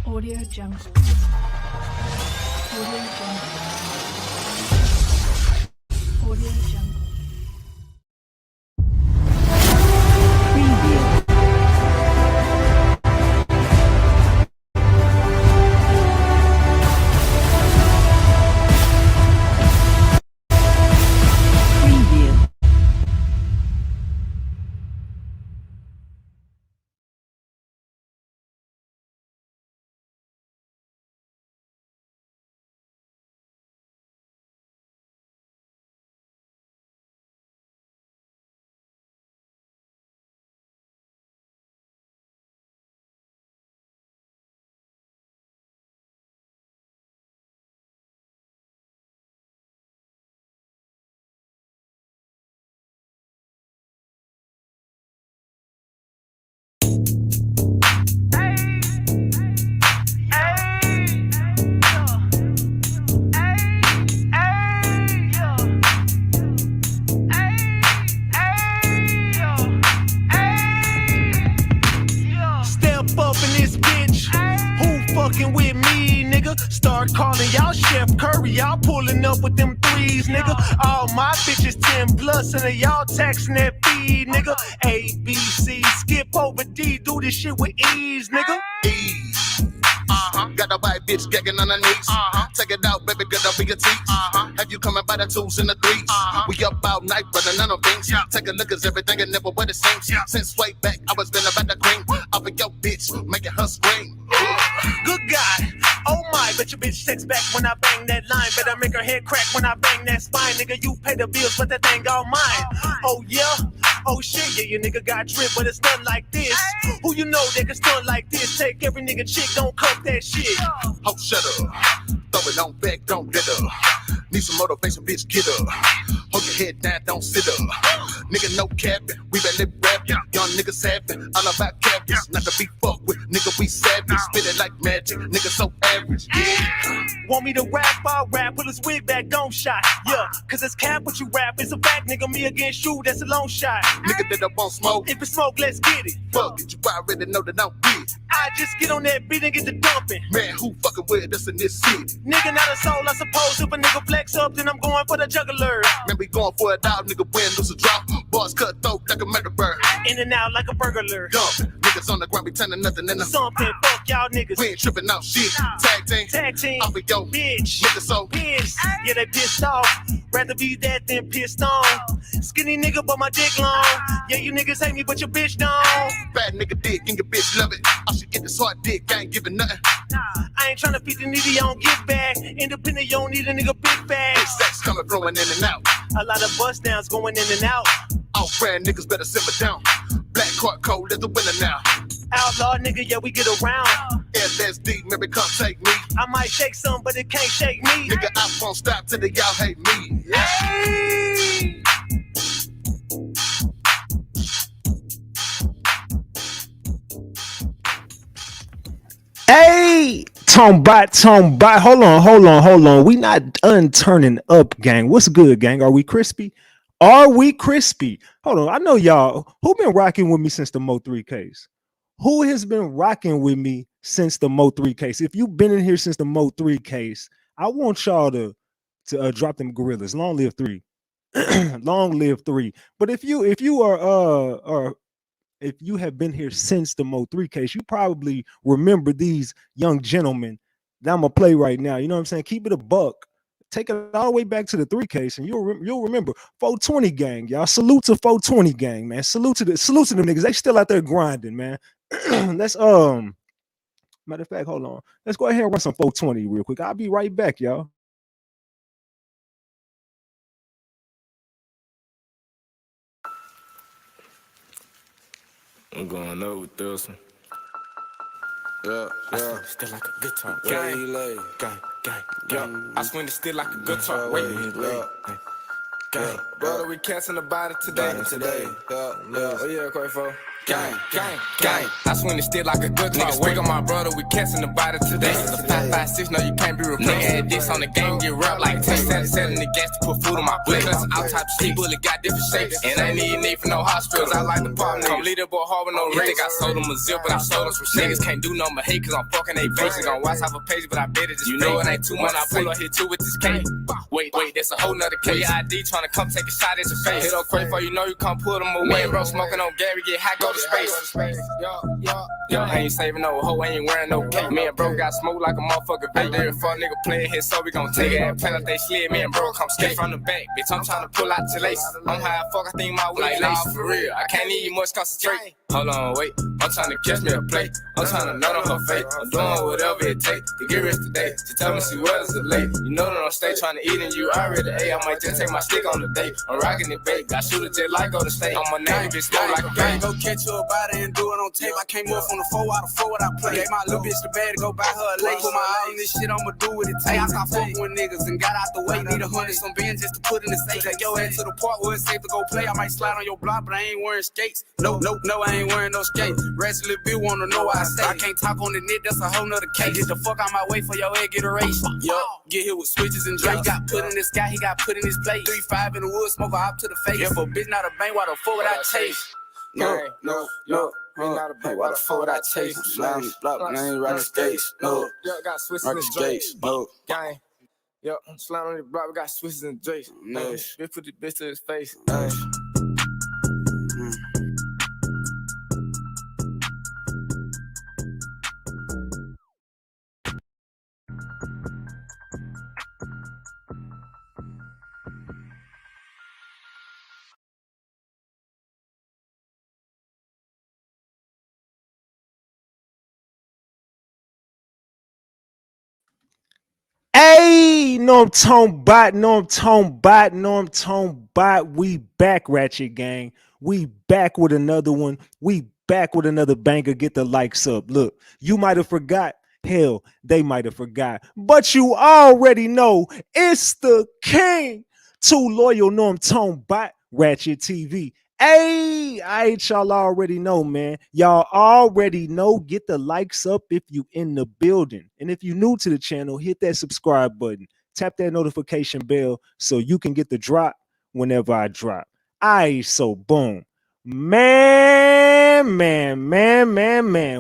Audio Jungle. Audio Jungle. Audio Jungle. Preview. Preview. With me, nigga. Start calling y'all Chef Curry, y'all pulling up with them threes, nigga. All my bitches 10 plus, and y'all taxing that fee, nigga. A, B, C, skip over D, do this shit with ease, nigga. Ease. Got a white bitch gagging on her knees. Take it out, baby, get up in your teeth. Have you coming by the twos and the threes? We up all night, running on things. Take a look at everything and never what it seems. Since way back, I was been about the cream. Off of your bitch, making her scream. Good God, oh my, bet your bitch text back when I bang that line. Better make her head crack when I bang that spine. Nigga, you pay the bills, but that thing all mine. Oh yeah, oh shit, yeah, your nigga got drip, but it's nothing like this. Who you know that can stunt like this? Take every nigga chick, don't cut that shit. Oh, shut up. Throw it on back, don't get her. Need some motivation, bitch, get her. Hold your head down, don't sit up. Nigga, no capping, we barely rapping. Young niggas having, all about captains. Not to be fucked with, nigga, we savage. Spit it like magic, nigga so average. Yeah. Want me to rap, I'll rap. Pull his wig back, don't shot. Yeah, cause it's cap what you rap. It's a fact, nigga, me against you, that's a long shot. Nigga that up on smoke. If it's smoke, let's get it. Fuck it, you already know that I'm big. I just get on that beat and get the dumping. Man, who fucking with us in this city? Nigga, not a soul, I suppose. If a nigga flex up, then I'm going for the juggler. Man, we going for it out, nigga, win, lose or drop. Boss cut throat like a murder bird. In and out like a burglar. Dumping, niggas on the ground, be turning nothing into something. Fuck y'all niggas. We ain't tripping out shit. Tag team. Tag team. Off of yo bitch. Nigga so pissed. Yeah, they pissed off. Rather be that than pissed on. Skinny nigga, but my dick long. Yeah, you niggas hate me, but your bitch don't. Bad nigga dick and your bitch love it. I should get this hard dick, I ain't giving nothing. I ain't tryna feed the needy, I don't give back. Independent, you don't need a nigga big bag. Big sex coming, flowing in and out. A lot of bust downs going in and out. Off brand niggas better simmer down. Black court cold is the winner now. Outlaw nigga, yeah, we get around. LSD, maybe come take me. I might shake some, but it can't shake me. Nigga, I won't stop till the y'all hate me. Hey! Hey, Tombot. Hold on. We not turning up, gang. What's good, gang? Are we crispy? Hold on. I know y'all who been rocking with me since the Mo 3 case. Who has been rocking with me since the Mo 3 case? If you've been in here since the Mo 3 case, I want y'all to drop them gorillas. Long live 3. Long live 3. But if you have been here since the Mo 3 case, you probably remember these young gentlemen that I'm gonna play right now. You know what I'm saying? Keep it a buck. Take it all the way back to the 3 case, and you'll remember 420 gang, y'all. Salute to 420 gang, man. Salute to them niggas. They still out there grinding, man. Let's matter of fact, hold on. Let's go ahead and run some 420 real quick. I'll be right back, y'all. I'm going up with this one. Yeah. Still like a guitar. Gang. Gang. I swing it still like a guitar. Wait. Gang. Brother, we catching the body today. Yeah. Oh yeah, Quavo. Gang. I swing it still like a good nigga. Wake up my brother, we catching the body today. The 556, no, you can't be replaced. Add this on the game, get rap like 10 selling the gas to put food on my plate. Plus, out type shit, bullet got different shapes. And I ain't need for no hospitals. I like the pop niggas. Come lead up boy hard with no rate. I sold them a zip, but I sold them some shit. Niggas can't do no more hate, cause I'm fucking they faces. Gonna watch off a page, but I bet it just you know it ain't too much. I pull up here too with this K. Wait, that's a whole nother K. Your ID tryna come take a shot at your face. Hit up quick for you know you come put them away. Bro, smoking on Gary, get hot, go to space. Yo, I ain't saving no hoe, I ain't wearing no cape. Me and bro got smoke like a motherfucker vape. There fuck nigga playing here, so we gon' take it and plan out they slid. Me and bro come straight from the back, bitch. I'm tryna pull out your lace. I'm high fuck, I think my weed like for real. I can't need much concentrate. Hold on, wait. I'm tryna catch me a plate. I'm tryna nut on her face. I'm doing whatever it takes to get rich today. She tell me she was late. You know that I'm stay tryna eat and you already ate. I might just take my stick on the date. I'm rocking it bait. Got shoot it just like go to state. On my name, bitch, go like a gang. Go catch you a body and do it on tape. I came up on the 4 out of 4 what I play. Gave my little bitch the bag to go buy her a lake. Put my eye on this shit, I'ma do what it takes. I stopped fucking with niggas and got out the way. Need 100 some bands just to put in the safe. Take your head to the park where it's safe to go play. I might slide on your block, but I ain't wearing skates. No, I ain't wearing no skates. Ratchet little bitch wanna know why I stay. I can't talk on the net, that's a whole nother case. Get the fuck out my way for your head, get erased. Yup, get hit with switches and Drake. Got put in the sky, he got put in his plate. 3-5 in the woods, smoke a hop to the face. If a bitch not a bang, why the fuck would I chase? No. Hey, why the fuck would I chase? Slime the block, I ain't riding skates. No, Yo, got switches riding and Drake. skates. No, Gang. Yo, I'm slamming on the block, we got switches and Drake. Nice. Bitch put the bitch to his face. nice. Hey, no, I'm talking about. We back, Ratchet Gang. We back with another one. We back with another banger. Get the likes up. Look, you might have forgot. Hell, they might have forgot. But you already know it's the king. Too loyal, no, I'm talking about Ratchet TV. Hey, y'all already know, man. Y'all already know. Get the likes up if you in the building. And if you new to the channel, hit that subscribe button. Tap that notification bell so you can get the drop whenever I drop. So boom. Man.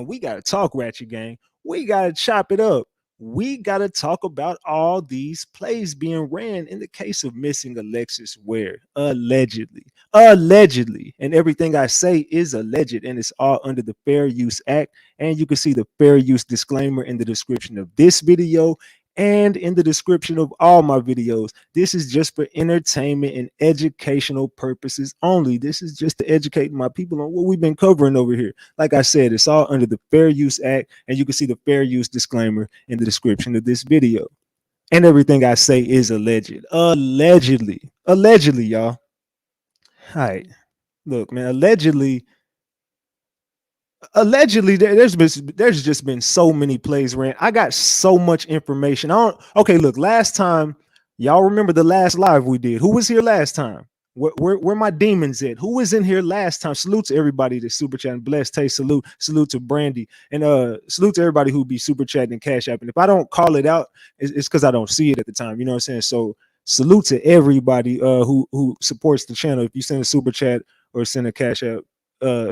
We got to talk, Ratchet Gang. We got to chop it up. We got to talk about all these plays being ran in the case of missing Alexis Ware, allegedly, and everything I say is alleged, and it's all under the Fair Use Act. And you can see the fair use disclaimer in the description of this video and in the description of all my videos. This is just for entertainment and educational purposes only. This is just to educate my people on what we've been covering over here. Like I said, it's all under the Fair Use Act, and you can see the fair use disclaimer in the description of this video. And everything I say is alleged. Allegedly, y'all. All right. Look, man, allegedly, there's just been so many plays ran. I got so much information. Okay, look, last time, y'all remember the last live we did. Who was here last time? Where my demons at? Who was in here last time? Salute to everybody that's super chatting. Blessed Taste, salute to Brandy, and salute to everybody who be super chatting and cash apping. If I don't call it out, it's because I don't see it at the time. You know what I'm saying? So salute to everybody who supports the channel. If you send a super chat or send a cash app,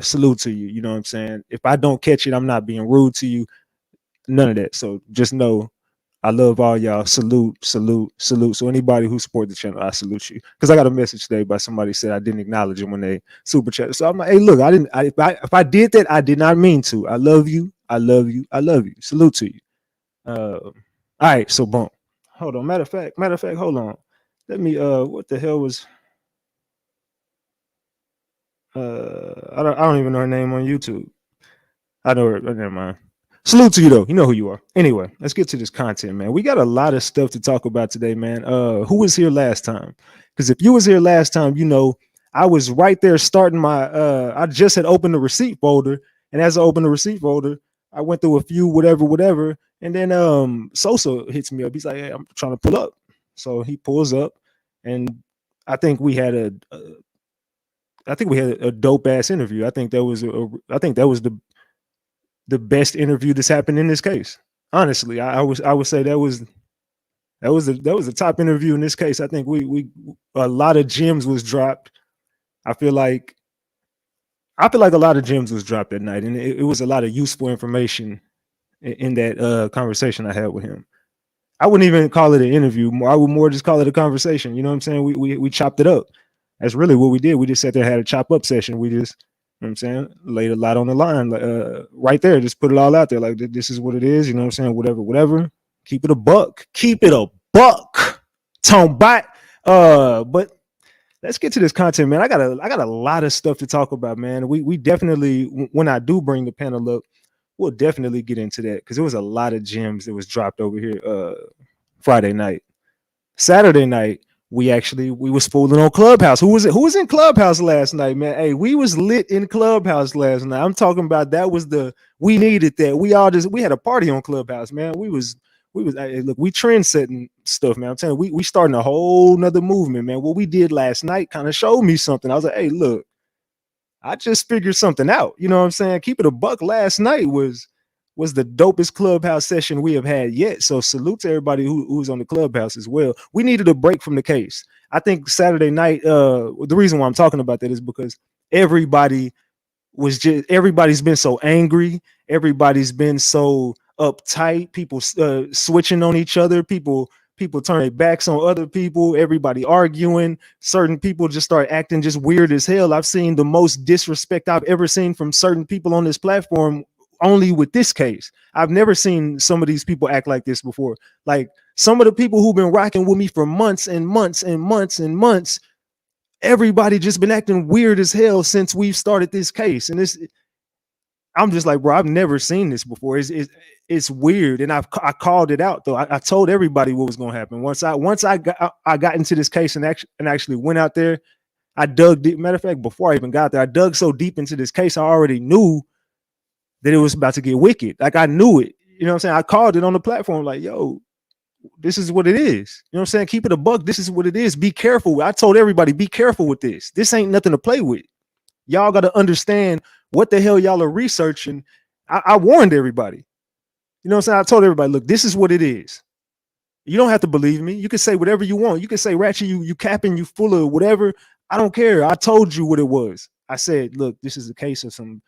salute to you. You know what I'm saying? If I don't catch it, I'm not being rude to you. None of that. So just know I love all y'all. Salute. So anybody who support the channel, I salute you. Because I got a message today by somebody said I didn't acknowledge them when they super chat. So I'm like, hey, look, if I did that, I did not mean to. I love you. Salute to you. All right, so boom. Hold on. Matter of fact, hold on. Let me what the hell was I don't even know her name on YouTube. I know her, never mind. Salute to you though. You know who you are. Anyway, let's get to this content, man. We got a lot of stuff to talk about today, man. Who was here last time? Because if you was here last time, you know I was right there starting my I just had opened the receipt folder, and as I opened the receipt folder, I went through a few whatever, and then Sosa hits me up. He's like, hey, I'm trying to pull up. So he pulls up, and I think we had I think we had a dope ass interview. I think that was the best interview that's happened in this case. Honestly, I would say that was the top interview in this case. I think we a lot of gems was dropped. I feel like a lot of gems was dropped that night, and it was a lot of useful information in that conversation I had with him. I wouldn't even call it an interview. I would more just call it a conversation. You know what I'm saying? We chopped it up. That's really what we did. We just sat there, had a chop up session. We just, you know what I'm saying, laid a lot on the line, right there. Just put it all out there. Like, this is what it is. You know what I'm saying? Whatever. Keep it a buck. Keep it a buck. Tone bite. But let's get to this content, man. I got a lot of stuff to talk about, man. We definitely, when I do bring the panel up, we'll definitely get into that because there was a lot of gems that was dropped over here Friday night. Saturday night, we was fooling on Clubhouse. Who was in Clubhouse last night, man? Hey, we was lit in Clubhouse last night. I'm talking about we needed that. We had a party on Clubhouse, man. We was hey, look, we trend setting stuff, man. I'm telling you, we starting a whole nother movement, man. What we did last night kind of showed me something. I was like, hey, look, I just figured something out. You know what I'm saying? Keep it a buck. Last night was the dopest Clubhouse session we have had yet. So salute to everybody who's on the Clubhouse as well. We needed a break from the case. I think Saturday night, the reason why I'm talking about that is because everybody's been so angry. Everybody's been so uptight. People switching on each other. People turn their backs on other people, everybody arguing. Certain people just start acting just weird as hell. I've seen the most disrespect I've ever seen from certain people on this platform only with this case. I've never seen some of these people act like this before. Like some of the people who've been rocking with me for months and months and months and months, everybody just been acting weird as hell since we've started this case. And I'm just like, bro, I've never seen this before. It's weird, and I called it out though. I told everybody what was going to happen once I got into this case and actually went out there. I dug deep. Matter of fact, before I even got there, I dug so deep into this case, I already knew that it was about to get wicked. Like I knew it. You know what I'm saying? I called it on the platform, like, yo, this is what it is. You know what I'm saying? Keep it a buck. This is what it is. Be careful. I told everybody, be careful with this. This ain't nothing to play with. Y'all got to understand what the hell y'all are researching. I warned everybody. You know what I'm saying? I told everybody, look, this is what it is. You don't have to believe me. You can say whatever you want. You can say, Ratchet, you capping, you full of whatever. I don't care. I told you what it was. I said, look, this is a case of some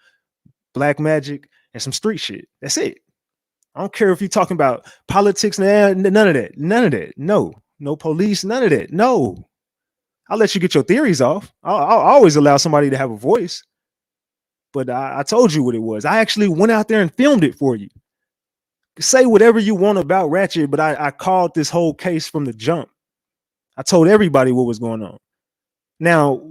black magic and some street shit. That's it. I don't care if you're talking about politics, none of that. None of that. No police, none of that. No. I'll let you get your theories off. I'll always allow somebody to have a voice. But I told you what it was. I actually went out there and filmed it for you. Say whatever you want about Ratchet, but I called this whole case from the jump. I told everybody what was going on. Now,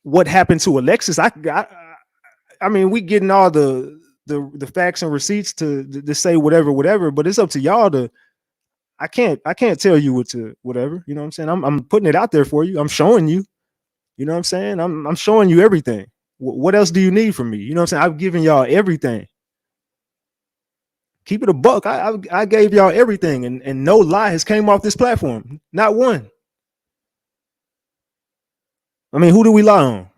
what happened to Alexis? I mean, we getting all the facts and receipts to say whatever, but it's up to y'all to. I can't tell you what to whatever. You know what I'm saying? I'm putting it out there for you. I'm showing you. You know what I'm saying? I'm showing you everything. What else do you need from me? You know what I'm saying? I've given y'all everything. Keep it a buck. I gave y'all everything, and no lie has came off this platform. Not one. I mean, who do we lie on?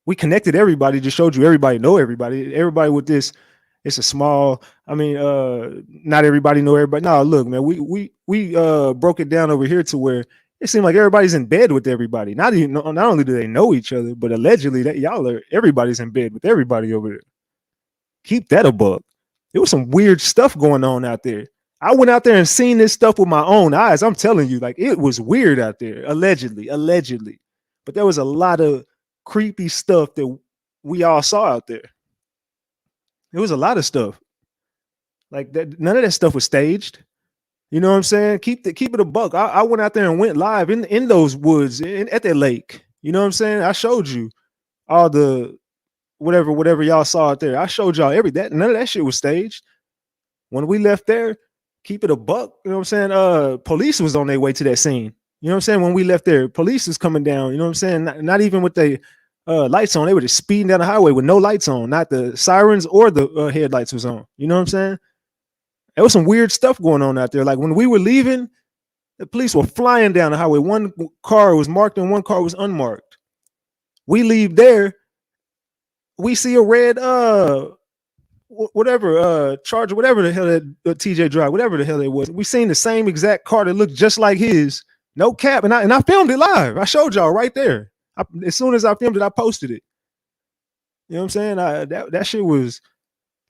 We connected everybody, just showed you everybody know everybody. Everybody with this, it's a small, I mean, not everybody know everybody. No, look, man, we broke it down over here to where it seemed like everybody's in bed with everybody. Not only do they know each other, but allegedly that everybody's in bed with everybody over there. Keep that a buck. There was some weird stuff going on out there. I went out there and seen this stuff with my own eyes. I'm telling you, like, it was weird out there, allegedly. But there was a lot of creepy stuff that we all saw out there. There was a lot of stuff. Like that, none of that stuff was staged. You know what I'm saying? Keep it a buck. I went out there and went live in those woods at that lake. You know what I'm saying? I showed you all the whatever y'all saw out there. I showed y'all none of that shit was staged. When we left there, keep it a buck. You know what I'm saying? Police was on their way to that scene. You know what I'm saying? When we left there, police was coming down. You know what I'm saying? Not even with the lights on. They were just speeding down the highway with no lights on. Not the sirens or the headlights was on. You know what I'm saying? There was some weird stuff going on out there. Like when we were leaving, the police were flying down the highway. One car was marked and one car was unmarked. We leave there. we see a red whatever Charger, whatever the hell that TJ drive, whatever the hell it was. We seen the same exact car that looked just like his. No cap, and I filmed it live. I showed y'all right there. As soon as I filmed it, I posted it. You know what I'm saying? That shit was.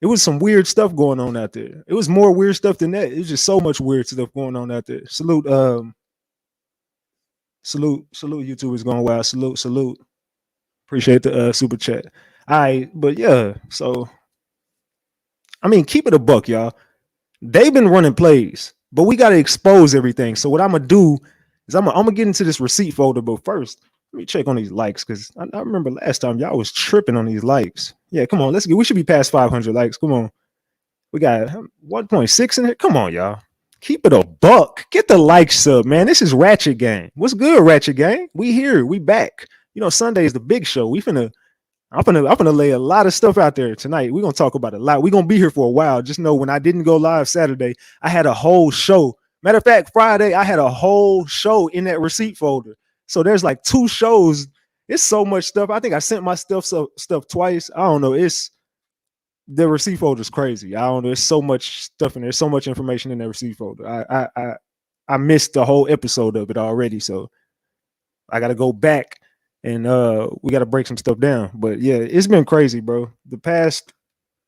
It was some weird stuff going on out there. It was more weird stuff than that. It was just so much weird stuff going on out there. Salute YouTube is going wild. Salute. Appreciate the super chat. All right, but yeah, so I mean, keep it a buck, y'all. They've been running plays, but we got to expose everything. So what I'm gonna do is I'm gonna get into this receipt folder, but first let me check on these likes because I remember last time y'all was tripping on these likes. Yeah, come on, we should be past 500 likes. Come on, we got 1.6 in here. Come on, y'all, keep it a buck. Get the likes up, man. This is Ratchet Gang. What's good, Ratchet Gang? We here, we back. You know, Sunday is the big show. I'm gonna lay a lot of stuff out there tonight. We're gonna talk about a lot. We're gonna be here for a while. Just know when I didn't go live Saturday, I had a whole show. Matter of fact, Friday, I had a whole show in that receipt folder. So there's like 2 shows. It's so much stuff. I think I sent my stuff twice. I don't know. It's the receipt folder is crazy. I don't know. There's so much stuff in there. So much information in that receipt folder. I missed the whole episode of it already. So I gotta go back. And we got to break some stuff down. But yeah, it's been crazy, bro. The past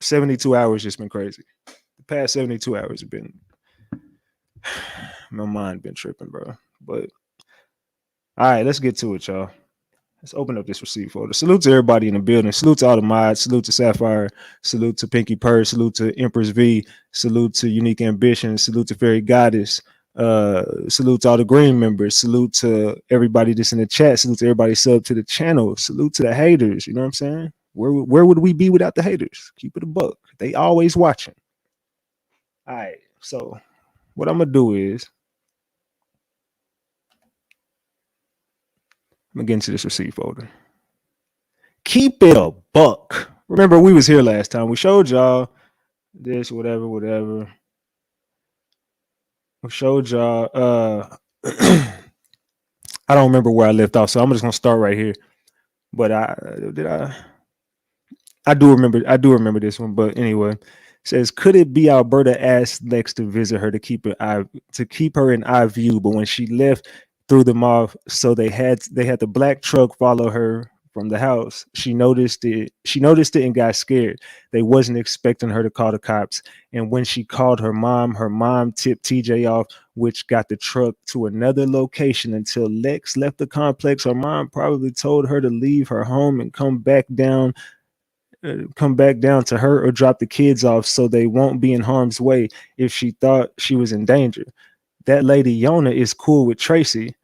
72 hours just been crazy. The past 72 hours have been, my mind been tripping, bro. But all right, let's get to it, y'all. Let's open up this receipt folder. Salute to everybody in the building. Salute to all the mods. Salute to Sapphire. Salute to Pinky Purse. Salute to Empress V. Salute to Unique Ambition. Salute to Fairy Goddess. Salute to all the green members. Salute to everybody that's in the chat. Salute to everybody sub to the channel. Salute to the haters. You know what I'm saying? Where would we be without the haters? Keep it a buck. They always watching. All right, so what I'm gonna do is I'm gonna get into this receipt folder. Keep it a buck. Remember, we was here last time. We showed y'all this, whatever. We showed y'all. I don't remember where I left off, so I'm just gonna start right here. But I do remember this one. But anyway, it says, could it be Alberta asked Lex to visit her to keep her in eye view, but when she left, threw them off, so they had the black truck follow her from the house. She noticed it and got scared. They wasn't expecting her to call the cops. And when she called her mom tipped TJ off, which got the truck to another location until Lex left the complex. Her mom probably told her to leave her home and come back down to her or drop the kids off so they won't be in harm's way if she thought she was in danger. That lady Yona is cool with Tracy.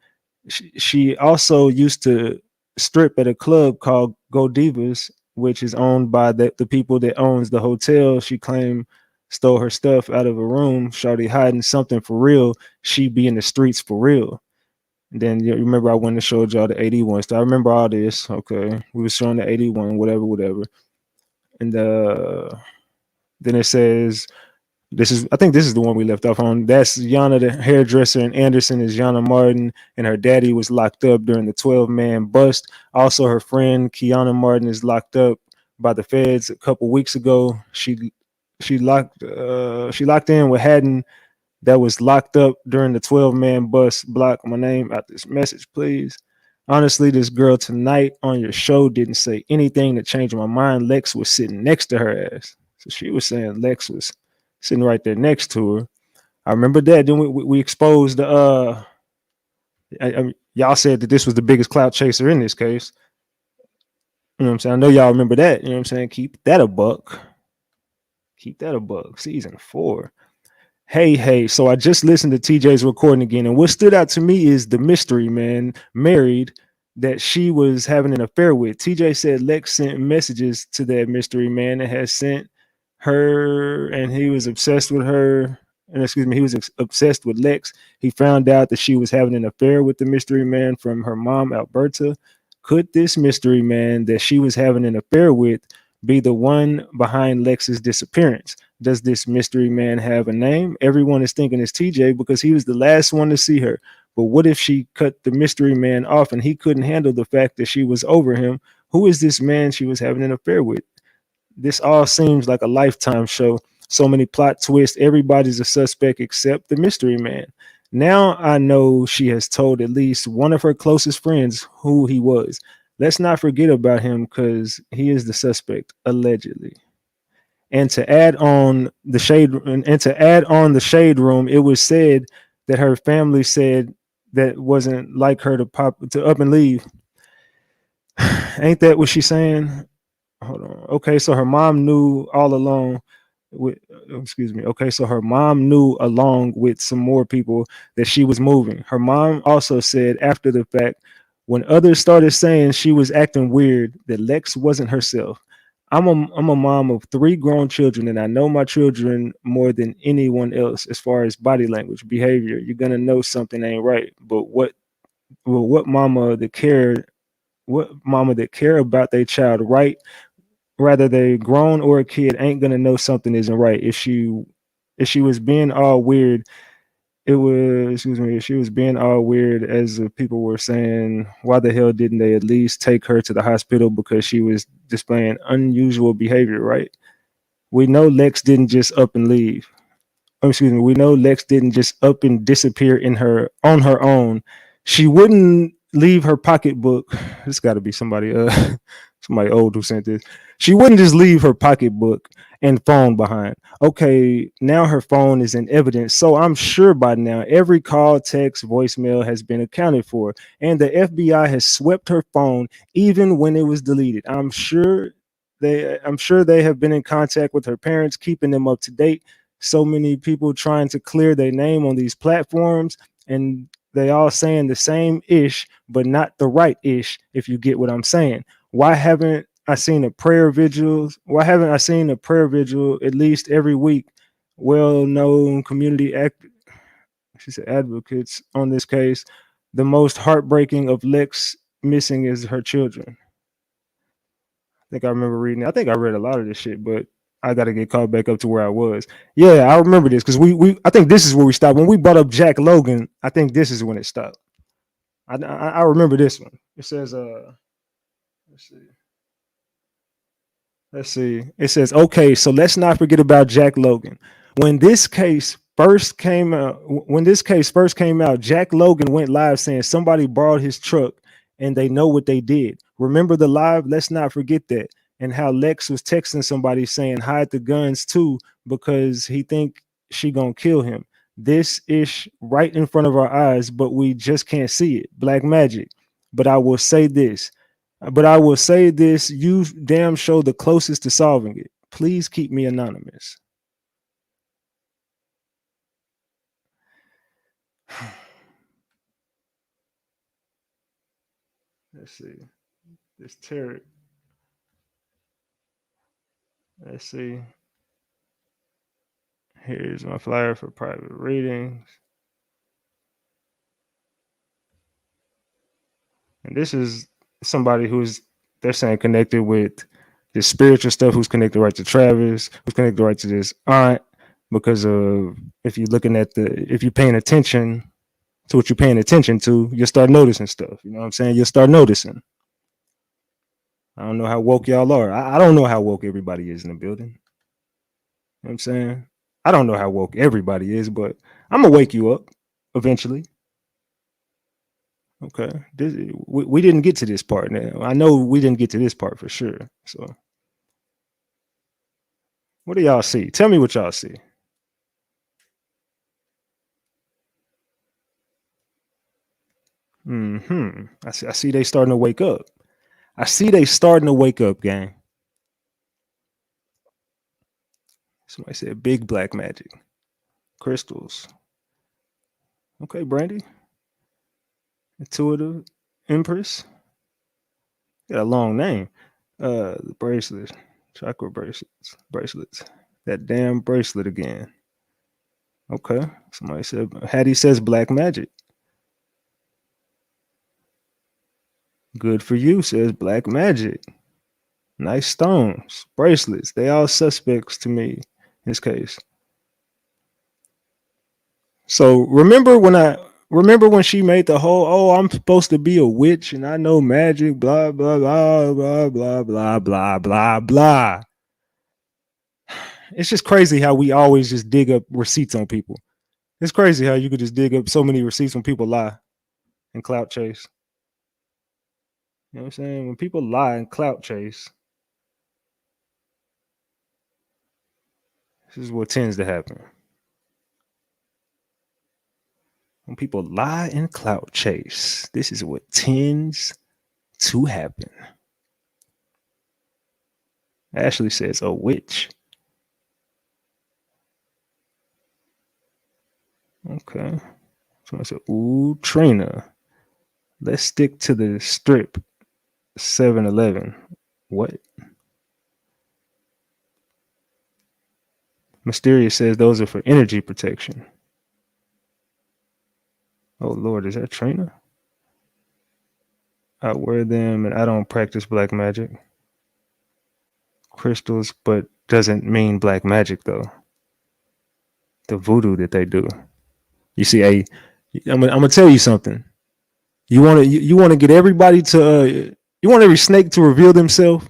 She also used to strip at a club called Go Divas, which is owned by the people that owns the hotel. She claimed stole her stuff out of a room. Shawty hiding something for real. She be in the streets for real. And then you remember I went and showed y'all the 81. So I remember all this. Okay, we was showing the 81, whatever. And then it says, I think this is the one we left off on. That's Yana, the hairdresser, and Anderson is Yana Martin, and her daddy was locked up during the 12-man bust. Also, her friend Kiana Martin is locked up by the feds a couple weeks ago. She locked in with Haddon that was locked up during the 12-man bust. Block my name out this message, please. Honestly, this girl tonight on your show didn't say anything that changed my mind. Lex was sitting next to her ass. So she was saying Lex was sitting right there next to her. I remember that. Then we exposed y'all said that this was the biggest clout chaser in this case. You know what I'm saying? I know y'all remember that. You know what I'm saying? Keep that a buck. Season 4. Hey. So I just listened to TJ's recording again, and what stood out to me is the mystery man married that she was having an affair with. TJ said Lex sent messages to that mystery man that had sent her, and he was obsessed with her. And he was obsessed with Lex. He found out that she was having an affair with the mystery man from her mom, Alberta. Could this mystery man that she was having an affair with be the one behind Lex's disappearance? Does this mystery man have a name? Everyone is thinking it's TJ because he was the last one to see her. But what if she cut the mystery man off and he couldn't handle the fact that she was over him? Who is this man she was having an affair with? This all seems like a Lifetime show. So many plot twists. Everybody's a suspect except the mystery man. Now I know she has told at least one of her closest friends who he was. Let's not forget about him because he is the suspect, allegedly. And to add on the shade room, it was said that her family said that wasn't like her to up and leave. Ain't that what she's saying? Hold on. Okay, so her mom knew all along. With excuse me. Okay, so her mom knew along with some more people that she was moving. Her mom also said after the fact, when others started saying she was acting weird, that Lex wasn't herself. I'm a mom of 3 grown children, and I know my children more than anyone else as far as body language, behavior. You're gonna know something ain't right. But what mama that care about their child, right? Rather they grown or a kid, ain't gonna know something isn't right. If she was being all weird, it was excuse me, if she was being all weird as people were saying, why the hell didn't they at least take her to the hospital because she was displaying unusual behavior, right? We know Lex didn't just up and leave. Oh, excuse me, we know Lex didn't just up and disappear in her on her own. She wouldn't leave her pocketbook. This got to be somebody somebody old who sent this. She wouldn't just leave her pocketbook and phone behind. Okay, now her phone is in evidence, so I'm sure by now every call, text, voicemail has been accounted for, and the FBI has swept her phone even when it was deleted. I'm sure they have been in contact with her parents, keeping them up to date. So many people trying to clear their name on these platforms, and they all saying the same ish, but not the right ish, if you get what I'm saying. Why haven't I seen a prayer vigil? Why haven't I seen a prayer vigil at least every week? Well-known community she said advocates on this case. The most heartbreaking of Lex missing is her children. I think I remember reading it. I think I read a lot of this shit, but I got to get caught back up to where I was. Yeah, I remember this because I think this is where we stopped when we brought up Jack Logan. I think this is when it stopped. I remember this one. It says let's see. Let's see. It says, okay, so let's not forget about Jack Logan. When this case first came out, Jack Logan went live saying somebody borrowed his truck and they know what they did. Remember the live? Let's not forget that. And how Lex was texting somebody saying hide the guns too because he think she gonna kill him. This ish right in front of our eyes, but we just can't see it. Black magic. But I will say this. You damn show the closest to solving it. Please keep me anonymous. Let's see. This Tarot. Let's see. Here's my flyer for private readings. And this is somebody they're saying connected with this spiritual stuff, who's connected right to Travis, who's connected right to this aunt, because of if you're paying attention to what you're paying attention to, you'll start noticing stuff. You know what I'm saying? You'll start noticing. I don't know how woke y'all are. I don't know how woke everybody is in the building. You know what I'm saying? I don't know how woke everybody is, but I'm gonna wake you up eventually. Okay. We didn't get to this part now. I know we didn't get to this part for sure. So what do y'all see? Tell me what y'all see. I see they starting to wake up. I see they starting to wake up, gang. Somebody said big black magic. Crystals. Okay, Brandy. Intuitive Empress. Got a long name. The bracelets. Chakra bracelets. That damn bracelet again. Okay. Somebody said Hattie says black magic. Good for you, says black magic. Nice stones, bracelets. They all suspects to me in this case. So remember when remember when she made the whole, oh, I'm supposed to be a witch and I know magic, blah, blah, blah, blah, blah, blah, blah, blah, blah. It's just crazy how we always just dig up receipts on people. It's crazy how you could just dig up so many receipts when people lie and clout chase. You know what I'm saying? When people lie and clout chase, this is what tends to happen. When people lie and clout chase, this is what tends to happen. Ashley says, a witch. Okay. Someone said, ooh, Trina. Let's stick to the strip 7-Eleven. What? Mysterious says those are for energy protection. Oh, Lord, is that Trina? I wear them and I don't practice black magic. Crystals, but doesn't mean black magic, though. The voodoo that they do. You see, I'm gonna tell you something. You want to get everybody to you want every snake to reveal themselves.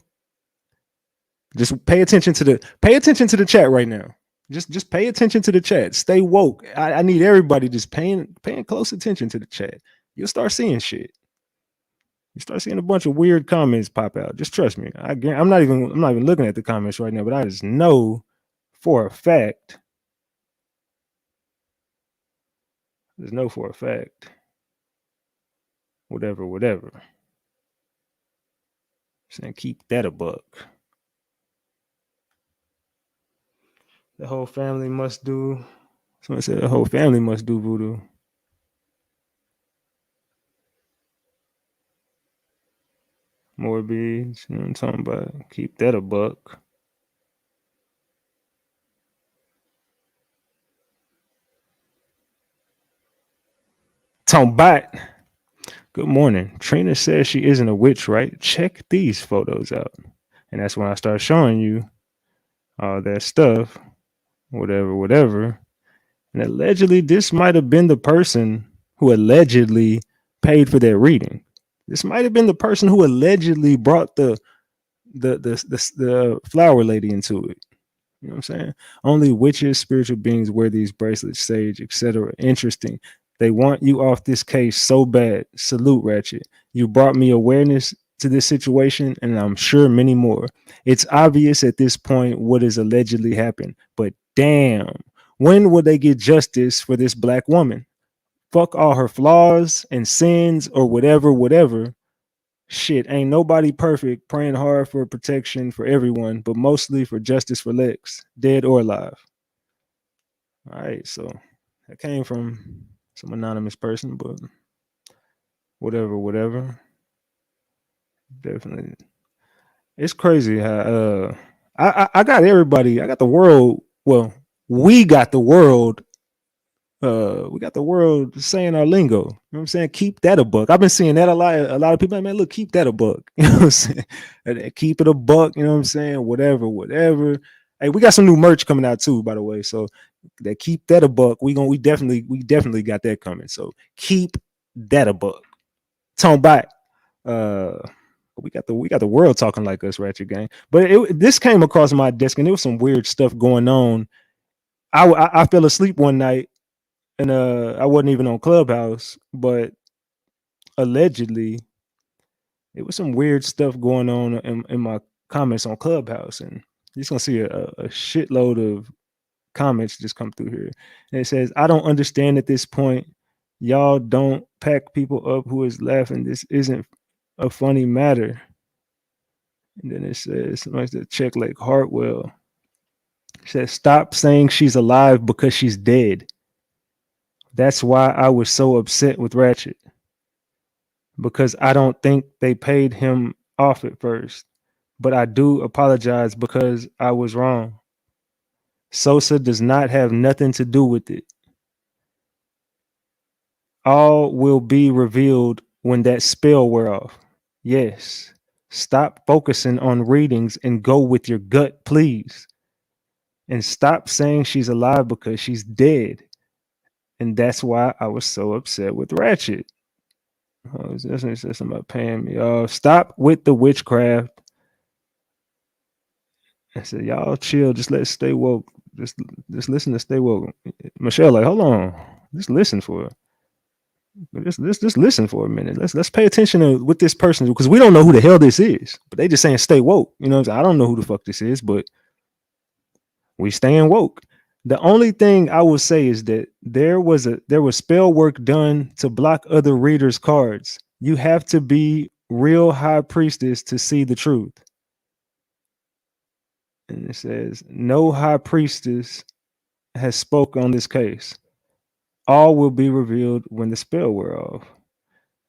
Just pay attention to the chat right now. Just pay attention to the chat. Stay woke. I need everybody just paying close attention to the chat. You'll start seeing shit. You start seeing a bunch of weird comments pop out. Just trust me. I'm not even looking at the comments right now, but I just know for a fact. There's no for a fact. Whatever. Saying keep that a buck. The whole family must do. Someone said the whole family must do voodoo. More beads. You know what I'm talking about? Keep that a buck. Talking about. Good morning. Trina says she isn't a witch, right? Check these photos out. And that's when I start showing you all that stuff. Whatever. And allegedly, this might have been the person who allegedly paid for their reading. This might have been the person who allegedly brought the flower lady into it. You know what I'm saying? Only witches, spiritual beings wear these bracelets, sage, etc. Interesting. They want you off this case so bad. Salute, Ratchet. You brought me awareness to this situation, and I'm sure many more. It's obvious at this point what has allegedly happened, but damn, when will they get justice for this black woman? Fuck all her flaws and sins or whatever. Shit, ain't nobody perfect. Praying hard for protection for everyone, but mostly for justice for Lex, dead or alive. All right, so that came from some anonymous person, but whatever. Definitely, it's crazy how I got everybody. I got the world. Well, we got the world. We got the world saying our lingo. You know what I'm saying? Keep that a buck. I've been seeing that a lot. A lot of people like, man, look, keep that a buck. You know what I'm saying? Keep it a buck. You know what I'm saying? Whatever. Hey, we got some new merch coming out too, by the way. So that keep that a buck. We definitely got that coming. So keep that a buck. Tone back. We got the world talking like us, Ratchet Gang. But this came across my desk and there was some weird stuff going on. I fell asleep one night. And I wasn't even on Clubhouse, but allegedly, it was some weird stuff going on in my comments on Clubhouse, and you're just gonna see a shitload of comments just come through here. And it says, "I don't understand at this point. Y'all don't pack people up who is laughing. This isn't a funny matter." And then it says, somebody said, check like Hartwell. It says, "Stop saying she's alive because she's dead. That's why I was so upset with Ratchet. Because I don't think they paid him off at first. But I do apologize because I was wrong. Sosa does not have nothing to do with it. All will be revealed when that spell wear off. Yes. Stop focusing on readings and go with your gut, please. And stop saying she's alive because she's dead. And that's why I was so upset with Ratchet. Oh, this says something about paying me off. Stop with the witchcraft. I said, y'all chill. Just let's stay woke. Just listen to stay woke. Michelle, like, hold on. Just listen for it. Just listen for a minute. Let's pay attention to what this person because we don't know who the hell this is. But they just saying stay woke. You know what I'm saying? I don't know who the fuck this is, but we staying woke. The only thing I will say is that there was spell work done to block other readers' cards. You have to be real high priestess to see the truth. And it says, no high priestess has spoke on this case. All will be revealed when the spell wear off.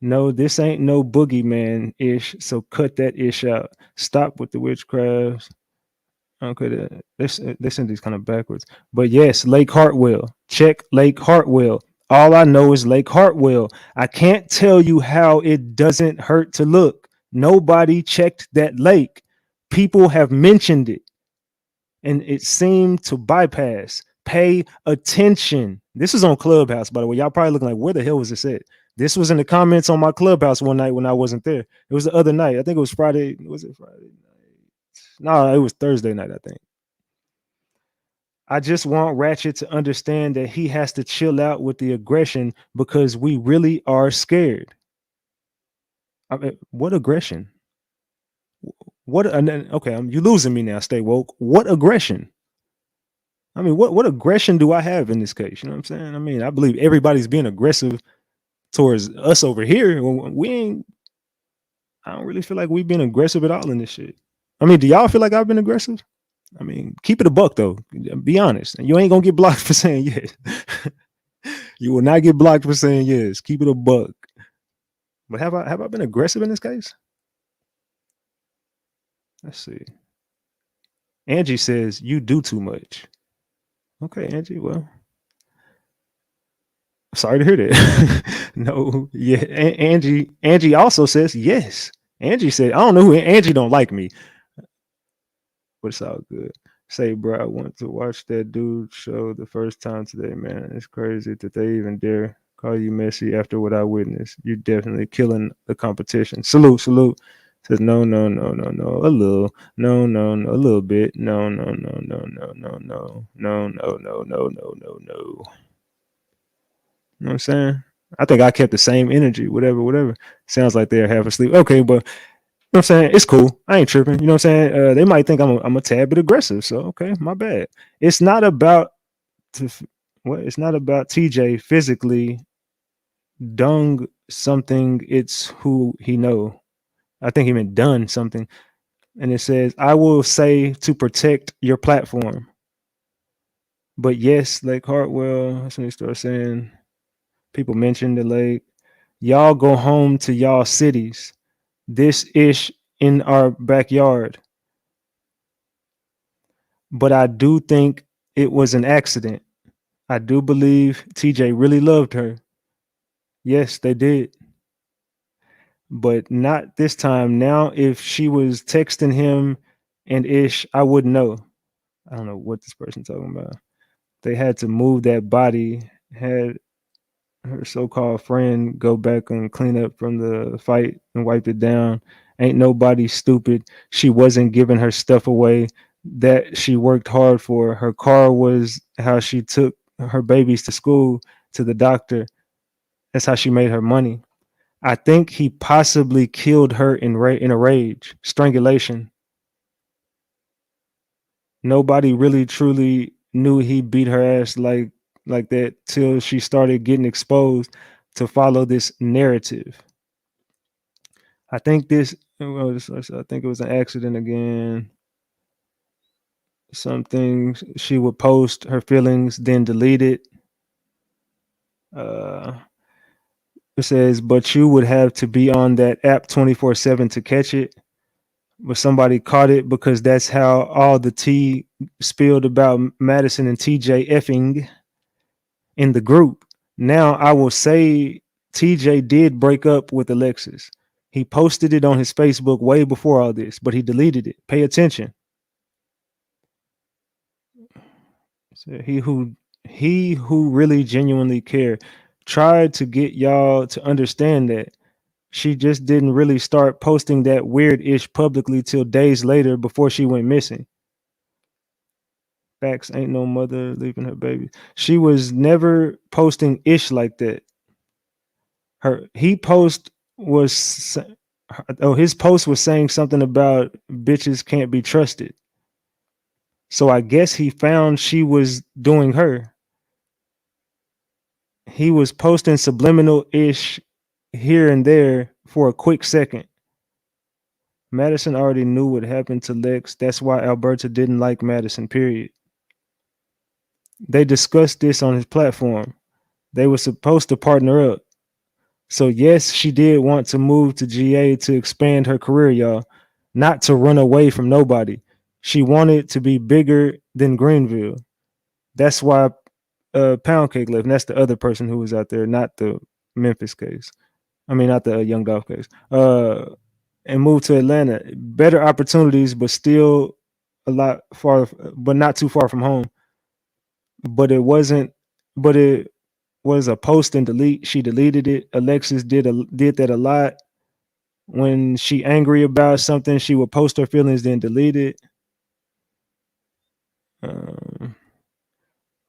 No, this ain't no boogeyman ish, so cut that ish out. Stop with the witchcrafts. Okay, they sent these kind of backwards. But yes, Lake Hartwell. Check Lake Hartwell. All I know is Lake Hartwell. I can't tell you how it doesn't hurt to look. Nobody checked that lake. People have mentioned it. And it seemed to bypass. Pay attention. This is on Clubhouse, by the way. Y'all probably looking like, where the hell was this at? This was in the comments on my Clubhouse one night when I wasn't there. It was the other night. I think it was Friday. Was it Friday night? No, it was Thursday night, I think. I just want Ratchet to understand that he has to chill out with the aggression because we really are scared. I mean, what aggression? Okay, you're losing me now, stay woke. What aggression? I mean, what aggression do I have in this case? You know what I'm saying? I mean, I believe everybody's being aggressive towards us over here. I don't really feel like we've been aggressive at all in this shit. I mean, do y'all feel like I've been aggressive? I mean, keep it a buck though. Be honest. You ain't gonna get blocked for saying yes. You will not get blocked for saying yes. Keep it a buck. But have I been aggressive in this case? Let's see. Angie says you do too much. Okay, Angie. Well, sorry to hear that. No, yeah. Angie also says yes. Angie said, I don't know who Angie don't like me. But it's all good. Say, bro, I want to watch that dude show the first time today, man. It's crazy that they even dare call you messy after what I witnessed. You're definitely killing the competition. Salute. Says no, a little, no, a little bit, no. You know what I'm saying? I think I kept the same energy, whatever. Sounds like they're half asleep. Okay, but you know what I'm saying? It's cool. I ain't tripping. You know what I'm saying? They might think I'm a tad bit aggressive. So okay, my bad. It's not about it's not about TJ physically dung something. It's who he know. I think he meant done something. And it says, I will say to protect your platform. But yes, Lake Hartwell, that's when they start saying people mention the lake. Y'all go home to y'all cities. This ish in our backyard. But I do think it was an accident. I do believe TJ really loved her. Yes, they did. But not this time. Now, if she was texting him and ish, I wouldn't know. I don't know what this person's talking about. They had to move that body, had her so-called friend go back and clean up from the fight and wipe it down. Ain't nobody stupid. She wasn't giving her stuff away that she worked hard for. Her car was how she took her babies to school, to the doctor. That's how she made her money. I think he possibly killed her in a rage, strangulation. Nobody really truly knew he beat her ass like that till she started getting exposed to follow this narrative. I think I think it was an accident again. Something she would post her feelings, then delete it. It says, but you would have to be on that app 24/7 to catch it. But somebody caught it because that's how all the tea spilled about Madison and TJ effing in the group. Now I will say TJ did break up with Alexis. He posted it on his Facebook way before all this, but he deleted it. Pay attention. So he who He who really genuinely cared tried to get y'all to understand that. She just didn't really start posting that weird ish publicly till days later before she went missing. Facts, ain't no mother leaving her baby. She was never posting ish like that. Her he post was his post was saying something about bitches can't be trusted. So I guess he found she was doing her. He was posting subliminal ish here and there for a quick second. Madison already knew what happened to Lex. That's why Alberta didn't like Madison, period. They discussed this on his platform. They were supposed to partner up. So, yes, she did want to move to GA to expand her career, y'all, not to run away from nobody. She wanted to be bigger than Greenville. That's why Pound Cake left. And that's the other person who was out there, not the Memphis case. I mean, not the Young Dolph case. And moved to Atlanta. Better opportunities, but still a lot far, but not too far from home. But it wasn't, but it was a post and delete. She deleted it. Alexis did that a lot. When she angry about something, she would post her feelings, then delete it.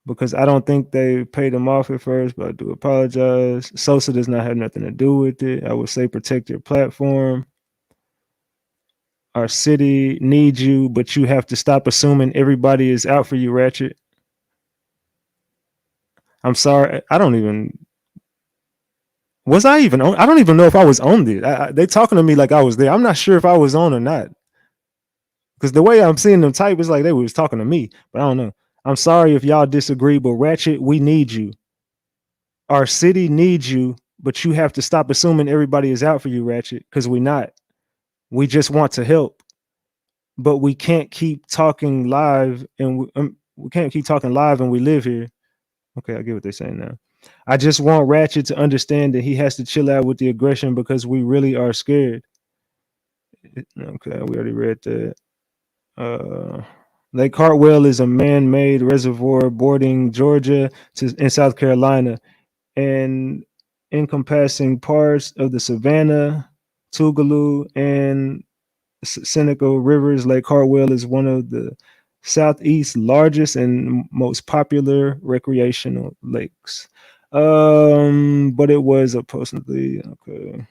Because I don't think they paid him off at first, but I do apologize. Sosa does not have nothing to do with it. I would say protect your platform. Our city needs you, but you have to stop assuming everybody is out for you, Ratchet. I'm sorry. Was I even on? I don't even know if I was on this. They talking to me like I was there. I'm not sure if I was on or not. Because the way I'm seeing them type is like they was talking to me, but I don't know. I'm sorry if y'all disagree, but Ratchet, we need you. Our city needs you, but you have to stop assuming everybody is out for you, Ratchet, because we're not. We just want to help. But we can't keep talking live and we can't keep talking live and we live here. Okay, I get what they're saying now. I just want Ratchet to understand that he has to chill out with the aggression because we really are scared. Okay, we already read that. Lake Hartwell is a man-made reservoir bordering Georgia in South Carolina and encompassing parts of the Savannah, Tougaloo, and Seneca rivers. Lake Hartwell is one of the Southeast's largest and most popular recreational lakes. But it was supposedly okay.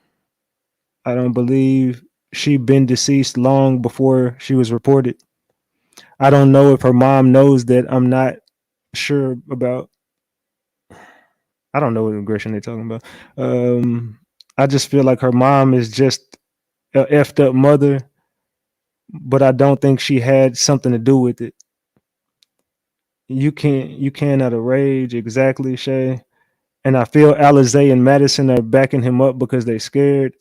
I don't believe she'd been deceased long before she was reported. I don't know if her mom knows that. I'm not sure about. I don't know what aggression they're talking about. I just feel like her mom is just a effed up mother, but I don't think she had something to do with it. You can't out of rage, exactly, Shay. And I feel Alizé and Madison are backing him up because they're scared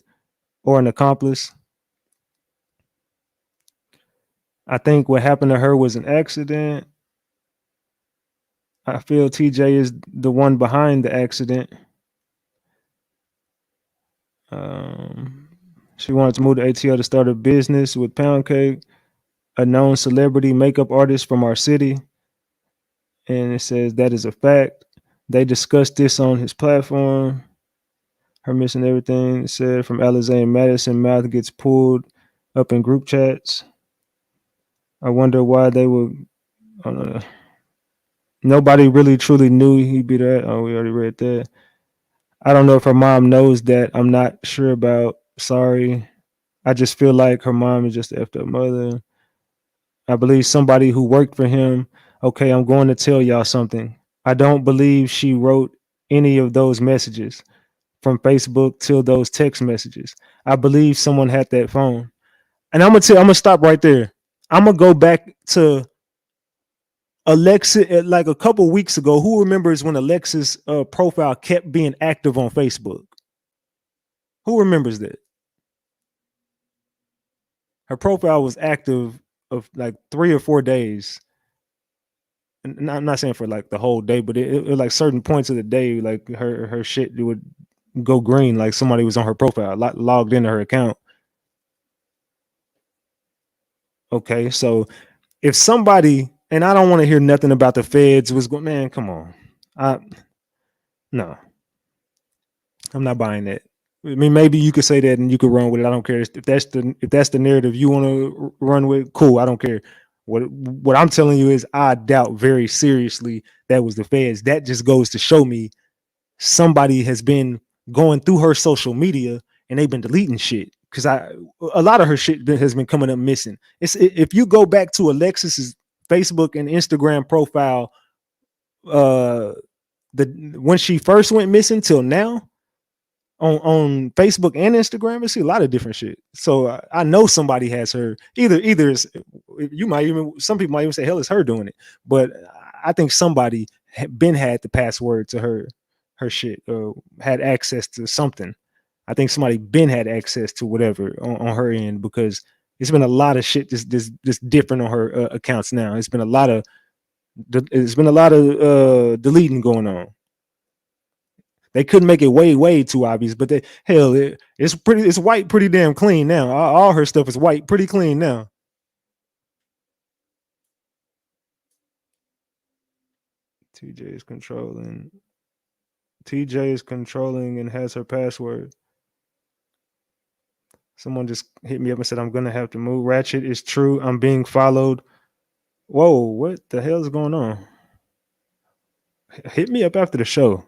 or an accomplice. I think what happened to her was an accident. I feel TJ is the one behind the accident. She wanted to move to ATL to start a business with Pound Cake, a known celebrity makeup artist from our city. And it says that is a fact. They discussed this on his platform. Her missing everything. It said from Alizé and Madison, mouth gets pulled up in group chats. I wonder why they would. I don't know. Nobody really truly knew he'd be that. Oh, we already read that. I don't know if her mom knows that. I'm not sure about. Sorry. I just feel like her mom is just an effed up mother. I believe somebody who worked for him. Okay, I'm going to tell y'all something. I don't believe she wrote any of those messages from Facebook till those text messages. I believe someone had that phone. And I'm gonna stop right there. I'm gonna go back to Alexis like a couple weeks ago. Who remembers when Alexis' profile kept being active on Facebook? Who remembers that? Her profile was active of like 3 or 4 days. And I'm not saying for like the whole day, but it like certain points of the day, like her shit would go green, like somebody was on her profile, logged into her account. Okay, so if somebody And I don't want to hear nothing about the feds was going. Man, come on. No, I'm not buying that. I mean, maybe you could say that and you could run with it. I don't care if that's the narrative you want to run with. Cool, I don't care. What I'm telling you is, I doubt very seriously that was the feds. That just goes to show me somebody has been going through her social media and they've been deleting shit, because a lot of her shit has been coming up missing. If you go back to Alexis's Facebook and Instagram profile, when she first went missing till now, on Facebook and Instagram, I see a lot of different shit. So I know somebody has her. Either you might even, some people might even say, hell, it's her doing it. But I think somebody had the password to her shit, or had access to something. I think somebody had access to whatever on her end, because it's been a lot of shit just different on her accounts now. It's been a lot of deleting going on. They couldn't make it way too obvious, but it's white pretty damn clean now. All her stuff is white pretty clean now. TJ is controlling and has her password. Someone just hit me up and said, I'm gonna have to move. Ratchet is true. I'm being followed. Whoa, what the hell is going on? Hit me up after the show.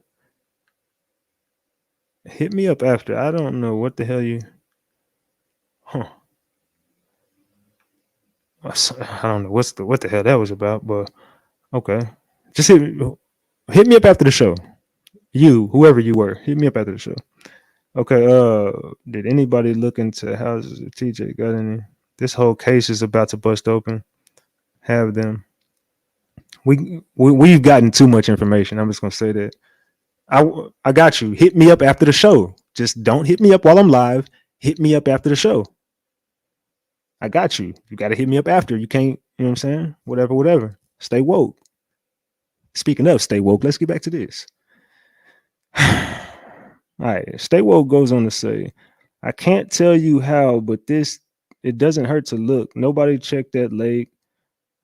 Hit me up after. I don't know what the hell you. Huh. I don't know what the hell that was about, but okay. Just hit me up after the show. You, whoever you were, hit me up after the show. Okay. Did anybody look into houses if TJ got any? This whole case is about to bust open. Have them. We've gotten too much information. I'm just gonna say that. I got you. Hit me up after the show. Just don't hit me up while I'm live. Hit me up after the show. I got you. You got to hit me up after. You can't, you know what I'm saying? Whatever. Stay woke. Speaking of stay woke, let's get back to this. All right. Stay woke goes on to say, I can't tell you how, but it doesn't hurt to look. Nobody checked that lake.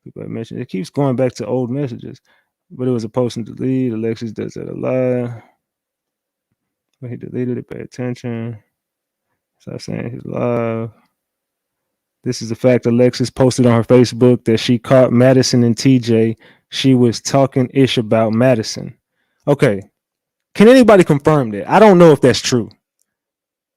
People have mentioned it keeps going back to old messages, but it was a post and delete. Alexis does that a lot. But he deleted it. Pay attention. Stop saying he's live. This is the fact Alexis posted on her Facebook that she caught Madison and TJ. She was talking ish about Madison. Okay. Can anybody confirm that? I don't know if that's true,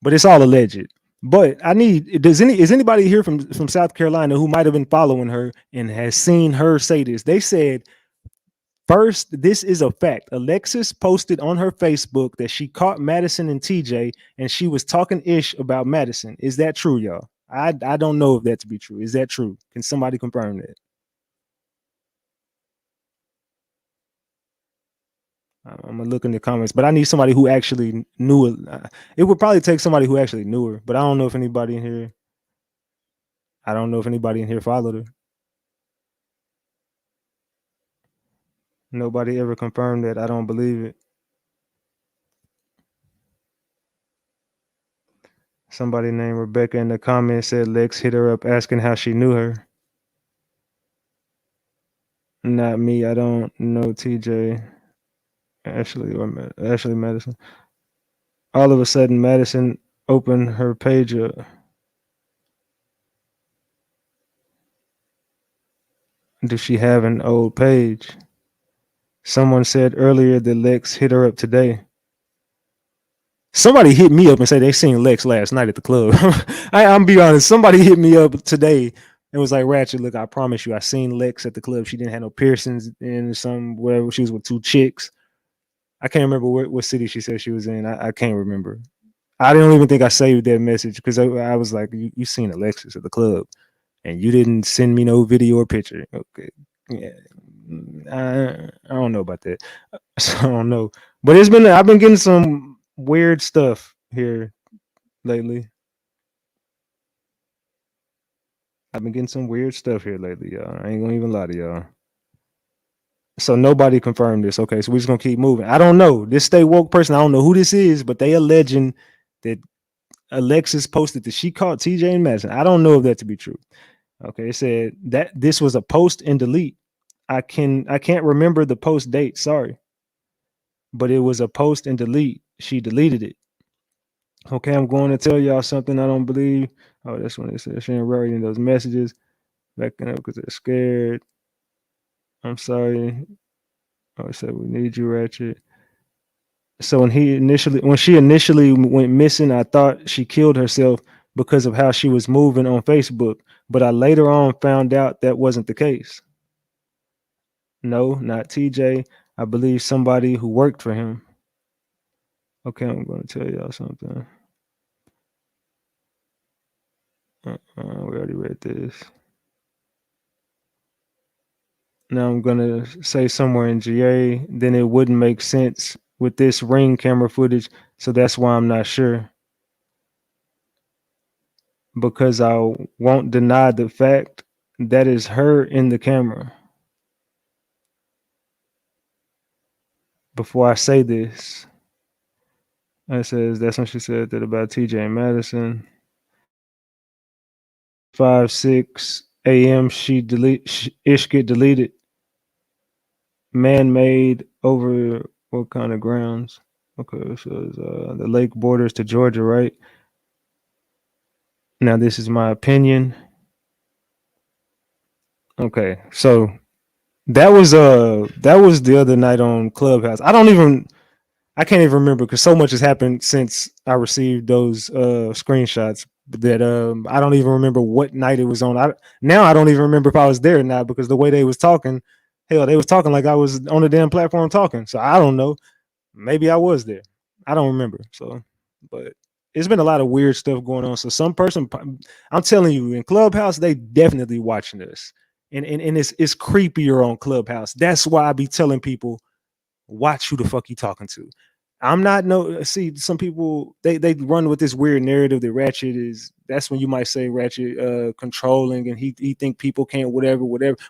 but it's all alleged. But is anybody here from South Carolina who might have been following her and has seen her say this? They said, first, this is a fact. Alexis posted on her Facebook that she caught Madison and TJ and she was talking ish about Madison. Is that true, y'all? I don't know if that to be true. Is that true? Can somebody confirm that? I'm gonna look in the comments, but I need somebody who actually knew it. It would probably take somebody who actually knew her, but I don't know if anybody in here. I don't know if anybody in here followed her. Nobody ever confirmed that. I don't believe it. Somebody named Rebecca in the comments said Lex hit her up asking how she knew her. Not me. I don't know TJ, Ashley Madison. All of a sudden, Madison opened her page up. Does she have an old page? Someone said earlier that Lex hit her up today. Somebody hit me up and said they seen Lex last night at the club. I'm be honest. Somebody hit me up today and was like, Ratchet, look, I promise you, I seen Lex at the club. She didn't have no piercings in whatever. She was with two chicks. I can't remember what city she said she was in. I can't remember. I don't even think I saved that message because I was like, you seen Alexis at the club and you didn't send me no video or picture. Okay. Yeah. I don't know about that. So I don't know. But I've been getting some weird stuff here lately. Y'all. I ain't gonna even lie to y'all. So nobody confirmed this. Okay, so we're just gonna keep moving. I don't know. This stay woke person, I don't know who this is, but they alleging that Alexis posted that she caught TJ and Madison. I don't know if that to be true. Okay, it said that this was a post and delete. I can't remember the post date. Sorry, but it was a post and delete. She deleted it. Okay, I'm going to tell y'all something I don't believe. Oh, that's when it said she ain't writing those messages, backing up because they're scared. I'm sorry. Oh, it said we need you, Ratchet. So when she initially went missing, I thought she killed herself because of how she was moving on Facebook. But I later on found out that wasn't the case. No, not TJ. I believe somebody who worked for him. Okay, I'm going to tell y'all something. We already read this. Now I'm going to say somewhere in GA, then it wouldn't make sense with this ring camera footage. So that's why I'm not sure. Because I won't deny the fact that is her in the camera. Before I say this, it says that's when she said that about TJ Madison. 5-6 a.m. Ish get deleted. Man-made over what kind of grounds? Okay, so it's, the lake borders to Georgia, right? Now this is my opinion. Okay, so that was the other night on Clubhouse. I can't even remember because so much has happened since I received those screenshots that I don't even remember what night it was on. Now I don't even remember if I was there or not because the way they was talking, hell, they was talking like I was on the damn platform talking. So I don't know. Maybe I was there. I don't remember. So, but it's been a lot of weird stuff going on. So some person, I'm telling you, in Clubhouse, they definitely watching this, and it's creepier on Clubhouse. That's why I be telling people watch who the fuck you talking to. I'm not no see some people they run with this weird narrative that Ratchet is that's when you might say Ratchet controlling and he think people can't whatever.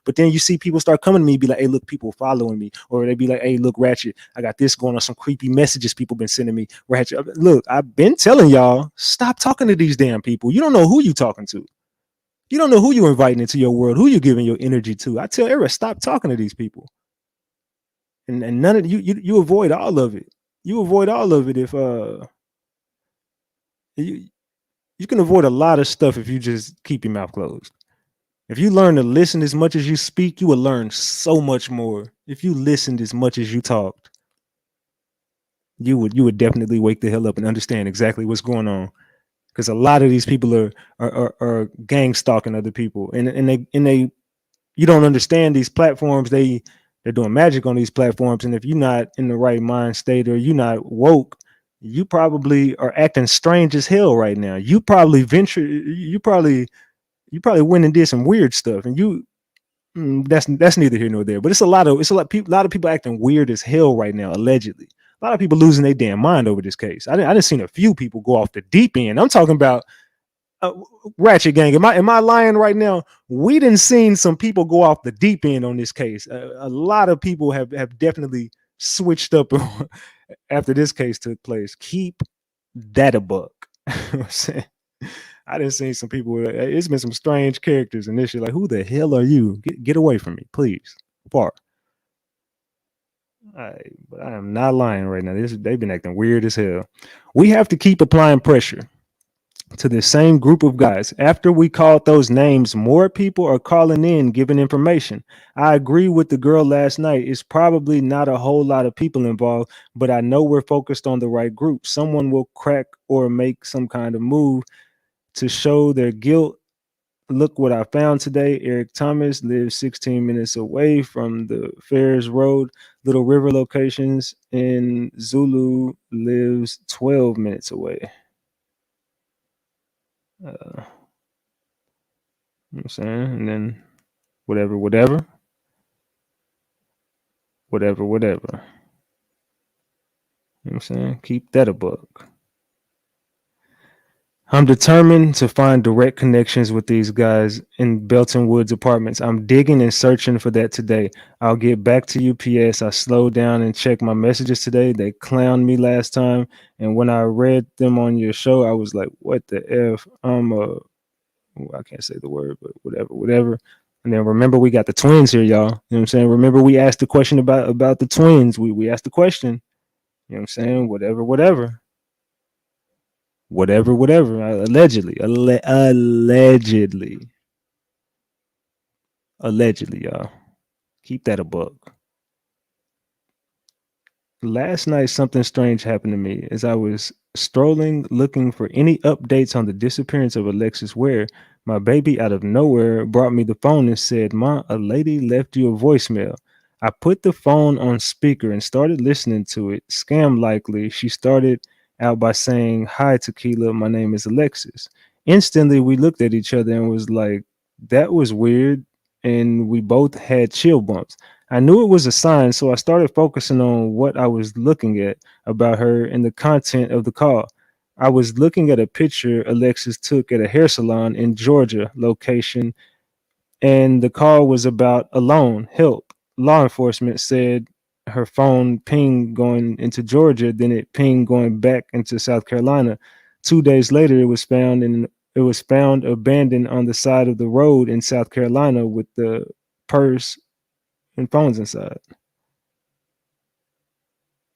But then you see people start coming to me be like, hey, look, people following me, or they be like, hey, look, Ratchet, I got this going on, some creepy messages people been sending me. Ratchet, look, I've been telling y'all, stop talking to these damn people. You don't know who you talking to. You don't know who you inviting into your world, who you giving your energy to. I tell Eric, stop talking to these people. And none of you avoid all of it. You avoid all of it if you can avoid a lot of stuff if you just keep your mouth closed. If you learn to listen as much as you speak, you will learn so much more. If you listened as much as you talked, you would definitely wake the hell up and understand exactly what's going on. Because a lot of these people are gang stalking other people, and they you don't understand these platforms. They're doing magic on these platforms, and if you're not in the right mind state or you're not woke, you probably are acting strange as hell right now. You probably went and did some weird stuff, and that's neither here nor there. But it's a lot of people acting weird as hell right now, allegedly. A lot of people losing their damn mind over this case. I didn't seen a few people go off the deep end. I'm talking about Ratchet Gang. Am I lying right now? We didn't seen some people go off the deep end on this case. A lot of people have definitely switched up after this case took place. Keep that a buck. I'm saying? I didn't see some people. It's been some strange characters in this shit. Like, who the hell are you? Get away from me, please. Far. But I am not lying right now. They've been acting weird as hell. We have to keep applying pressure to the same group of guys. After we called those names, more people are calling in, giving information. I agree with the girl last night. It's probably not a whole lot of people involved, but I know we're focused on the right group. Someone will crack or make some kind of move to show their guilt. Look what I found today. Eric Thomas lives 16 minutes away from the Fairs Road, Little River locations, and Zulu lives 12 minutes away. You know what I'm saying? And then whatever. You know what I'm saying? Keep that a buck. I'm determined to find direct connections with these guys in Belton Woods apartments. I'm digging and searching for that today. I'll get back to you. P.S. I slowed down and checked my messages today. They clowned me last time. And when I read them on your show, I was like, what the F? I can't say the word, but whatever. And then remember, we got the twins here, y'all. You know what I'm saying? Remember, we asked the question about the twins. We asked the question. You know what I'm saying? Whatever. Allegedly, y'all. Keep that a buck. Last night, something strange happened to me as I was strolling looking for any updates on the disappearance of Alexis Ware. My baby, out of nowhere, brought me the phone and said, "Ma, a lady left you a voicemail." I put the phone on speaker and started listening to it. Scam likely. She started out by saying, "Hi, Tequila. My name is Alexis." Instantly, we looked at each other and was like, that was weird. And we both had chill bumps. I knew it was a sign, so I started focusing on what I was looking at about her and the content of the call. I was looking at a picture Alexis took at a hair salon in Georgia location, and the call was about a loan, help. Law enforcement said her phone pinged going into Georgia, then it pinged going back into South Carolina. 2 days later, it was found abandoned on the side of the road in South Carolina with the purse and phones inside.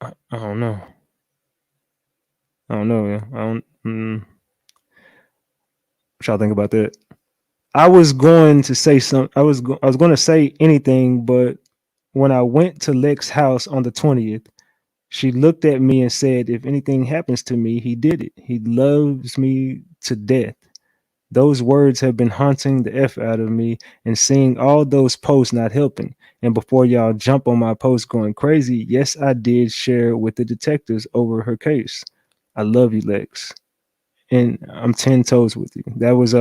I don't know. I don't know. Yeah. I don't. What y'all think about that? I was going to say some. I was going to say anything, but when I went to Lex's house on the 20th, she looked at me and said, "If anything happens to me, he did it. He loves me to death." Those words have been haunting the F out of me, and seeing all those posts not helping. And before y'all jump on my post going crazy, yes, I did share with the detectives over her case. I love you, Lex. And I'm 10 toes with you. That was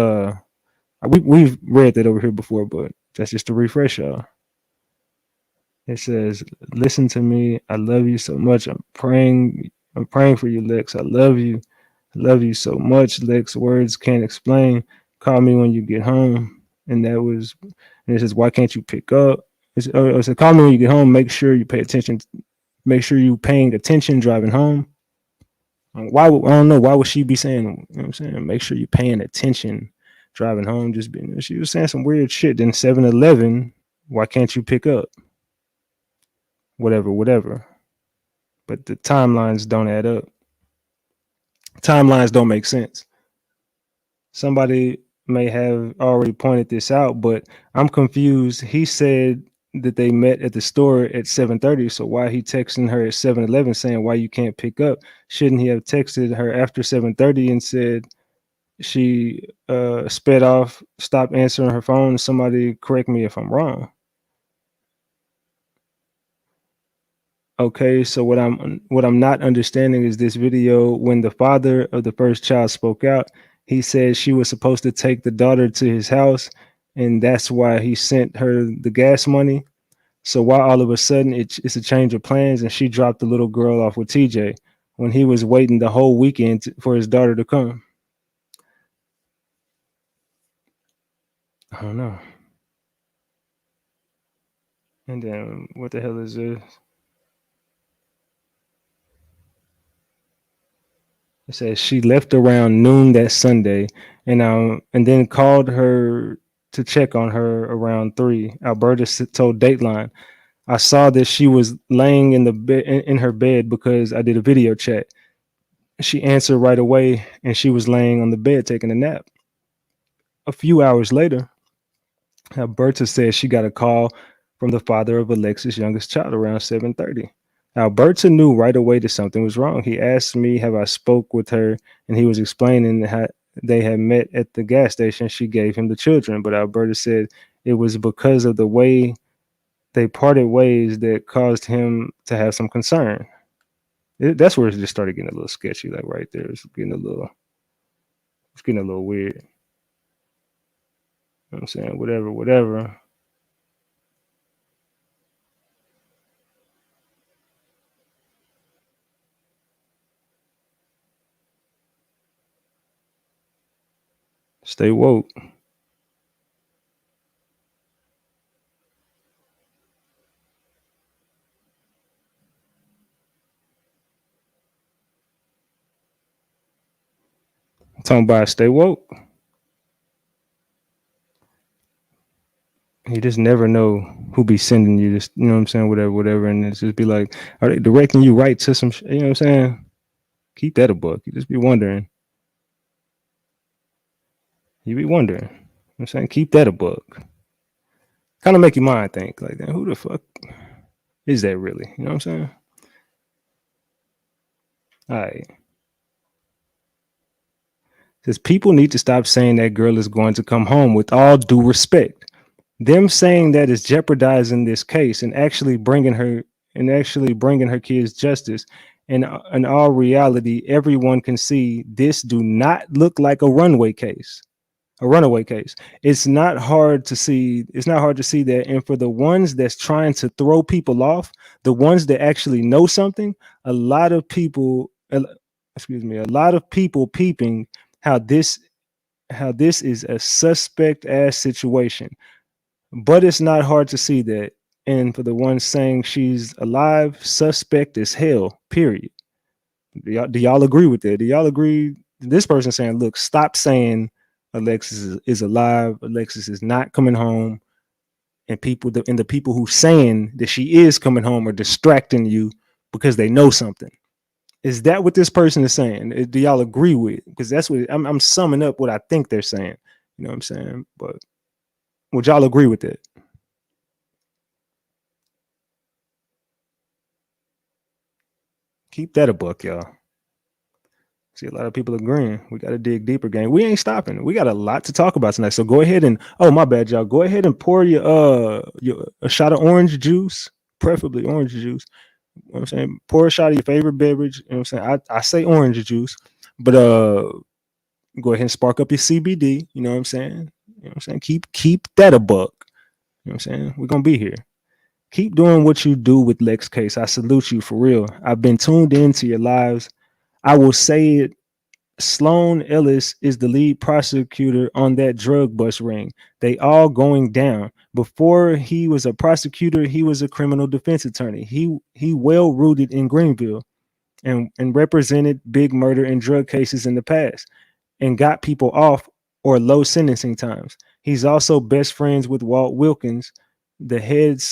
we've read that over here before, but that's just to refresh y'all. It says, "Listen to me. I love you so much. I'm praying for you, Lex. I love you. I love you so much, Lex. Words can't explain. Call me when you get home." And it says, "Why can't you pick up?" It said, "Call me when you get home. Make sure you pay attention. Make sure you paying attention driving home." I don't know. Why would she be saying, you know what I'm saying? Make sure you're paying attention driving home. Just being, she was saying some weird shit. Then 7-Eleven, why can't you pick up? Whatever. But the timelines don't add up. Timelines don't make sense. Somebody may have already pointed this out, but I'm confused. He said that they met at the store at 7:30. So why he texting her at 7-Eleven saying why you can't pick up? Shouldn't he have texted her after 7:30 and said she sped off, stopped answering her phone? Somebody correct me if I'm wrong. Okay, so what I'm not understanding is this video. When the father of the first child spoke out, he said she was supposed to take the daughter to his house, and that's why he sent her the gas money. So why all of a sudden it's a change of plans, and she dropped the little girl off with TJ when he was waiting the whole weekend for his daughter to come? I don't know. And then what the hell is this? It says she left around noon that Sunday, and then called her to check on her around 3. Alberta told Dateline, "I saw that she was laying in the bed in her bed because I did a video chat. She answered right away, and she was laying on the bed taking a nap." A few hours later, Alberta says she got a call from the father of Alexis' youngest child around 7:30. Alberta knew right away that something was wrong. He asked me, have I spoke with her, and he was explaining how they had met at the gas station. She gave him the children, but Alberta said it was because of the way they parted ways that caused him to have some concern. That's where it just started getting a little sketchy, like right there. It's getting a little weird. You know what I'm saying? Whatever. Stay woke. I'm talking about stay woke. You just never know who be sending you this, you know what I'm saying, whatever, and it's just be like, are they directing you right to some, you know what I'm saying? Keep that a book. You just be wondering. You be wondering. You know what I'm saying, keep that a book. Kind of make your mind think like, who the fuck is that really? You know what I'm saying? All right. Says people need to stop saying that girl is going to come home. With all due respect, them saying that is jeopardizing this case and actually bringing her kids justice. And in all reality, everyone can see this do not look like a runaway case. It's not hard to see. It's not hard to see that. And for the ones that's trying to throw people off, the ones that actually know something, a lot of people, a lot of people peeping how this is a suspect ass situation. But it's not hard to see that. And for the ones saying she's alive, suspect as hell, period. Do y'all agree with that? Do y'all agree? This person saying, look, stop saying Alexis is alive. Alexis is not coming home. And the people who saying that she is coming home are distracting you because they know something. Is that what this person is saying? Do y'all agree with? Because that's what I'm summing up what I think they're saying. You know what I'm saying? But would y'all agree with that? Keep that a buck, y'all. See a lot of people agreeing. We got to dig deeper, gang. We ain't stopping. We got a lot to talk about tonight. So go ahead and my bad, y'all. Go ahead and pour your a shot of orange juice, preferably orange juice. You know what I'm saying? Pour a shot of your favorite beverage. You know what I'm saying? I say orange juice, but go ahead and spark up your CBD. You know what I'm saying? You know what I'm saying? Keep that a buck. You know what I'm saying? We're gonna be here. Keep doing what you do with Lex Case. I salute you for real. I've been tuned into your lives. I will say it. Sloan Ellis is the lead prosecutor on that drug bust ring. They all going down. Before he was a prosecutor, he was a criminal defense attorney. He well rooted in Greenville and represented big murder and drug cases in the past and got people off or low sentencing times. He's also best friends with Walt Wilkins, the head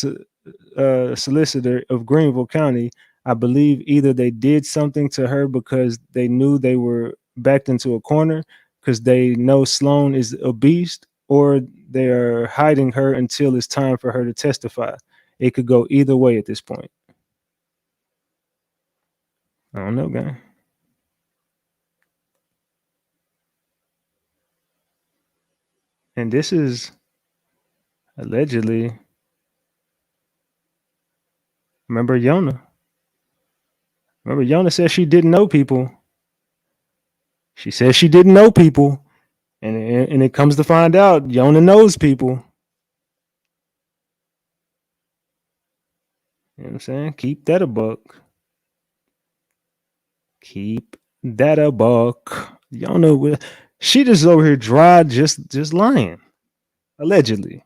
solicitor of Greenville County. I believe either they did something to her because they knew they were backed into a corner because they know Sloan is a beast, or they are hiding her until it's time for her to testify. It could go either way at this point. I don't know, guy. And this is allegedly, remember Yona. Remember Yona said she didn't know people. She said she didn't know people. And it comes to find out Yona knows people. You know what I'm saying? Keep that a buck. Keep that a buck. Yona, she just over here dry, just lying. Allegedly.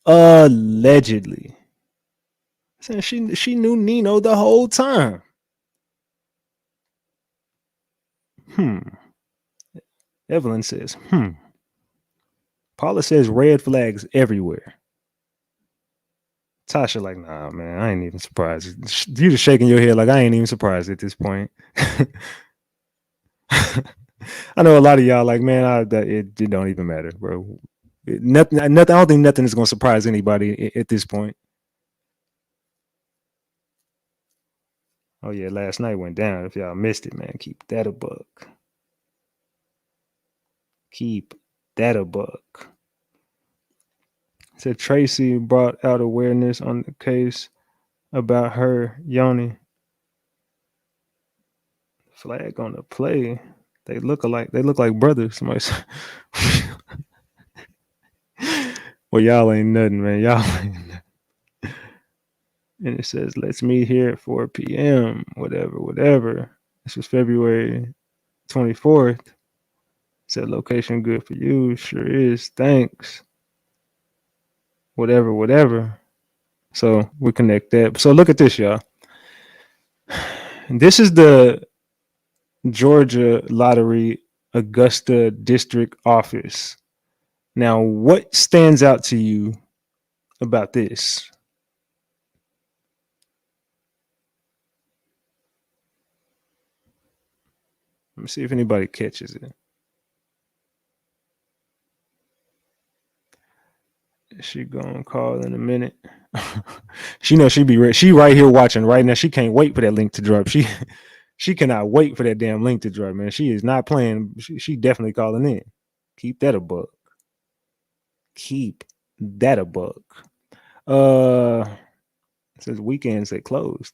Allegedly. Saying she knew Nino the whole time. Evelyn says, Paula says red flags everywhere. Tasha like, nah, man, I ain't even surprised. You just shaking your head like I ain't even surprised at this point. I know a lot of y'all like, man, it don't even matter, bro. Nothing. I don't think nothing is gonna surprise anybody at this point. Oh yeah, last night went down. If y'all missed it, man, keep that a buck. Keep that a buck. Said Tracy brought out awareness on the case about her Yoni. Flag on the play. They look alike. They look like brothers. Somebody said, well, y'all ain't nothing, man. Y'all ain't nothing. And it says, let's meet here at 4 p.m. Whatever. This was February 24th. Said location good for you. Sure is. Thanks. Whatever. So we connect that. So look at this, y'all. This is the Georgia Lottery Augusta District Office. Now, what stands out to you about this? Let me see if anybody catches it. She gonna call in a minute. She knows she be ready. She right here watching right now. She can't wait for that link to drop. She cannot wait for that damn link to drop, man. She is not playing. She definitely calling in. Keep that a buck. Keep that a buck. It says weekends they closed.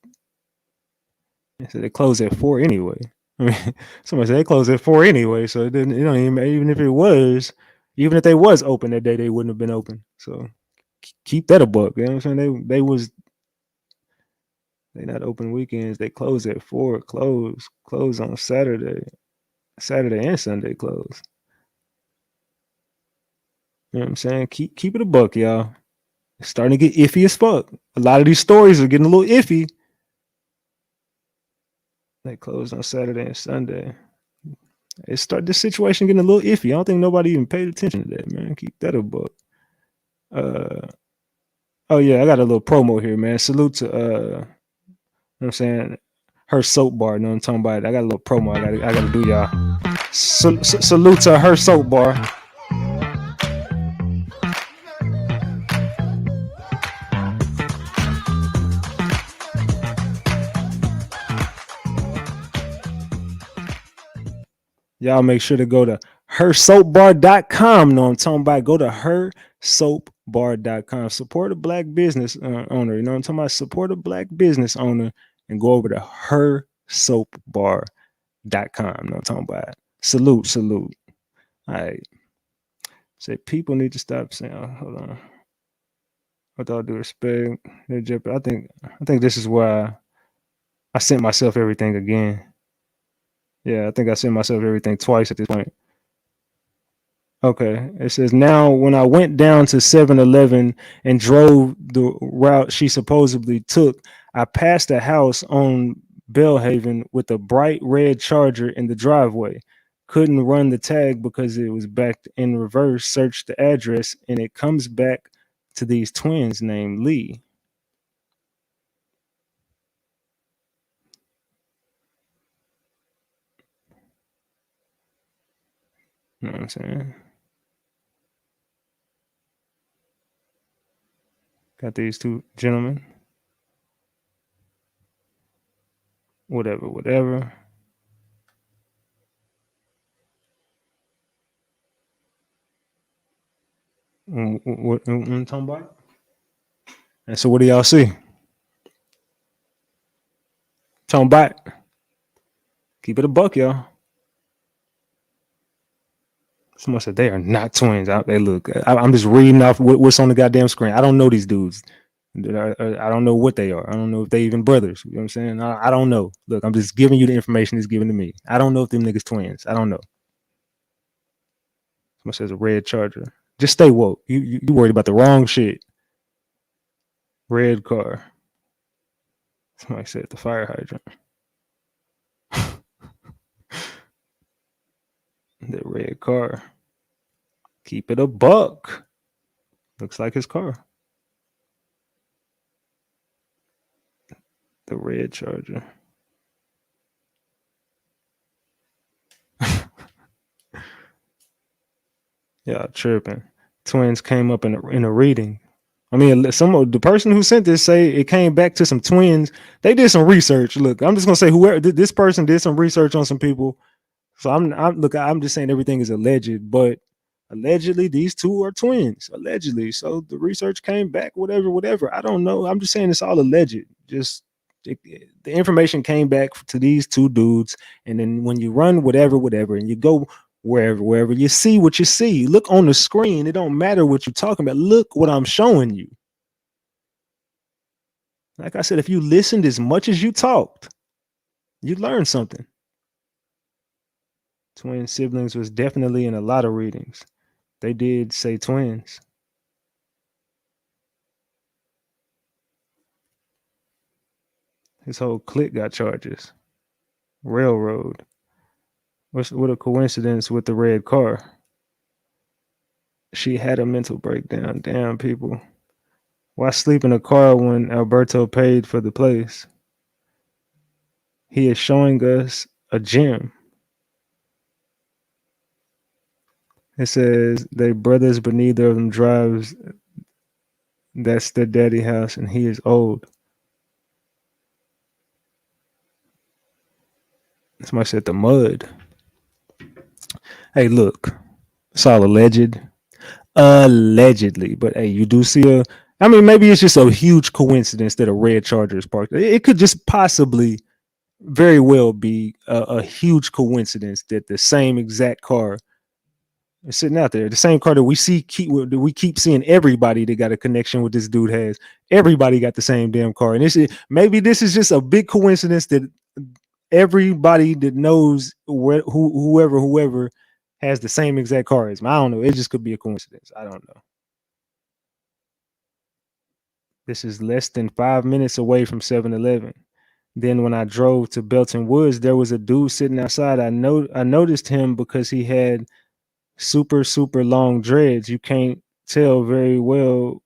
It said they closed at 4 anyway. I mean, somebody said they closed at 4 anyway, so it didn't. You know, even if it was, even if they was open that day, they wouldn't have been open. So keep that a buck. You know what I'm saying? They not open weekends. They close at 4. Close on Saturday and Sunday close. You know what I'm saying? Keep it a buck, y'all. It's starting to get iffy as fuck. A lot of these stories are getting a little iffy. They closed on Saturday and Sunday. This situation getting a little iffy. I don't think nobody even paid attention to that, man. Keep that a buck. Oh yeah, I got a little promo here, man. Salute to you know what I'm saying, her soap bar. You know what I'm talking about? I got a little promo. I gotta do, y'all. Salute to her soap bar. Y'all make sure to go to hersoapbar.com. No, I'm talking about. Go to hersoapbar.com. Support a black business owner. You know what I'm talking about? Support a black business owner and go over to hersoapbar.com. You know what I'm talking about? Salute. All right. Say people need to stop saying, hold on. With all due respect, I think this is why I sent myself everything again. Yeah, I think I sent myself everything twice at this point. Okay, it says, now when I went down to 7-Eleven and drove the route she supposedly took, I passed a house on Bellhaven with a bright red Charger in the driveway. Couldn't run the tag because it was backed in reverse. Searched the address and it comes back to these twins named Lee. You know what I'm saying? Got these two gentlemen. Whatever. What I'm talking about? And so what do y'all see? Talking about. Keep it a buck, y'all. Someone said they are not twins. They look. I'm just reading off what's on the goddamn screen. I don't know these dudes. I don't know what they are. I don't know if they even brothers. You know what I'm saying? I don't know. Look, I'm just giving you the information that's given to me. I don't know if them niggas twins. I don't know. Someone says a red Charger. Just stay woke. You worried about the wrong shit. Red car. Somebody said the fire hydrant. The red car. Keep it a buck. Looks like his car. The red Charger. Yeah, tripping. Twins came up in a reading. I mean, the person who sent this say it came back to some twins. They did some research. Look, I'm just gonna say whoever this person did some research on some people. So I'm just saying everything is alleged, but allegedly these two are twins. Allegedly, so the research came back. Whatever. I don't know. I'm just saying it's all alleged. Just the information came back to these two dudes, and then when you run whatever, and you go wherever, you see what you see. Look on the screen. It don't matter what you're talking about. Look what I'm showing you. Like I said, if you listened as much as you talked, you'd learn something. Twin siblings was definitely in a lot of readings. They did say twins. His whole clique got charges. Railroad. What a coincidence with the red car. She had a mental breakdown. Damn, people. Why sleep in a car when Alberto paid for the place? He is showing us a gym. It says they brothers, but neither of them drives. That's their daddy house, and he is old. Somebody said the mud. Hey, look, it's all alleged. Allegedly, but hey, you do see a. I mean, maybe it's just a huge coincidence that a red Charger is parked. It could just possibly, very well, be a huge coincidence that the same exact car is sitting out there. The same car that we keep seeing everybody that got a connection with this dude has. Everybody got the same damn car, and maybe this is just a big coincidence that everybody that knows whoever has the same exact car as me. I don't know. It just could be a coincidence. I don't know. This is less than 5 minutes away from 7-Eleven. Then when I drove to Belton Woods, there was a dude sitting outside. I noticed him because he had super long dreads. You can't tell very well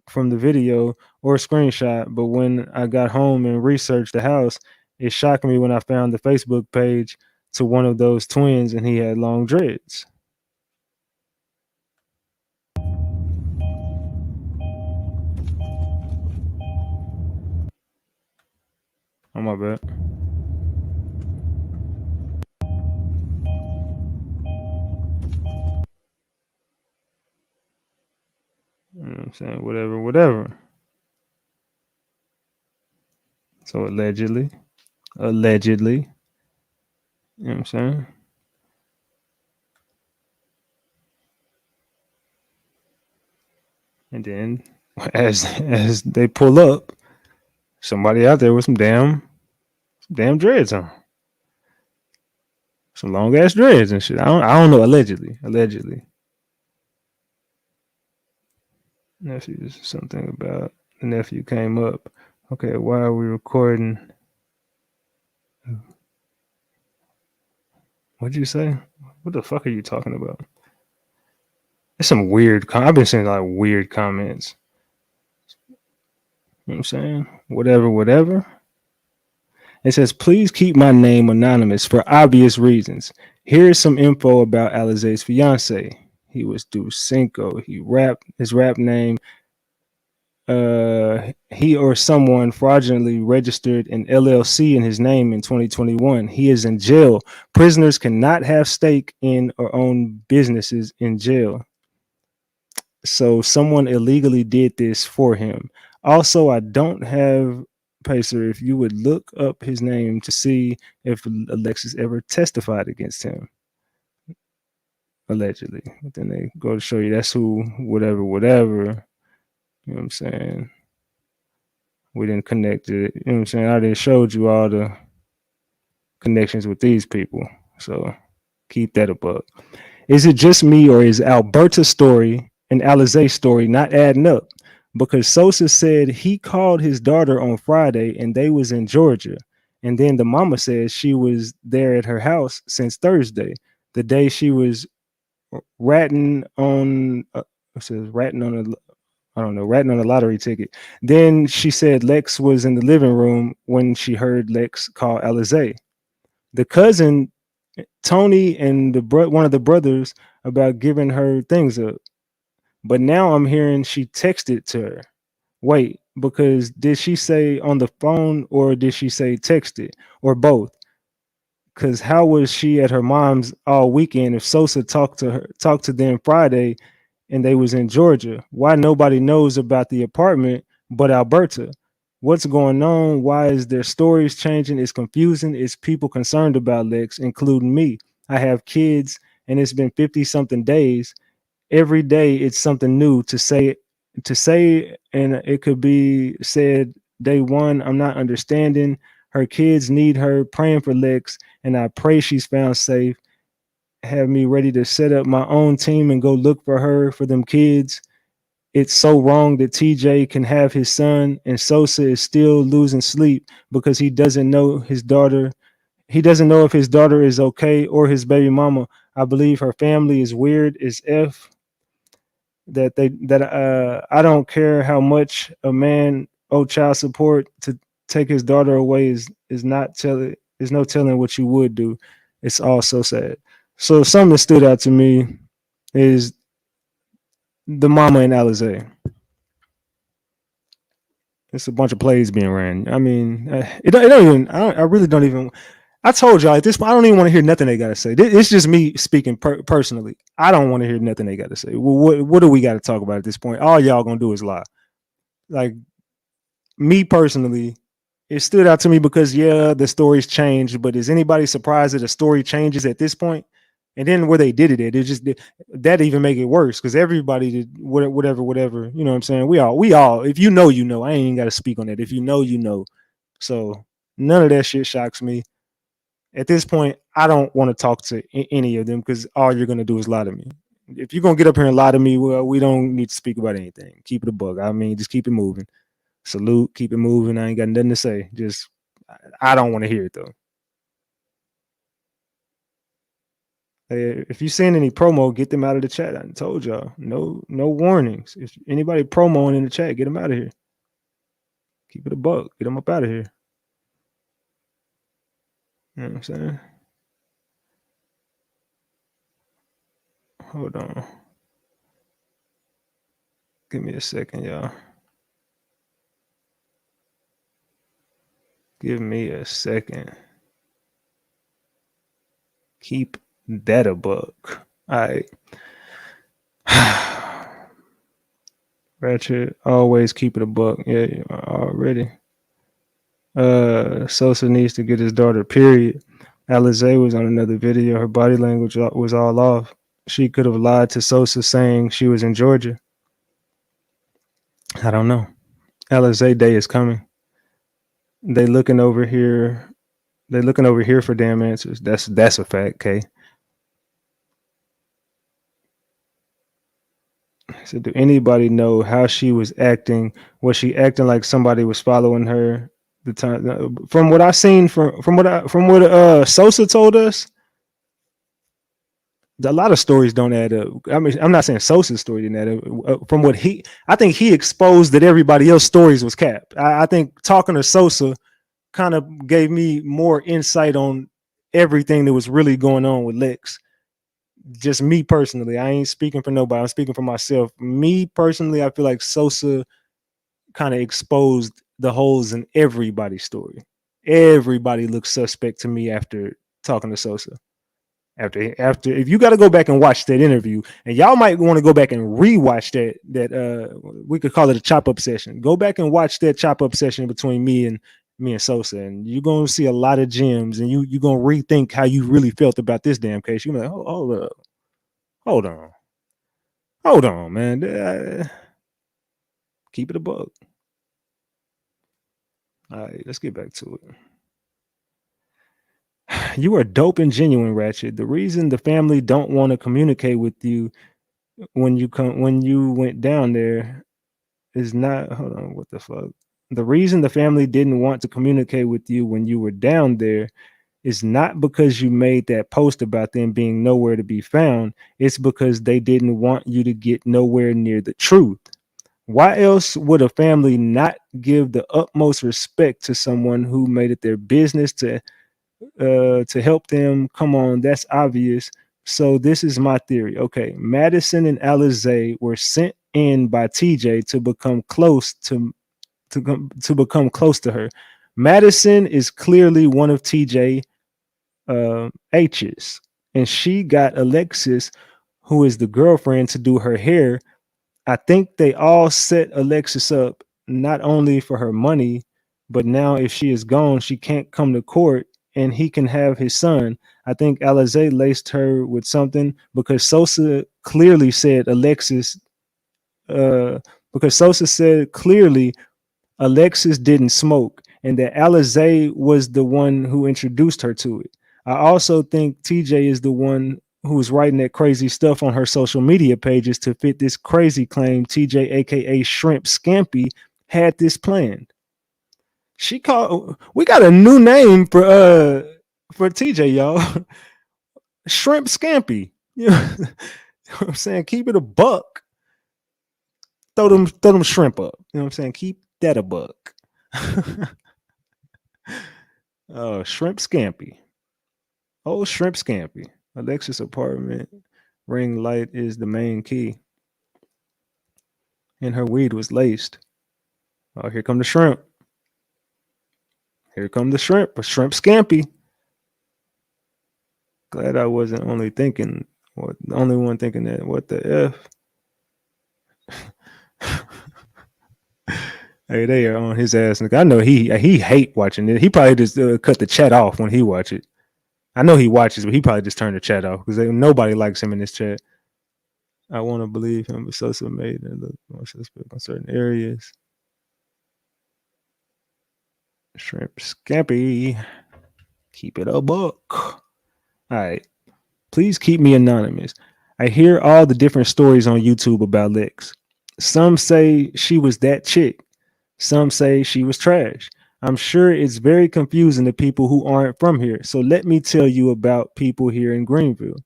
from the video or screenshot, but when I got home and researched the house, it shocked me when I found the Facebook page to one of those twins and he had long dreads. Oh, my bad. You know what I'm saying? Whatever. So allegedly. You know what I'm saying? And then as they pull up, somebody out there with some damn dreads on. Some long ass dreads and shit. I don't know. Allegedly. Nephew, something about the nephew came up. Okay, why are we recording? What'd you say? What the fuck are you talking about? There's some weird. I've been seeing a lot of weird comments. You know what I'm saying? Whatever. It says, please keep my name anonymous for obvious reasons. Here's some info about Alizé's fiance. He was Ducinco. His rap name. He or someone fraudulently registered an LLC in his name in 2021. He is in jail. Prisoners cannot have stake in or own businesses in jail. So someone illegally did this for him. Also, I don't have Pacer. If you would look up his name to see if Alexis ever testified against him. Allegedly. But then they go to show you that's who, whatever. You know what I'm saying? We didn't connect it. You know what I'm saying? I already showed you all the connections with these people. So keep that above. Is it just me or is Alberta's story and Alizé's story not adding up? Because Sosa said he called his daughter on Friday and they was in Georgia. And then the mama says she was there at her house since Thursday, the day she was ratting on a lottery ticket. Then she said Lex was in the living room when she heard Lex call Alizé. The cousin, Tony, and one of the brothers about giving her things up. But now I'm hearing she texted to her. Wait, because did she say on the phone or did she say texted or both? Because how was she at her mom's all weekend if Sosa talked to them Friday and they was in Georgia? Why nobody knows about the apartment but Alberta? What's going on? Why is their stories changing? It's confusing. It's people concerned about Lex, including me. I have kids and it's been 50 something days. Every day it's something new to say, and it could be said day one. I'm not understanding. Her kids need her, praying for Lex, and I pray she's found safe. Have me ready to set up my own team and go look for her, for them kids. It's so wrong that TJ can have his son and Sosa is still losing sleep because he doesn't know his daughter. He doesn't know if his daughter is okay or his baby mama. I believe her family is weird as F. that I don't care how much a man owe child support to take his daughter away is not telling is no telling what you would do. It's all so sad. So something that stood out to me is the mama in Alizé. It's a bunch of plays being ran. I mean, it don't even. I really don't even. I told y'all at this point, I don't even want to hear nothing they got to say. It's just me speaking personally. I don't want to hear nothing they got to say. Well, what do we got to talk about at this point? All y'all gonna do is lie. Like me personally, it stood out to me because yeah, the story's changed. But is anybody surprised that the story changes at this point? And then where they did it at, it just that even make it worse because everybody did whatever. You know what I'm saying? We all. If you know, you know. I ain't even got to speak on that. If you know, you know. So none of that shit shocks me. At this point, I don't want to talk to any of them because all you're gonna do is lie to me. If you're gonna get up here and lie to me, well, we don't need to speak about anything. Keep it a bug. I mean, just keep it moving. Salute, keep it moving. I ain't got nothing to say. Just I don't want to hear it though. If you send any promo, get them out of the chat. I told y'all, no warnings. If anybody promoing in the chat, get them out of here. Keep it a buck. Get them up out of here. You know what I'm saying? Hold on. Give me a second, y'all. Give me a second. Keep that a buck. All right. Ratchet, always keep it a buck. Yeah, already. Sosa needs to get his daughter, period. Alizé was on another video. Her body language was all off. She could have lied to Sosa saying she was in Georgia. I don't know. Alizé Day is coming. They looking over here. They looking over here for damn answers. That's a fact, Kay. So do anybody know how she was acting? Was she acting like somebody was following her? The time from what I seen from what Sosa told us, a lot of stories don't add up. I mean, I'm not saying Sosa's story didn't add up. From what I think he exposed that everybody else's stories was capped. I think talking to Sosa kind of gave me more insight on everything that was really going on with Lex. Just me personally, I ain't speaking for nobody. I'm speaking for myself. Me personally, I feel like Sosa kind of exposed the holes in everybody's story. Everybody looks suspect to me after talking to Sosa. After if you got to go back and watch that interview, and y'all might want to go back and rewatch that we could call it a chop up session. Go back and watch that chop up session between me and Sosa, and you're gonna see a lot of gems, and you're gonna rethink how you really felt about this damn case. You're like, hold on, man. Keep it a bug. All right, let's get back to it. You are dope and genuine, Ratchet. The reason the family don't want to communicate with you when you went down there is not. Hold on, what the fuck? The reason the family didn't want to communicate with you when you were down there is not because you made that post about them being nowhere to be found. It's because they didn't want you to get nowhere near the truth. Why else would a family not give the utmost respect to someone who made it their business to help them? Come on, that's obvious. So this is my theory. Okay, Madison and Alizé were sent in by TJ to become close to become close to her. Madison is clearly one of TJ H's, and she got Alexis, who is the girlfriend, to do her hair. I think they all set Alexis up not only for her money, but now if she is gone, she can't come to court and he can have his son. I think Alizé laced her with something because Sosa clearly said Alexis didn't smoke and that Alizé was the one who introduced her to it. I also think TJ is the one who was writing that crazy stuff on her social media pages to fit this crazy claim TJ, aka Shrimp Scampy, had this planned. We got a new name for TJ, y'all. Shrimp Scampy. You know what I'm saying? Keep it a buck. throw them shrimp up. You know what I'm saying? Keep that a buck. Oh, shrimp scampi. Oh, shrimp scampi. Alexis apartment ring light is the main key. And her weed was laced. Oh, here come the shrimp. Here come the shrimp. A shrimp scampi. Glad I wasn't only thinking, or the only one thinking that. What the f? Hey, they are on his ass. I know he hate watching it. He probably just cut the chat off when he watch it. I know he watches, but he probably just turned the chat off because nobody likes him in this chat. I want to believe him, but Sosa made it look more suspect on certain areas. Shrimp scampi. Keep it a buck. All right. Please keep me anonymous. I hear all the different stories on YouTube about Lex. Some say she was that chick. Some say she was trash. I'm sure it's very confusing to people who aren't from here. So let me tell you about people here in Greenville.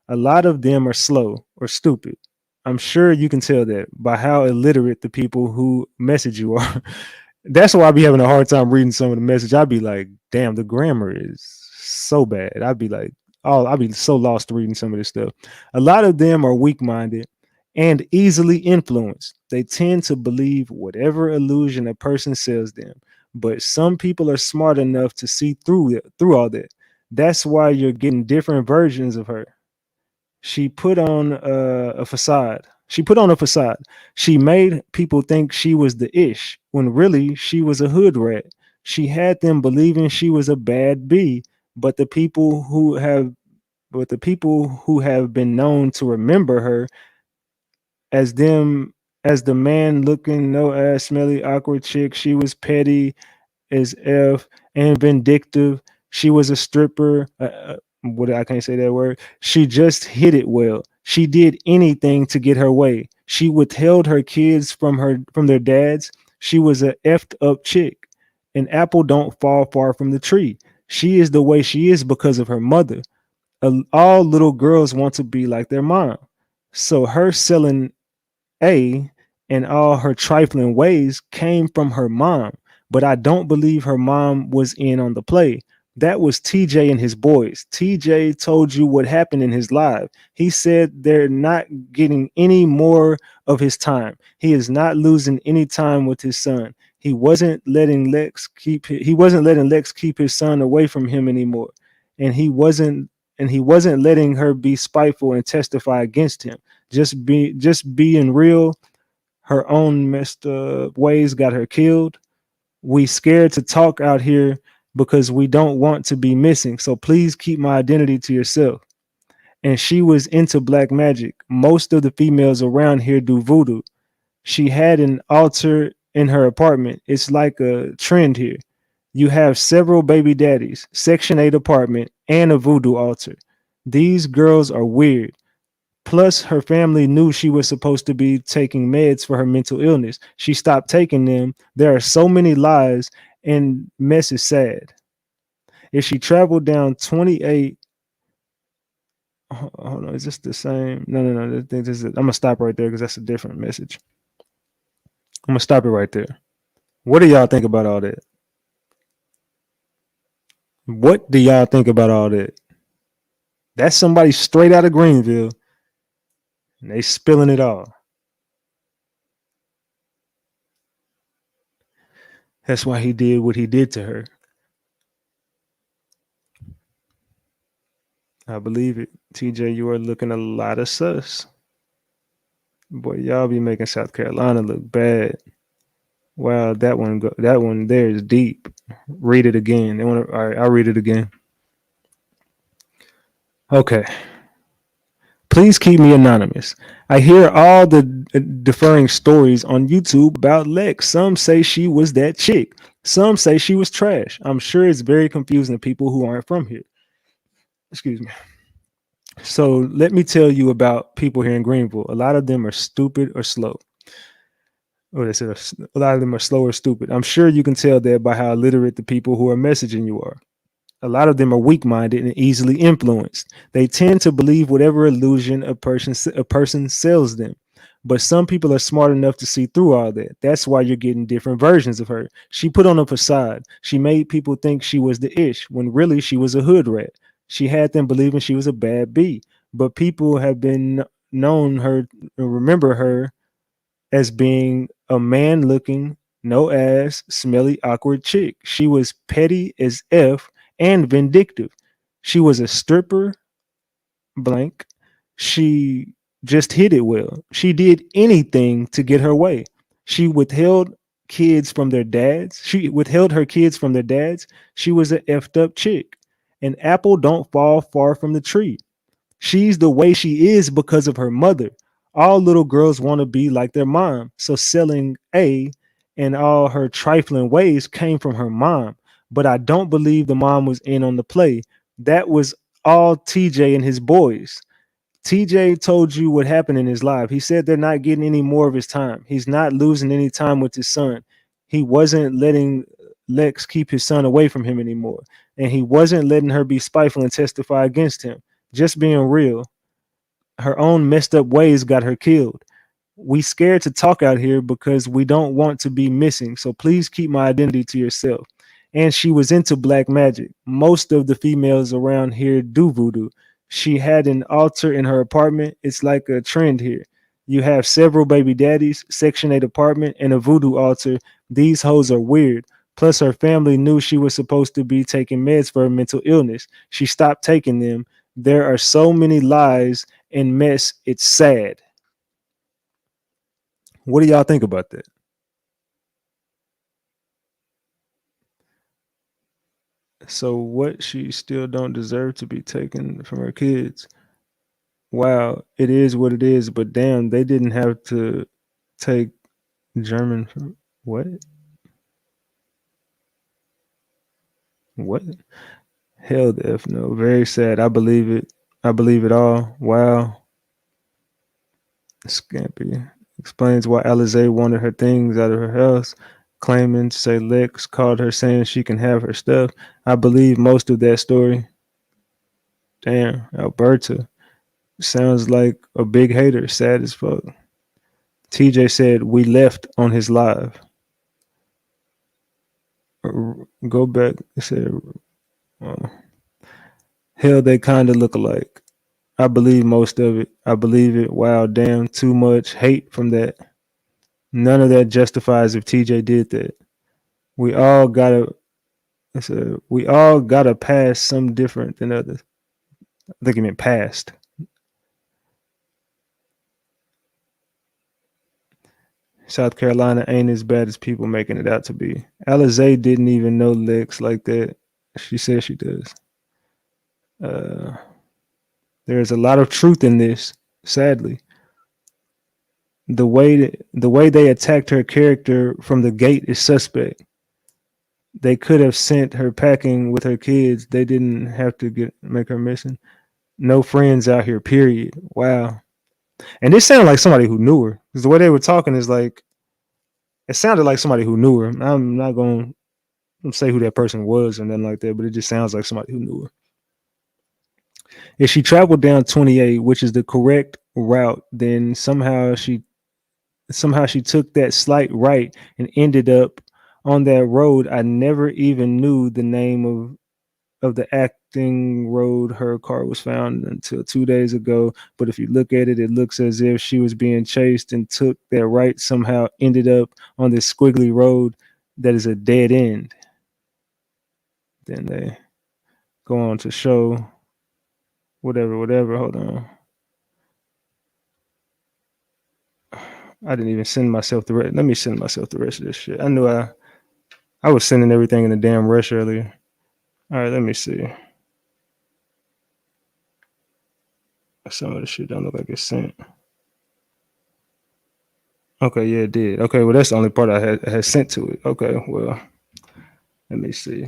A lot of them are slow or stupid. I'm sure you can tell that by how illiterate the people who message you are. That's why I be having a hard time reading some of the message. I'd be like, damn, the grammar is so bad. I'd be like, oh, I'd be so lost reading some of this stuff. A lot of them are weak-minded and easily influenced. They tend to believe whatever illusion a person sells them. But some people are smart enough to see through all that. That's why you're getting different versions of her. She put on a facade. She made people think she was the ish when really she was a hood rat. She had them believing she was a bad bee, but the people who have been known to remember her as the man looking, no ass, smelly, awkward chick. She was petty as F and vindictive. She was a stripper. I can't say that word. She just hit it well. She did anything to get her way. She withheld her kids from their dads. She was a effed up chick. An apple don't fall far from the tree. She is the way she is because of her mother. All little girls want to be like their mom. So her selling and all her trifling ways came from her mom. But I don't believe her mom was in on the play. That was TJ and his boys. TJ told you what happened in his live. He said they're not getting any more of his time. He is not losing any time with his son. He wasn't letting Lex keep his son away from him anymore. And he wasn't letting her be spiteful and testify against him. Just being real. Her own messed up ways got her killed. We scared to talk out here because we don't want to be missing. So please keep my identity to yourself. And she was into black magic. Most of the females around here do voodoo. She had an altar in her apartment. It's like a trend here. You have several baby daddies, Section 8 apartment, and a voodoo altar. These girls are weird. Plus, her family knew she was supposed to be taking meds for her mental illness. She stopped taking them. There are so many lies, and mess is sad. If she traveled down 28, hold on, is this the same? No. I'm gonna stop right there because that's a different message. I'm gonna stop it right there. What do y'all think about all that? What do y'all think about all that? That's somebody straight out of Greenville. And they spilling it all. That's why he did what he did to her. I believe it. TJ, you are looking a lot of sus. Boy, y'all be making South Carolina look bad. Wow, that one there is deep. Read it again. All right, I'll read it again. Okay. Please keep me anonymous. I hear all the differing stories on YouTube about Lex. Some say she was that chick. Some say she was trash. I'm sure it's very confusing to people who aren't from here. Excuse me. So let me tell you about people here in Greenville. A lot of them are stupid or slow. Or they said a lot of them are slow or stupid. I'm sure you can tell that by how illiterate the people who are messaging you are. A lot of them are weak-minded and easily influenced. They tend to believe whatever illusion a person sells them. But some people are smart enough to see through all that. That's why you're getting different versions of her. She put on a facade. She made people think she was the ish when really she was a hood rat. She had them believing she was a bad bee. But people have been known her, remember her as being a man looking, no ass, smelly, awkward chick. She was petty as F and vindictive. She was a stripper, blank. She just hit it well. She did anything to get her way. She withheld kids from their dads. She withheld her kids from their dads. She was a effed up chick. An apple don't fall far from the tree. She's the way she is because of her mother. All little girls want to be like their mom. So selling A and all her trifling ways came from her mom. But I don't believe the mom was in on the play. That was all TJ and his boys. TJ told you what happened in his life. He said they're not getting any more of his time. He's not losing any time with his son. He wasn't letting Lex keep his son away from him anymore. And he wasn't letting her be spiteful and testify against him. Just being real. Her own messed up ways got her killed. We scared to talk out here because we don't want to be missing. So please keep my identity to yourself. And she was into black magic. Most of the females around here do voodoo. She had an altar in her apartment. It's like a trend here. You have several baby daddies, Section 8 apartment, and a voodoo altar. These hoes are weird. Plus, her family knew she was supposed to be taking meds for her mental illness. She stopped taking them. There are so many lies and mess. It's sad. What do y'all think about that? So what, she still don't deserve to be taken from her kids? Wow, it is what it is, but damn, they didn't have to take German from what? What? Hell the F no. Very sad. I believe it. I believe it all. Wow. Scampy explains why Alize wanted her things out of her house, claiming to say Lex called her saying she can have her stuff. I believe most of that story. Damn, Alberta sounds like a big hater. Sad as fuck. TJ said we left on his live. Go back. It said, hell, they kind of look alike. I believe most of it. I believe it. Wow, damn, too much hate from that. None of that justifies if TJ did that. We all gotta. We all gotta pass some different than others. I think he meant past. South Carolina ain't as bad as people making it out to be. Alize didn't even know Lex like that. She says she does. There's a lot of truth in this, sadly. The way they attacked her character from the gate is suspect. They could have sent her packing with her kids. They didn't have to make her missing. No friends out here, period. Wow. And this sounded like somebody who knew her. Because the way they were talking is like, it sounded like somebody who knew her. I'm not going to say who that person was or nothing like that, but it just sounds like somebody who knew her. If she traveled down 28, which is the correct route, then somehow she took that slight right and ended up on that road. I never even knew the name of the acting road her car was found until 2 days ago. But if you look at it, it looks as if she was being chased and took that right, somehow ended up on this squiggly road that is a dead end. Then they go on to show whatever. Hold on. I didn't even send myself the rest. Let me send myself the rest of this shit. I knew I was sending everything in a damn rush earlier. All right, let me see. Some of the shit don't look like it's sent. Okay, yeah, it did. Okay, well, that's the only part I had sent to it. Okay, well, let me see.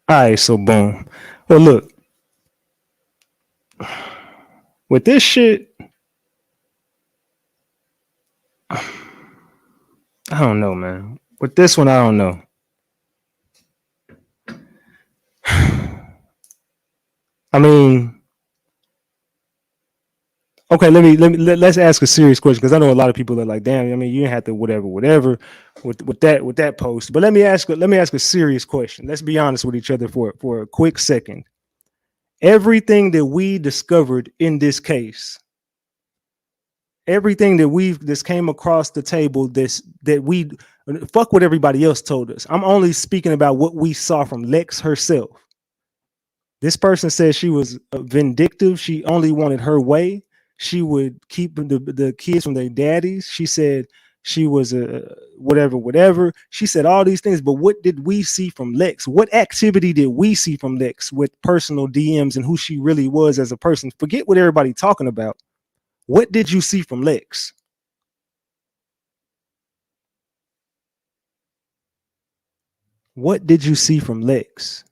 All right, so boom. Well, look. With this shit, I don't know, man. With this one, I don't know. I mean, Okay, let's ask a serious question because I know a lot of people are like, damn, I mean, you didn't have to whatever with that post. But let me ask a serious question. Let's be honest with each other for a quick second. Everything that we discovered in this case, everything that this came across the table, that we fuck what everybody else told us. I'm only speaking about what we saw from Lex herself. This person said she was vindictive. She only wanted her way. She would keep the kids from their daddies. She said she was a whatever. She said all these things, but what did we see from Lex? What activity did we see from Lex with personal DMs and who she really was as a person? Forget what everybody talking about. What did you see from Lex? What did you see from Lex?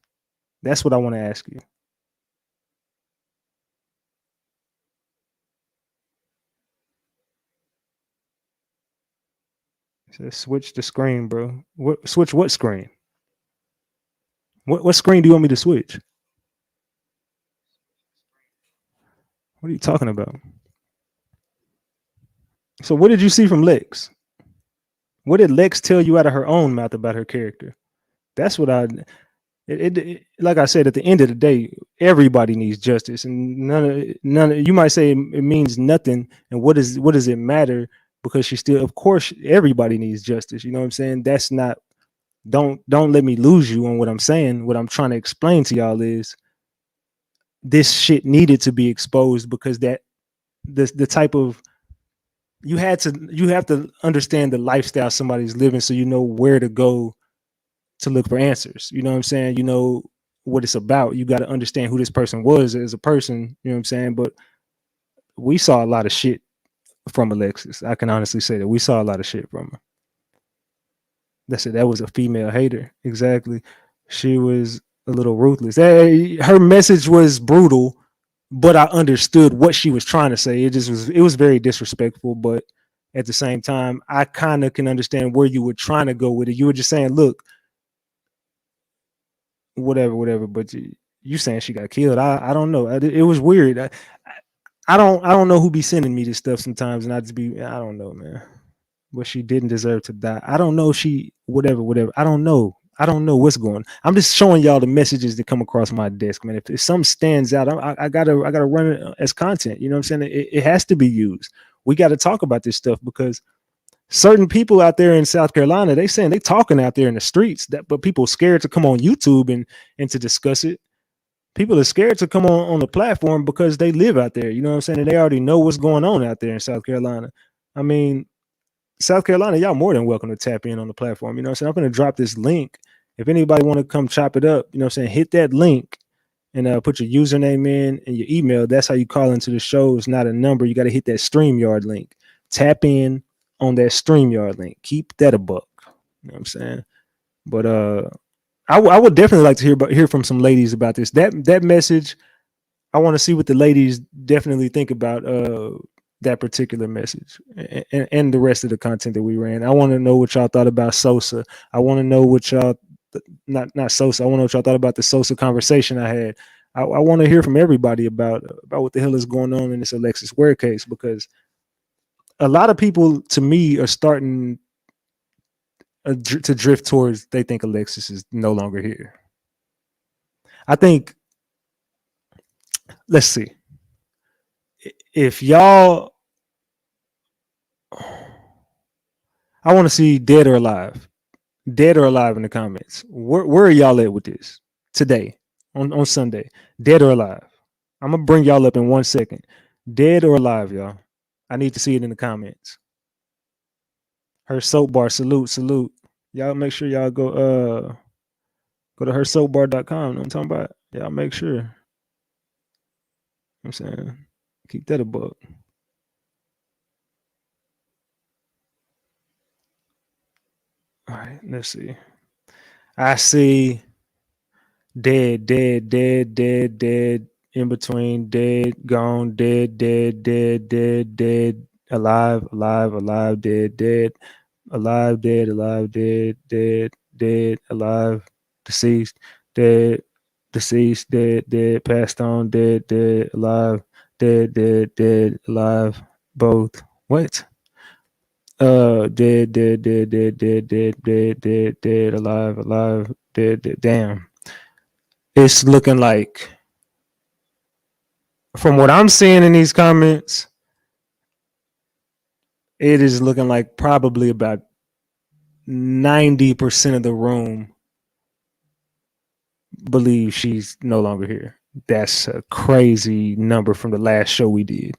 That's what I want to ask you. So switch the screen, bro. Switch what screen? What screen do you want me to switch? What are you talking about? So what did you see from Lex? What did Lex tell you out of her own mouth about her character? That's what it like I said, at the end of the day, everybody needs justice, and none of you might say it means nothing. And what does it matter? Because she still, of course, everybody needs justice. You know what I'm saying? That's not, don't let me lose you on what I'm saying. What I'm trying to explain to y'all is this shit needed to be exposed because that the type of you have to understand the lifestyle somebody's living so you know where to go to look for answers. You know what I'm saying? You know what it's about. You got to understand who this person was as a person. You know what I'm saying? But we saw a lot of shit from Alexis. I can honestly say that we saw a lot of shit from her. That's it. That was a female hater. Exactly. She was a little ruthless. Her message was brutal, but I understood what she was trying to say. It was very disrespectful, but at the same time, I kind of can understand where you were trying to go with it. You were just saying, look, whatever, but you saying she got killed. I don't know. It was weird. I don't know who be sending me this stuff sometimes, and I don't know, man. But she didn't deserve to die. I don't know. She whatever. I don't know. I don't know what's going. I'm just showing y'all the messages that come across my desk, man. If something stands out, I gotta run it as content. You know what I'm saying? It has to be used. We got to talk about this stuff because certain people out there in South Carolina, they saying they talking out there in the streets, but people scared to come on YouTube and to discuss it. People are scared to come on the platform because they live out there. You know what I'm saying? And they already know what's going on out there in South Carolina. I mean, South Carolina, y'all more than welcome to tap in on the platform. You know what I'm saying? I'm going to drop this link. If anybody want to come chop it up, you know what I'm saying? Hit that link and put your username in and your email. That's how you call into the show. It's not a number. You got to hit that StreamYard link. Tap on that StreamYard link. Keep that a buck. You know what I'm saying? But I would definitely like to hear from some ladies about this. That message, I want to see what the ladies definitely think about that particular message and the rest of the content that we ran. I want to know what y'all thought about Sosa. I want to know what y'all not Sosa. I want to know what y'all thought about the Sosa conversation I had. I want to hear from everybody about what the hell is going on in this Alexis Ware case, because a lot of people, to me, are starting to drift towards they think Alexis is no longer here. I think, let's see. If y'all, I want to see dead or alive in the comments. Where are y'all at with this today on Sunday? Dead or alive? I'm gonna bring y'all up in 1 second. Dead or alive, y'all? I need to see it in the comments. Her soap bar, salute. Y'all make sure y'all go to hersoapbar.com. You know what I'm talking about? Y'all make sure. You know what I'm saying, keep that a buck. All right, let's see. I see dead, in between, dead, gone, dead, alive, dead, alive, dead, alive, deceased, dead, passed on, dead, alive, dead, alive, both. What? Dead, alive, dead. Damn. It's looking like, from what I'm seeing in these comments, it is looking like probably about 90% of the room believe she's no longer here. That's a crazy number from the last show we did.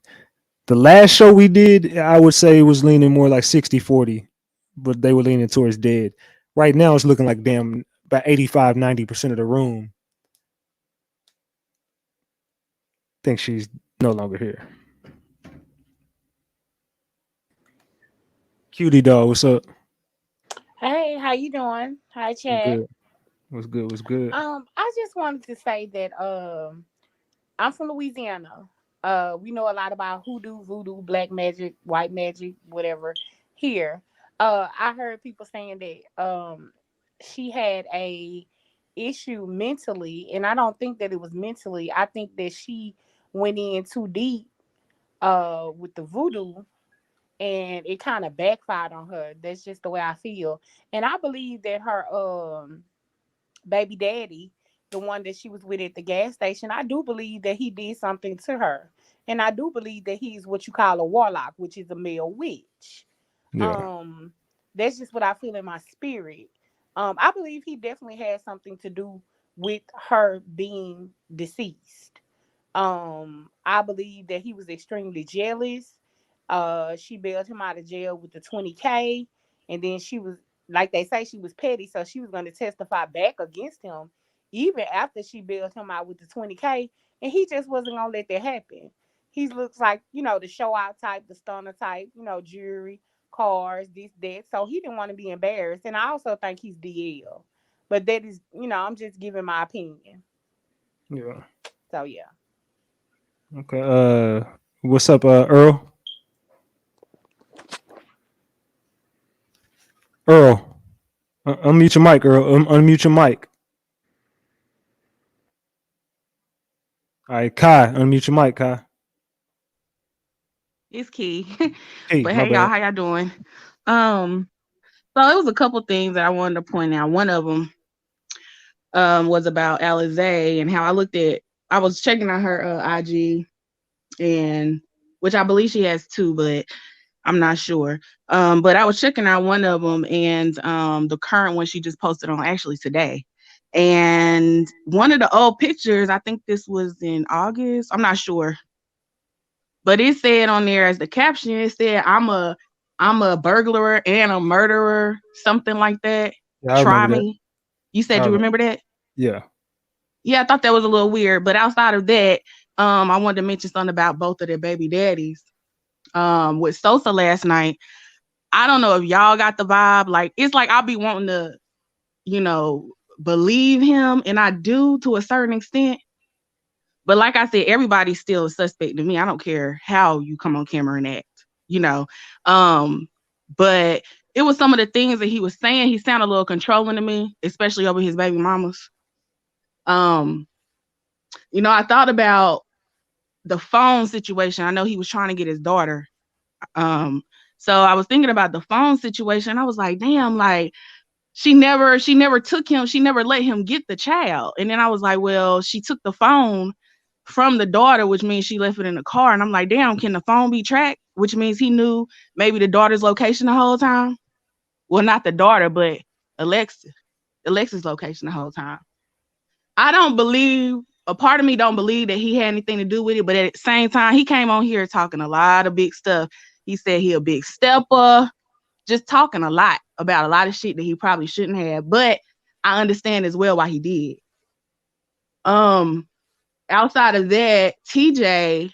The last show we did, I would say, was leaning more like 60-40, but they were leaning towards dead. Right now, it's looking like damn about 85-90% of the room think she's no longer here. Cutie dog, what's up? Hey, how you doing? Hi, What's Chad. good? What's good? What's good? I just wanted to say that I'm from Louisiana. We know a lot about hoodoo, voodoo, black magic, white magic, whatever. Here, I heard people saying that she had a issue mentally, and I don't think that it was mentally. I think that she went in too deep with the voodoo, and it kind of backfired on her. That's just the way I feel, and I believe that her baby daddy, the one that she was with at the gas station, I do believe that he did something to her. And I do believe that he's what you call a warlock, which is a male witch. Yeah. Um, that's just what I feel in my spirit. I believe he definitely had something to do with her being deceased. I believe that he was extremely jealous. She bailed him out of jail with the 20K, and then she was, like they say, she was petty, so she was going to testify back against him even after she bailed him out with the 20K, and he just wasn't going to let that happen. He looks like, the show out type, the stunner type, jewelry, cars, this, that. So he didn't want to be embarrassed. And I also think he's DL. But that is, I'm just giving my opinion. Yeah. So yeah. Okay. What's up, Earl? Earl, unmute your mic, Earl. Unmute your mic. All right, Kai, unmute your mic, Kai. It's Key. Hey, But my hey y'all, bad. how y'all doing? So it was a couple things that I wanted to point out. One of them was about Alizé and how I was checking out her IG, and which I believe she has two, but I'm not sure. But I was checking out one of them, and the current one she just posted on actually today. And one of the old pictures, I think this was in August, I'm not sure, but it said on there as the caption, it said, I'm a burglar and a murderer, something like that. Yeah, I Try remember that. me. You I said you remember. remember that? Yeah. Yeah, I thought that was a little weird. But outside of that, I wanted to mention something about both of their baby daddies. With Sosa last night. I don't know if y'all got the vibe. Like, it's like I'll be wanting to, believe him, and I do to a certain extent. But like I said, everybody's still a suspect to me. I don't care how you come on camera and act, you know. But it was some of the things that he was saying. He sounded a little controlling to me, especially over his baby mamas. I thought about the phone situation. I know he was trying to get his daughter. So I was thinking about the phone situation. I was like, damn, like she never took him. She never let him get the child. And then I was like, well, she took the phone from the daughter, which means she left it in the car. And I'm like, damn, can the phone be tracked? Which means he knew maybe the daughter's location the whole time. Well, not the daughter, but Alexis location the whole time. A part of me don't believe that he had anything to do with it, but at the same time, he came on here talking a lot of big stuff. He said he a big stepper, just talking a lot about a lot of shit that he probably shouldn't have, but I understand as well why he did. Outside of that, TJ,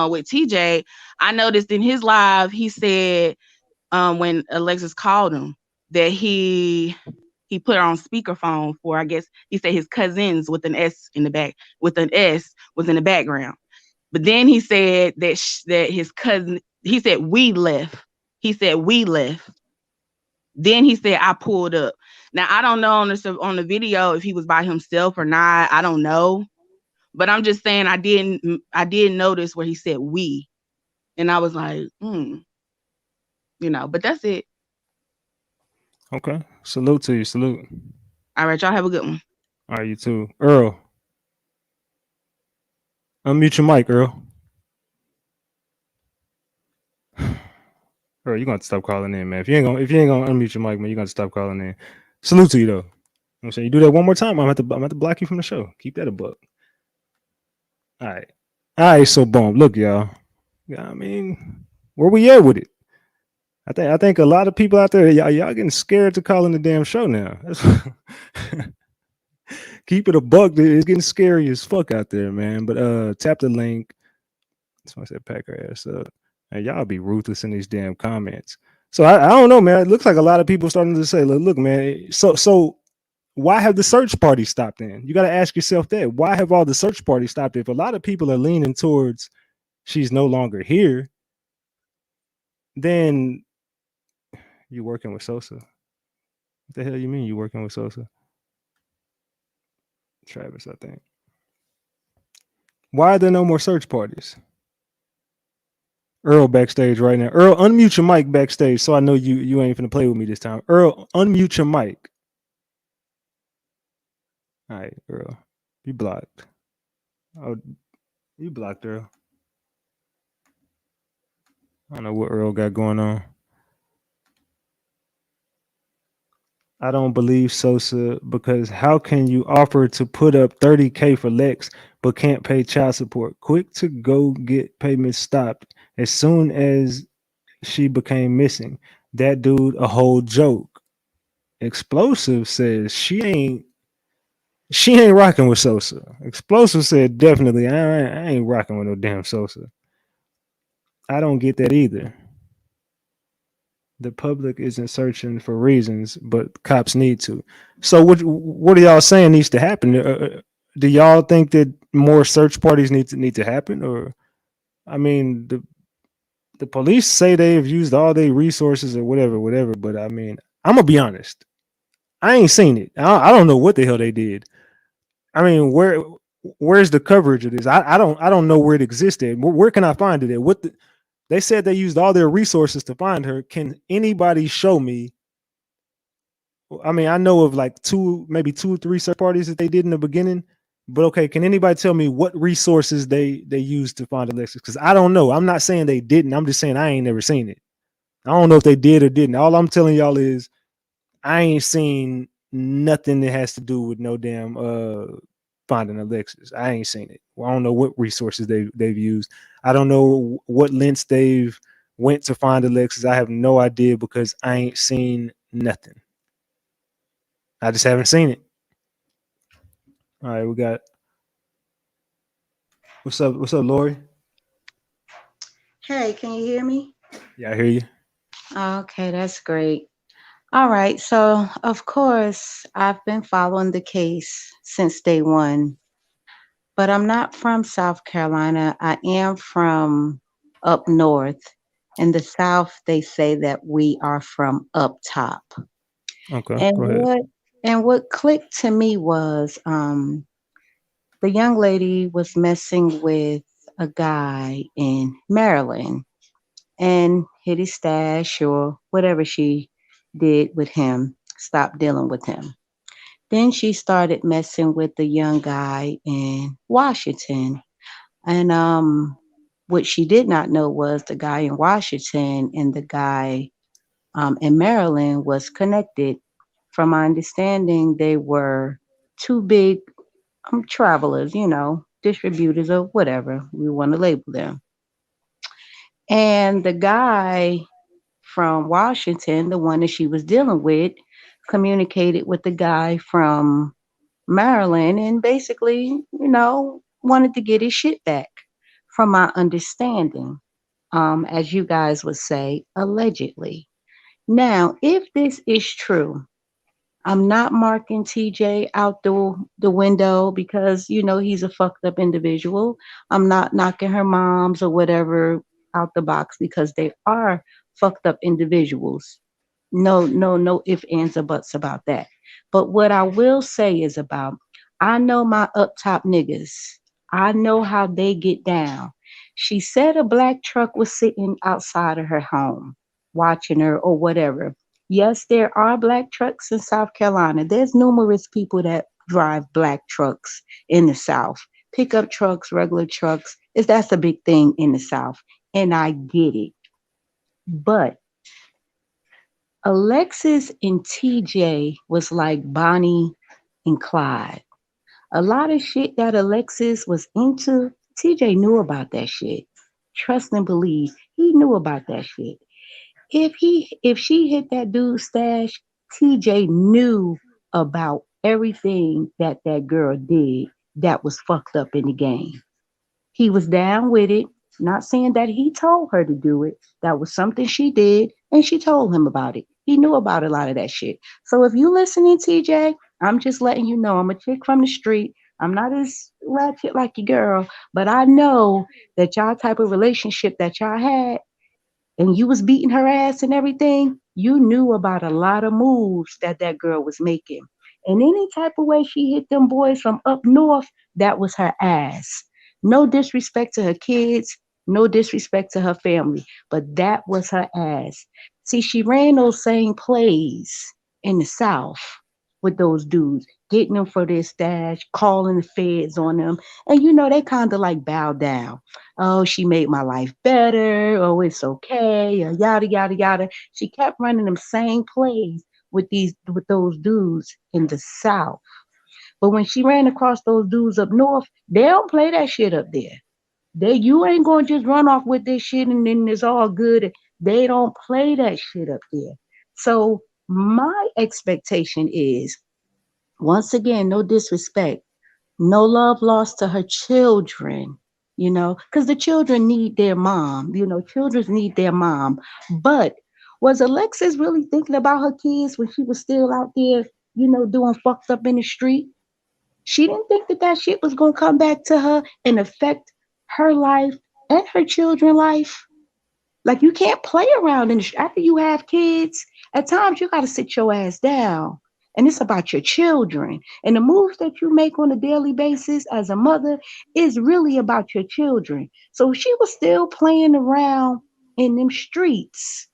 with TJ, I noticed in his live, he said when Alexis called him that he put her on speakerphone for, I guess he said his cousins with an S in the back, with an S was in the background. But then he said that his cousin, he said we left. He said we left. Then he said I pulled up. Now I don't know on the video if he was by himself or not. I don't know. But I'm just saying I did notice where he said we, and I was like, but that's it. Okay. Salute to you. Salute. All right, y'all have a good one. All right, you too. Earl, unmute your mic, Earl. Earl, you gonna have to stop calling in, man. If you ain't gonna unmute your mic, man, you gonna have to stop calling in. Salute to you though. You know what I'm saying, you do that one more time, I'm gonna have to block you from the show. Keep that a buck. All right. All right, so boom. Look, y'all. Yeah, I mean, where we at with it? I think a lot of people out there, y'all getting scared to call in the damn show now. Keep it a buck. It's getting scary as fuck out there, man. But tap the link. That's why I said pack her ass up. And y'all be ruthless in these damn comments. So I don't know, man. It looks like a lot of people starting to say, look, man. So why have the search party stopped? Then you got to ask yourself that. Why have all the search parties stopped? If a lot of people are leaning towards she's no longer here, then you working with Sosa. What the hell you mean you working with Sosa? Travis, I think. Why are there no more search parties? Earl backstage right now. Earl, unmute your mic backstage so I know you ain't finna play with me this time. Earl, unmute your mic. All right, Earl. You blocked. Oh, you blocked Earl. I don't know what Earl got going on. I don't believe Sosa because how can you offer to put up 30K for Lex but can't pay child support? Quick to go get payments stopped as soon as she became missing. That dude a whole joke. Explosive says she ain't rocking with Sosa. Explosive said definitely I ain't rocking with no damn Sosa. I don't get that either. The public isn't searching for reasons, but cops need to. So what are y'all saying needs to happen? Do y'all think that more search parties need to happen? Or I mean, the police say they've used all their resources or whatever. But I mean, I'm gonna be honest. I ain't seen it. I don't know what the hell they did. I mean, where's the coverage of this? I don't know where it existed. Where can I find it at? They said they used all their resources to find her. Can anybody show me? I mean, I know of like maybe two or three search parties that they did in the beginning. But okay, can anybody tell me what resources they used to find Alexis? Because I don't know. I'm not saying they didn't. I'm just saying I ain't never seen it. I don't know if they did or didn't. All I'm telling y'all is I ain't seen nothing that has to do with no damn finding Alexis. I ain't seen it. Well, I don't know what resources they've used. I don't know what lengths they've went to find Alexis. I have no idea because I ain't seen nothing. I just haven't seen it. All right, we got what's up, Lori? Hey, can you hear me? Yeah, I hear you. Okay, that's great. All right, so of course, I've been following the case since day one, but I'm not from South Carolina. I am from up north. In the South, they say that we are from up top. Okay, And go ahead. what clicked to me was the young lady was messing with a guy in Maryland and hit his stash or whatever she did with him, stopped dealing with him. Then she started messing with the young guy in Washington. And what she did not know was the guy in Washington and the guy in Maryland was connected. From my understanding, they were two big travelers, distributors or whatever we want to label them. And the guy from Washington, the one that she was dealing with, communicated with the guy from Maryland and basically, wanted to get his shit back, from my understanding, as you guys would say, allegedly. Now, if this is true, I'm not marking TJ out the window because he's a fucked up individual. I'm not knocking her moms or whatever out the box because they are fucked up individuals. No ifs, ands, or buts about that. But what I will say is I know my up top niggas. I know how they get down. She said a black truck was sitting outside of her home watching her or whatever. Yes, there are black trucks in South Carolina. There's numerous people that drive black trucks in the South. Pickup trucks, regular trucks. That's a big thing in the South. And I get it. But Alexis and TJ was like Bonnie and Clyde. A lot of shit that Alexis was into, TJ knew about that shit. Trust and believe, he knew about that shit. If she hit that dude's stash, TJ knew about everything that that girl did that was fucked up in the game. He was down with it. Not saying that he told her to do it. That was something she did, and she told him about it. He knew about a lot of that shit. So if you listening, TJ, I'm just letting you know I'm a chick from the street. I'm not as ratchet like your girl, but I know that y'all type of relationship that y'all had and you was beating her ass and everything, you knew about a lot of moves that that girl was making. And any type of way she hit them boys from up north, that was her ass. No disrespect to her kids, no disrespect to her family, but that was her ass. See, she ran those same plays in the South with those dudes, getting them for their stash, calling the feds on them. And you know, they kind of like bow down. Oh, she made my life better. Oh, it's okay. Or yada yada yada. She kept running them same plays with those dudes in the South. But when she ran across those dudes up north, they don't play that shit up there. You ain't gonna just run off with this shit and then it's all good. They don't play that shit up there. So my expectation is, once again, no disrespect, no love lost to her children, because the children need their mom. Children need their mom. But was Alexis really thinking about her kids when she was still out there, doing fucked up in the street? She didn't think that that shit was going to come back to her and affect her life and her children's life. Like, you can't play around after you have kids. At times, you got to sit your ass down. And it's about your children. And the moves that you make on a daily basis as a mother is really about your children. So she was still playing around in them streets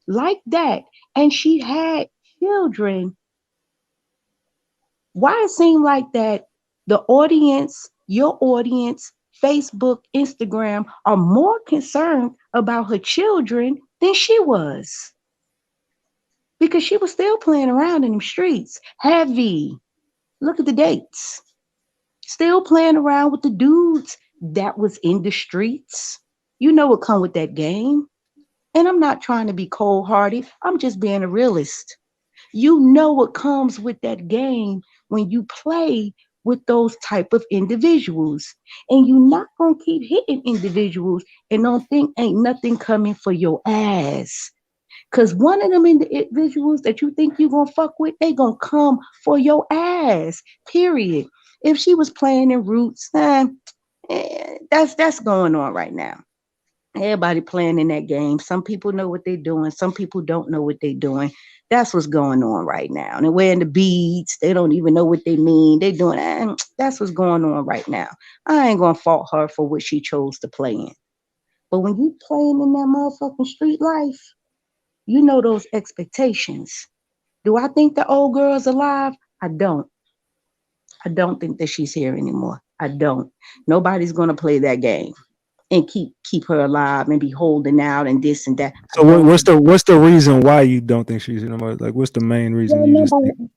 like that. And she had children. Why it seemed like that the audience, your audience, Facebook, Instagram are more concerned about her children than she was. Because she was still playing around in the streets. Heavy. Look at the dates. Still playing around with the dudes that was in the streets. You know what come with that game. And I'm not trying to be cold-hearted. I'm just being a realist. You know what comes with that game when you play with those type of individuals. And you're not going to keep hitting individuals and don't think ain't nothing coming for your ass. Because one of them individuals that you think you're going to fuck with, they going to come for your ass, period. If she was playing in Roots, that's going on right now. Everybody playing in that game. Some people know what they're doing. Some people don't know what they're doing. That's what's going on right now. And they're wearing the beads. They don't even know what they mean. They doing that's what's going on right now. I ain't going to fault her for what she chose to play in. But when you playing in that motherfucking street life, you know those expectations. Do I think the old girl's alive? I don't. I don't think that she's here anymore. I don't. Nobody's gonna play that game and keep her alive and be holding out and this and that. So what's the reason why you don't think she's anymore? Like, what's the main reason you just think?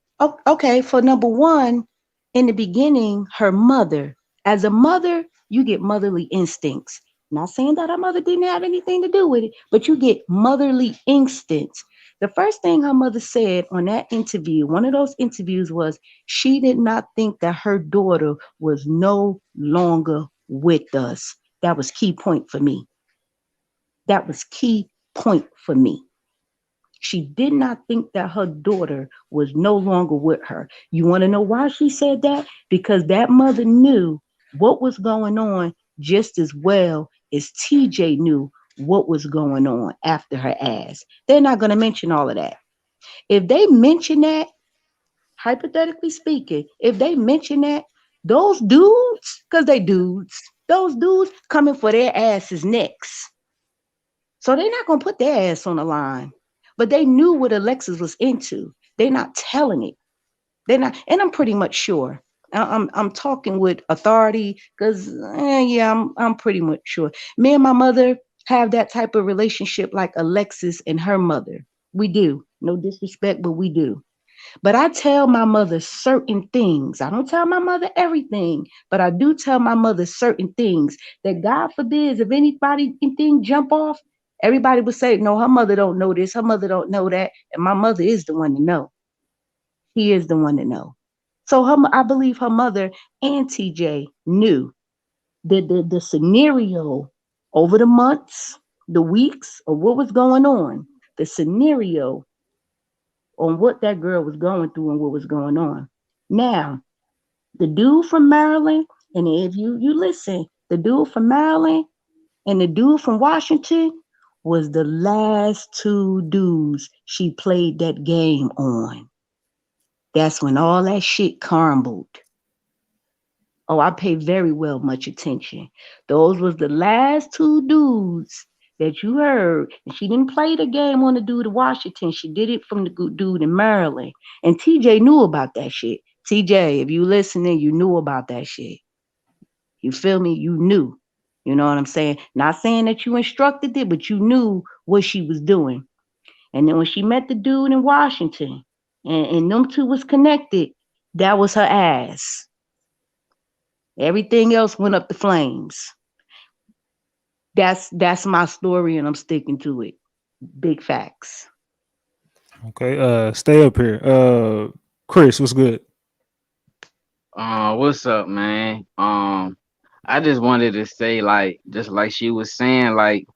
Okay, for number one, in the beginning, her mother. As a mother, you get motherly instincts. Not saying that her mother didn't have anything to do with it, but you get motherly instincts. The first thing her mother said on that interview, one of those interviews, was she did not think that her daughter was no longer with us. That was key point for me. That was key point for me. She did not think that her daughter was no longer with her. You want to know why she said that? Because that mother knew what was going on just as well as TJ knew what was going on after her ass. They're not going to mention all of that. If they mention that, hypothetically speaking, if they mention that, Those dudes, because they dudes, those dudes coming for their asses next. So they're not gonna put their ass on the line. But they knew what Alexis was into. They're not telling it. They're not, and I'm pretty much sure. I'm talking with authority because yeah, I'm pretty much sure. Me and my mother have that type of relationship like Alexis and her mother. We do. No disrespect, but we do. But I tell my mother certain things. I don't tell my mother everything, but I do tell my mother certain things that God forbids if anybody anything jump off, everybody would say, no, her mother don't know this, her mother don't know that. And my mother is the one to know. He is the one to know. So I believe her mother and TJ knew the scenario over the months, the weeks of what was going on, the scenario on what that girl was going through and what was going on. Now, the dude from Maryland, and if you listen, the dude from Maryland and the dude from Washington was the last two dudes she played that game on. That's when all that shit crumbled. Oh, I pay very well much attention. Those was the last two dudes that you heard. And she didn't play the game on the dude in Washington. She did it from the dude in Maryland. And TJ knew about that shit. TJ, if you listening, you knew about that shit. You feel me? You knew. You know what I'm saying? Not saying that you instructed it, but you knew what she was doing. And then when she met the dude in Washington and them two was connected, that was her ass. Everything else went up the flames. That's my story, and I'm sticking to it. Big facts. Okay, stay up here. Chris, what's good? What's up, man? I just wanted to say, like, just like she was saying, like,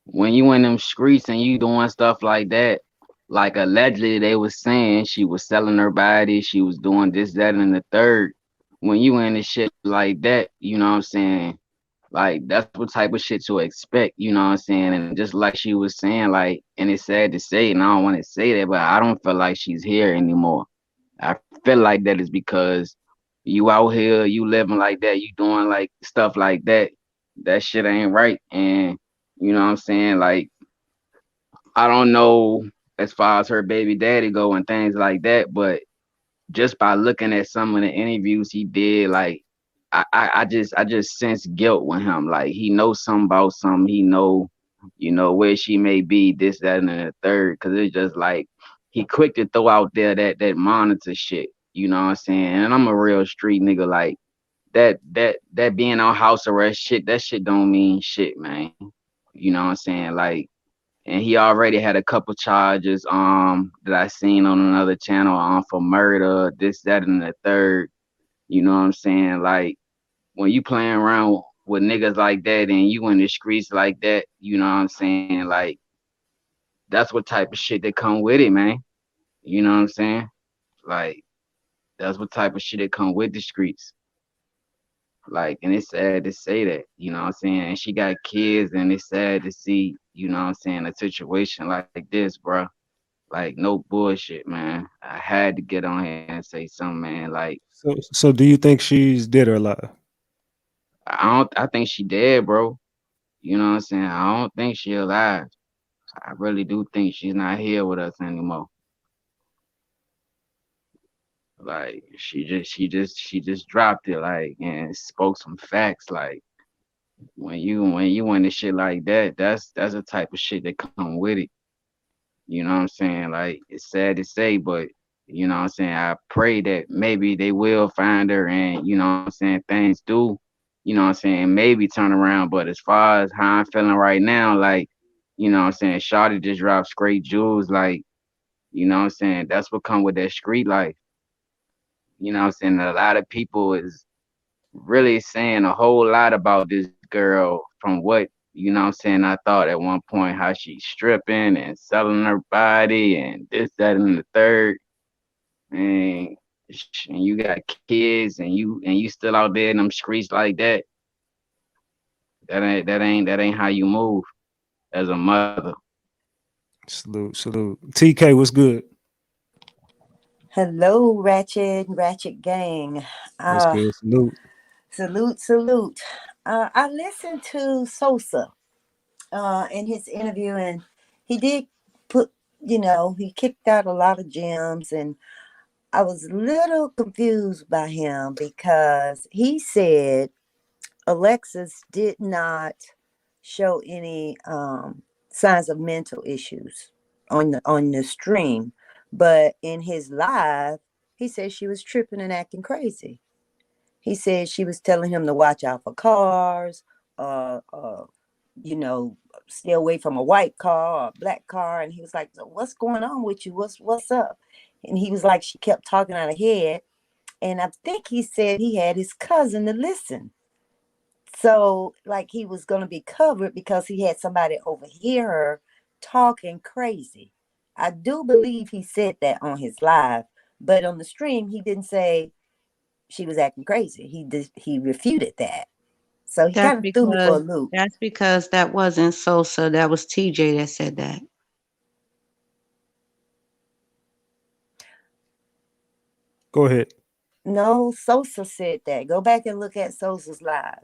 when you in them streets and you doing stuff like that, like allegedly they was saying she was selling her body, she was doing this, that, and the third. When you in this shit like that, you know what I'm saying? Like that's what type of shit to expect, you know what I'm saying? And just like she was saying, like, and it's sad to say, and I don't want to say that, but I don't feel like she's here anymore. I feel like that is because you out here, you living like that, you doing like stuff like that. That shit ain't right. And you know what I'm saying? Like, I don't know as far as her baby daddy go and things like that, but just by looking at some of the interviews he did, like I just sense guilt with him. Like he knows something about something. He know, you know, where she may be, this, that, and the third. Cause it's just like he quick to throw out there that monitor shit. You know what I'm saying? And I'm a real street nigga. Like that being on house arrest shit, that shit don't mean shit, man. You know what I'm saying? Like, and he already had a couple charges that I seen on another channel for murder, this, that, and the third. You know what I'm saying? Like when you playing around with niggas like that and you in the streets like that, you know what I'm saying? Like that's what type of shit that come with it, man. You know what I'm saying? Like that's what type of shit that come with the streets. Like, and it's sad to say that, you know what I'm saying? And she got kids and it's sad to see, you know what I'm saying, a situation like this, bro. Like no bullshit, man. I had to get on here and say something, man. Like So do you think she's dead or alive? I think she dead, bro. You know what I'm saying? I don't think she alive. I really do think she's not here with us anymore. Like she just dropped it, like, and spoke some facts. Like when you in the shit like that, that's the type of shit that come with it. You know what I'm saying? Like it's sad to say, but you know what I'm saying? I pray that maybe they will find her and you know what I'm saying, things do, you know what I'm saying, maybe turn around. But as far as how I'm feeling right now, like, you know what I'm saying, Shawty just dropped straight jewels, like, you know what I'm saying? That's what come with that street life. You know what I'm saying? A lot of people is really saying a whole lot about this girl from what, you know what I'm saying, I thought at one point how she's stripping and selling her body and this, that, and the third. And, and you got kids and you still out there in them streets like that. That ain't how you move as a mother. Salute. TK, what's good? Hello, Ratchet Gang. What's Uh, good? Salute. salute. I listened to Sosa in his interview, and he did put, he kicked out a lot of gems, and I was a little confused by him because he said Alexis did not show any signs of mental issues on the stream, but in his live, he said she was tripping and acting crazy. He said she was telling him to watch out for cars, uh, uh, you know, stay away from a white car or a black car. And he was like, "So what's going on with you? What's up?" And he was like, she kept talking out of head. And I think he said he had his cousin to listen. So, like, he was going to be covered because he had somebody overhear her talking crazy. I do believe he said that on his live, but on the stream, he didn't say she was acting crazy. He refuted that. So he That's kind of threw me for a because loop. that's because that wasn't Sosa. That was TJ that said that. Go ahead. No, Sosa said that. Go back and look at Sosa's live.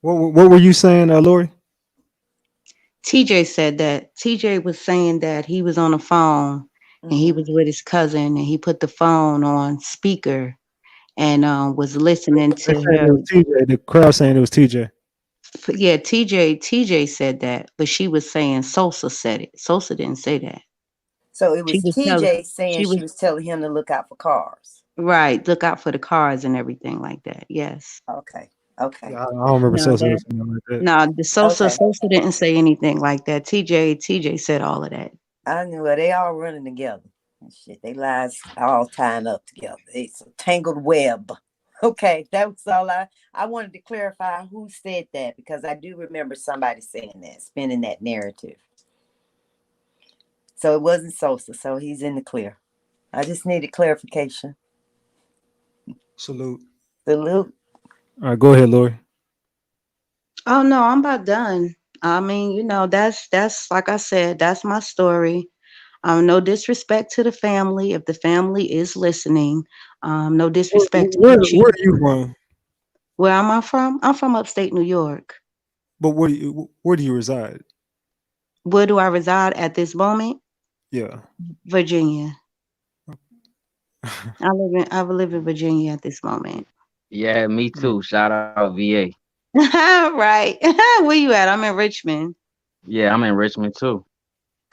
What were you saying, Lori? TJ said that. TJ was saying that he was on the phone and he Hmm. was with his cousin and he put the phone on speaker and was listening They to saying it her. was TJ. The crowd saying it was TJ. Yeah, TJ said that, but she was saying Sosa said it. Sosa didn't say that. So it She was was telling TJ saying she she was was telling him to look out for cars. right, look out for the cars and everything like that. Yes. Okay. Okay. Yeah, I don't remember No, Sosa that saying nothing like that. no, the Okay. Sosa didn't say anything like that. TJ said all of that. I knew it. They all running together. And shit, they lies all tying up together. It's a tangled web. Okay, that was all I wanted to clarify who said that because I do remember somebody saying that, spinning that narrative. So it wasn't Sosa, so he's in the clear. I just needed clarification. Salute. Salute. All right, go ahead, Lori. Oh no, I'm about done. I mean, that's like I said, that's my story. No disrespect to the family. If the family is listening, no disrespect to you, Where Chief. are you from? Where am I from? I'm from upstate New York. But where do you reside? Where do I reside at this moment? Yeah. Virginia. I live in Virginia at this moment. Yeah, me Yeah. too. Shout out VA. Right. Where you at? I'm in Richmond. Yeah, I'm in Richmond too.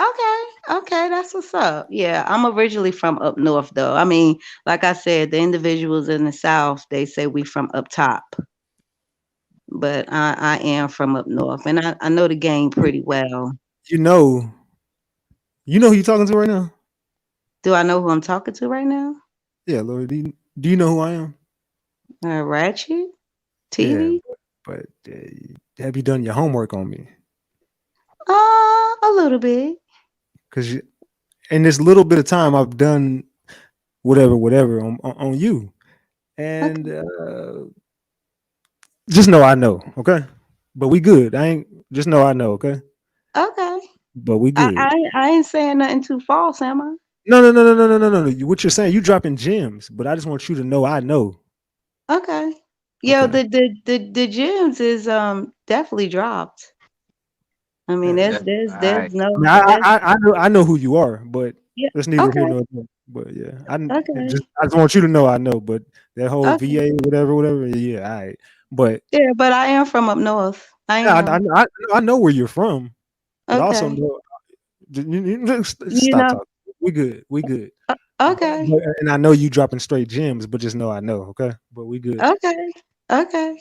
Okay. Okay, that's what's up. Yeah, I'm originally from up north though. I mean, like I said, the individuals in the South, they say we from up top. But I am from up north and I know the game pretty well. You know, you know who you talking to right now? Do I know who I'm talking to right now? Yeah, Lori. Do you know who I am? Ratchet Yeah, TV? but have you done your homework on me? A little bit. Because in this little bit of time, I've done whatever on you, and Okay. just know I know. Okay, but we good. I ain't just know I know. Okay, Okay. but we I, good. I I ain't saying nothing too false, am I? No. What you're saying, you dropping gems, but I just want you to know I know. Okay. Yo, Okay. the gems is definitely dropped. I mean, Uh, That's there's alright. I mean, no I, there's I I know who you are, but yeah. that's neither here Okay. nor there. But yeah, Okay. I just want you to know I know. But that whole Okay. VA whatever, yeah, all right. But Yeah, but I am from up north. I yeah, am. I know where you're from, but I also Okay. know just You stop know. talking. We good. Okay. And I know you dropping straight gems, but just know I know. Okay, but we good. Okay. Okay.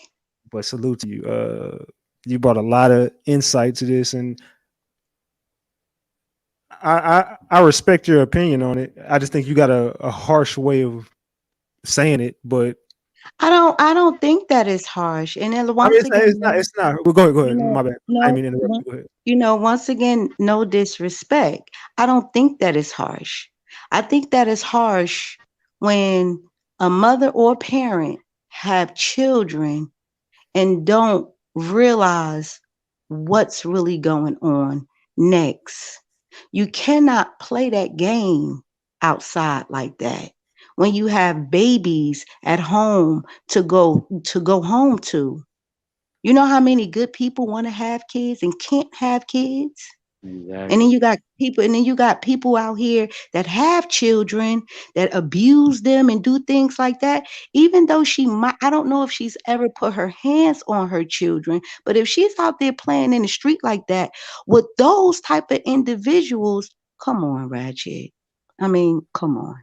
But salute to you. You brought a lot of insight to this, and I respect your opinion on it. I just think you got a harsh way of saying it, but I don't think that is harsh. And then I mean once again, it's not. Well, go you ahead. know, My bad. I didn't no, mean to interrupt no, you. Go ahead. once again, no disrespect. I don't think that is harsh. I think that is harsh when a mother or parent have children and don't realize what's really going on next. You cannot play that game outside like that. When you have babies at home to go home to. You know how many good people want to have kids and can't have kids? And then Exactly. you got people out here that have children that abuse them and do things like that. Even though she might, I don't know if she's ever put her hands on her children, but if she's out there playing in the street like that with those type of individuals, come on, Ratchet. I mean, come on.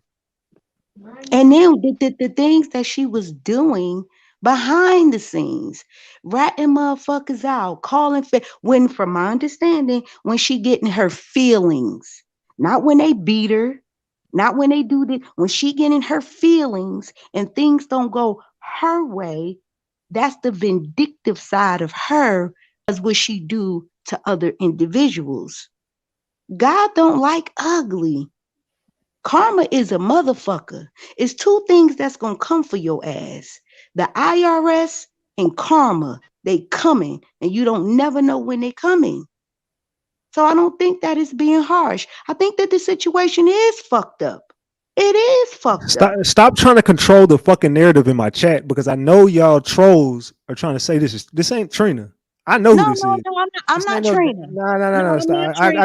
And then the things that she was doing behind the scenes, ratting motherfuckers out, calling when, from my understanding, when she getting her feelings, not when they beat her, not when they do this, when she getting her feelings and things don't go her way, that's the vindictive side of her, as what she do to other individuals. God don't like ugly. Karma is a motherfucker. It's two things that's gonna come for your ass. The IRS and karma. They coming, and you don't never know when they coming. So I don't think that is being harsh. I think that the situation is fucked up. It is fucked up. Stop trying to control the fucking narrative in my chat because I know y'all trolls are trying to say this ain't Trina. I know who No, this no, is. no. I'm This ain't not no Trina. no. No, I'm not Stop. Trina.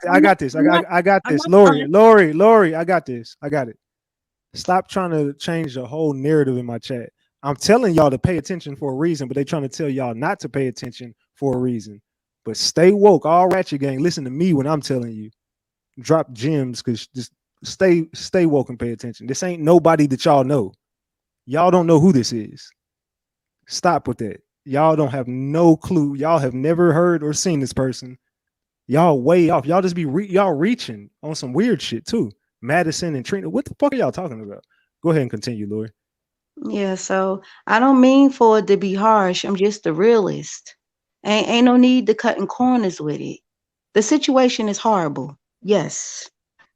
I I'm not. got this. I'm not. I got I'm this. not. Lori, I got this. I got it. Stop trying to change the whole narrative in my chat. I'm telling y'all to pay attention for a reason, but they trying to tell y'all not to pay attention for a reason. But stay woke, all ratchet gang. Listen to me when I'm telling you. Drop gems, because just stay woke and pay attention. This ain't nobody that y'all know. Y'all don't know who this is. Stop with that. Y'all don't have no clue. Y'all have never heard or seen this person. Y'all way off. Y'all just be y'all reaching on some weird shit too. Madison and Trina. What the fuck are y'all talking about? Go ahead and continue, Lori. Yeah. So I don't mean for it to be harsh. I'm just a realist. Ain't no need to cutting corners with it. The situation is horrible. Yes.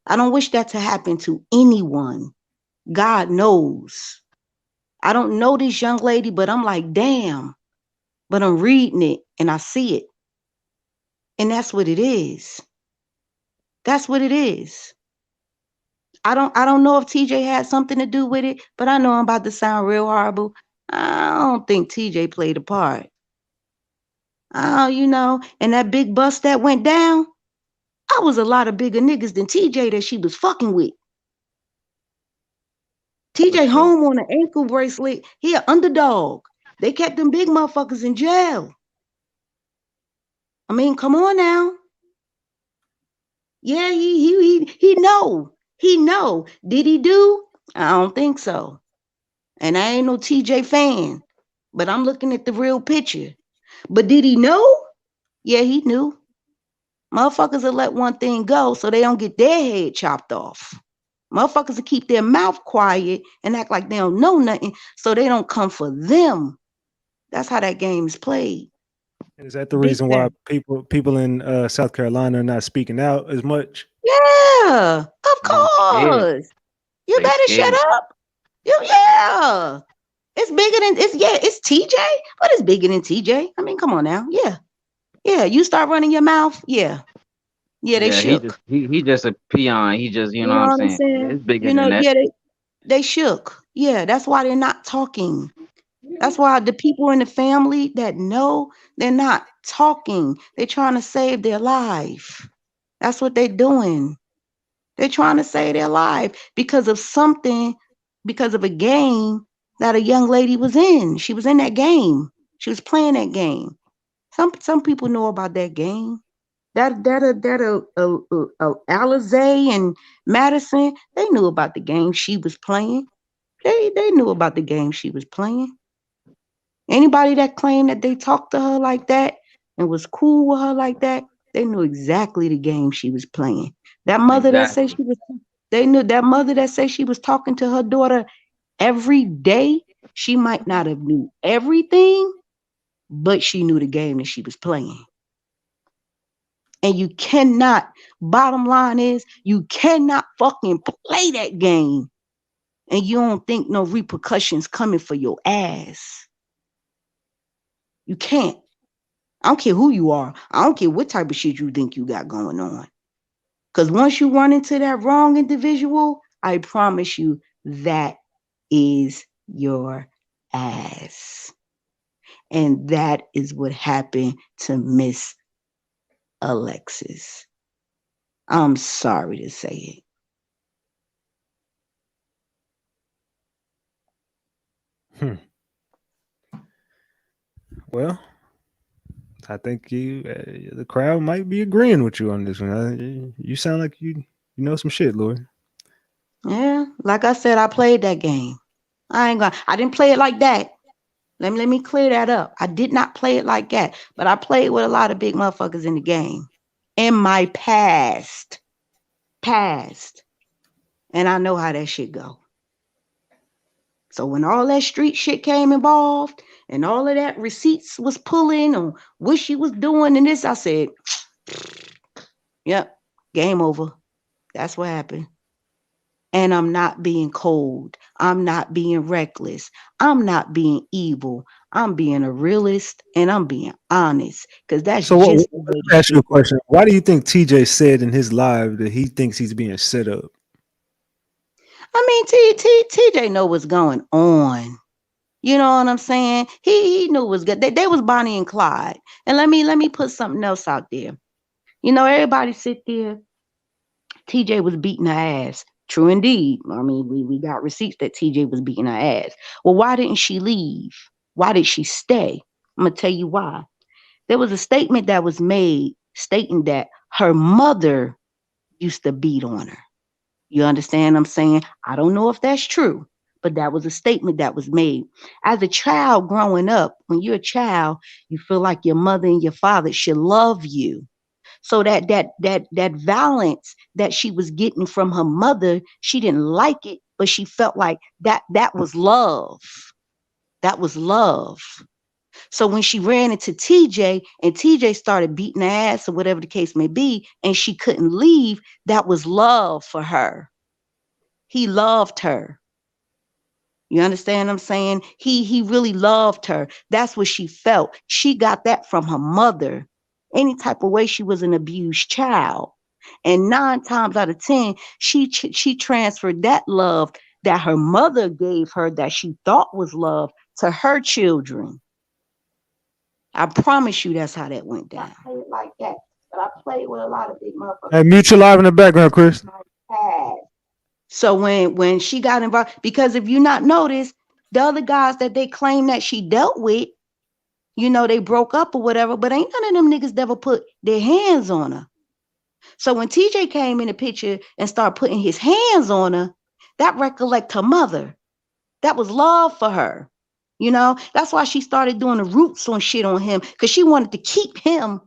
I don't wish that to happen to anyone. God knows. I don't know this young lady, but I'm like, damn. But I'm reading it and I see it. And that's what it is. That's what it is. I don't know if TJ had something to do with it, but I know I'm about to sound real horrible. I don't think TJ played a part. Oh, and that big bus that went down, I was a lot of bigger niggas than TJ that she was fucking with. For TJ sure. home on an ankle bracelet. He an underdog. They kept them big motherfuckers in jail. I mean, come on now. Yeah, he know. He know. Did he do? I don't think so. And I ain't no TJ fan, but I'm looking at the real picture. But did he know? Yeah, he knew. Motherfuckers will let one thing go so they don't get their head chopped off. Motherfuckers will keep their mouth quiet and act like they don't know nothing so they don't come for them. That's how that game is played. Is that the Dig reason why that. people in South Carolina are not speaking out as much? Yeah, of They scared. course. You They better shut scared. up. Yeah. It's bigger than it's TJ, but it's bigger than TJ. I mean, come on now. Yeah. Yeah. You start running your mouth. Yeah. Yeah, they Yeah, shook. he just a peon. He just, you You know what know I'm what I'm saying? Yeah, saying? it's bigger than that. Yeah, they shook. Yeah, that's why they're not talking. That's why the people in the family that know, they're not talking. They're trying to save their life. That's what they're doing. They're trying to save their life because of something, because of a game that a young lady was in. She was in that game. She was playing that game. Some people know about that game. Alizé and Madison, they knew about the game she was playing. They knew about the game she was playing. Anybody that claimed that they talked to her like that and was cool with her like that, they knew exactly the game she was playing. That mother that said Exactly. she was, they knew that mother that said she was talking to her daughter every day. She might not have knew everything, but she knew the game that she was playing. And you cannot, bottom line is, you cannot fucking play that game and you don't think no repercussions coming for your ass. You can't. I don't care who you are. I don't care what type of shit you think you got going on. Because once you run into that wrong individual, I promise you that is your ass. And that is what happened to Miss Alexis. I'm sorry to say it. Well, I think the crowd might be agreeing with you on this one. You sound like you know some shit, Lori. Yeah, like I said, I played that game. I didn't play it like that. Let me clear that up. I did not play it like that, but I played with a lot of big motherfuckers in the game. In my past. And I know how that shit go. So when all that street shit came involved and all of that receipts was pulling on what she was doing and this, I said, yep, game over. That's what happened. And I'm not being cold. I'm not being reckless. I'm not being evil. I'm being a realist and I'm being honest. Because that's So just the let way me to ask you shit. a question. Why do you think TJ said in his live that he thinks he's being set up? I mean, TJ know what's going on. You know what I'm saying? He knew it was good. They was Bonnie and Clyde. And let me put something else out there. You know, everybody sit there. TJ was beating her ass. True indeed. I mean, we got receipts that TJ was beating her ass. Well, why didn't she leave? Why did she stay? I'm gonna tell you why. There was a statement that was made stating that her mother used to beat on her. You understand what I'm saying? I don't know if that's true, but that was a statement that was made. As a child growing up, when you're a child, you feel like your mother and your father should love you. So that violence that she was getting from her mother, she didn't like it, but she felt like that was love. That was love. So when she ran into TJ and TJ started beating her ass or whatever the case may be, and she couldn't leave, that was love for her. He loved her. You understand what I'm saying? He really loved her. That's what she felt. She got that from her mother. Any type of way she was an abused child. And 9 times out of 10, she transferred that love that her mother gave her that she thought was love to her children. I promise you that's how that went down. I played like that. But I played with a lot of big motherfuckers. Hey, mute your live in the background, Chris. So when she got involved, because if you not noticed, the other guys that they claim that she dealt with, you know, they broke up or whatever, but ain't none of them niggas ever put their hands on her. So when TJ came in the picture and started putting his hands on her, that recollect her mother. That was love for her. You know, that's why she started doing the roots on shit on him, because she wanted to keep him.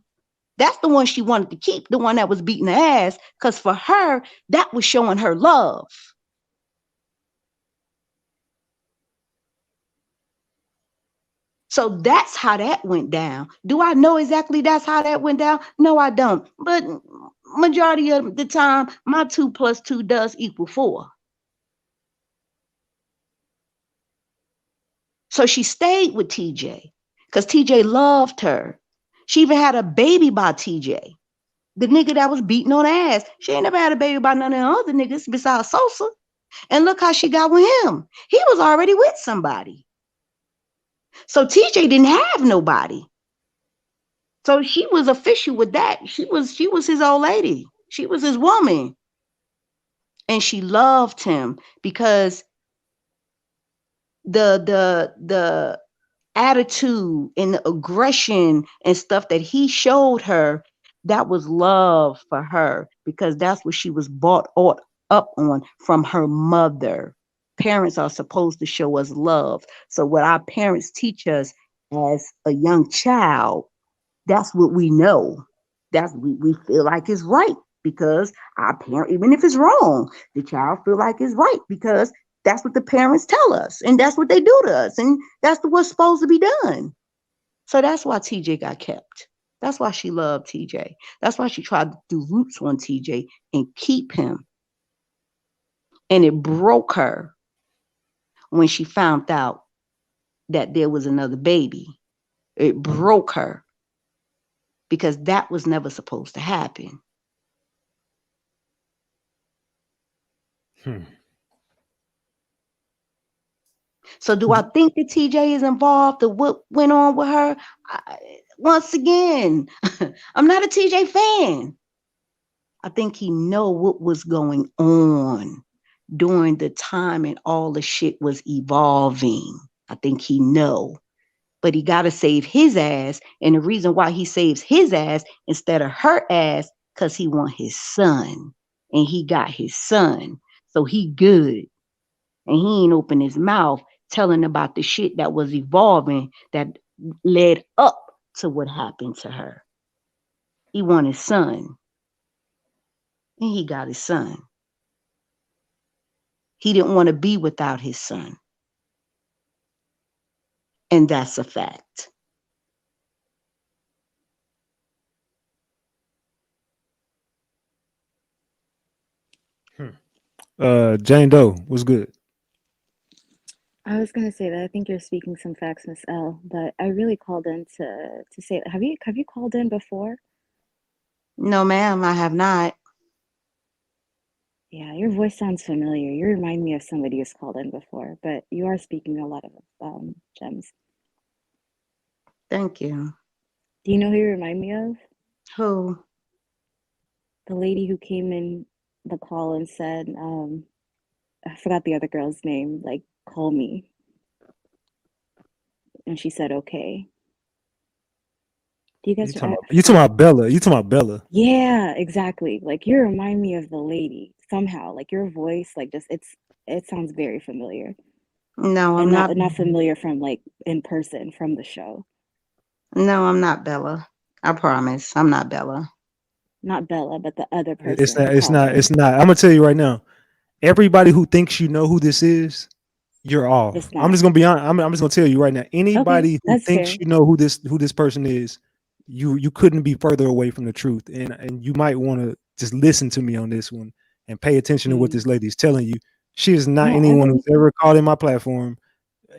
That's the one she wanted to keep, the one that was beating her ass, because for her, that was showing her love. So that's how that went down. Do I know exactly that's how that went down? No, I don't. But majority of the time, my 2 plus 2 does equal 4. So she stayed with TJ because TJ loved her. She even had a baby by TJ, the nigga that was beating on her ass. She ain't never had a baby by none of the other niggas besides Sosa. And look how she got with him. He was already with somebody. So TJ didn't have nobody. So she was official with that. She was his old lady. She was his woman. And she loved him because the attitude and the aggression and stuff that he showed her, that was love for her, because that's what she was brought up on from her mother. Parents are supposed to show us love. So what our parents teach us as a young child, that's what we know. That's we feel like it's right because our parent, even if it's wrong, the child feel like it's right because that's what the parents tell us, and that's what they do to us, and that's what's supposed to be done. So that's why TJ got kept. That's why she loved TJ. That's why she tried to do roots on TJ and keep him. And it broke her when she found out that there was another baby. It broke her because that was never supposed to happen. So do I think that TJ is involved or what went on with her? Once again, I'm not a TJ fan. I think he know what was going on during the time and all the shit was evolving. I think he know. But he got to save his ass. And the reason why he saves his ass instead of her ass, because he want his son. And he got his son. So he good. And he ain't open his mouth telling about the shit that was evolving that led up to what happened to her. He want his son. And he got his son. He didn't want to be without his son. And that's a fact. Jane Doe, what's good? I was gonna say that I think you're speaking some facts, Miss L, but I really called in to say, have you called in before? No, ma'am, I have not. Yeah, your voice sounds familiar. You remind me of somebody who's called in before, but you are speaking a lot of gems. Thank you. Do you know who you remind me of? Who? The lady who came in the call and said, I forgot the other girl's name, like, call me. And she said, okay. Do you guys? You talking about Bella? You talking about Bella? Yeah, exactly. Like you remind me of the lady somehow. Like your voice, like just it sounds very familiar. No, And I'm not familiar from like in person from the show. No, I'm not Bella. I promise. I'm not Bella. Not Bella, but the other person. It's not. It's not. It's not. I'm gonna tell you right now. Everybody who thinks you know who this is, you're off. It's I'm not. just gonna be honest. I'm just gonna tell you right now. Anybody who that's thinks fair. you know who this person is, you couldn't be further away from the truth. And you might want to just listen to me on this one and pay attention to what this lady is telling you. She is not No, anyone who's ever called in my platform.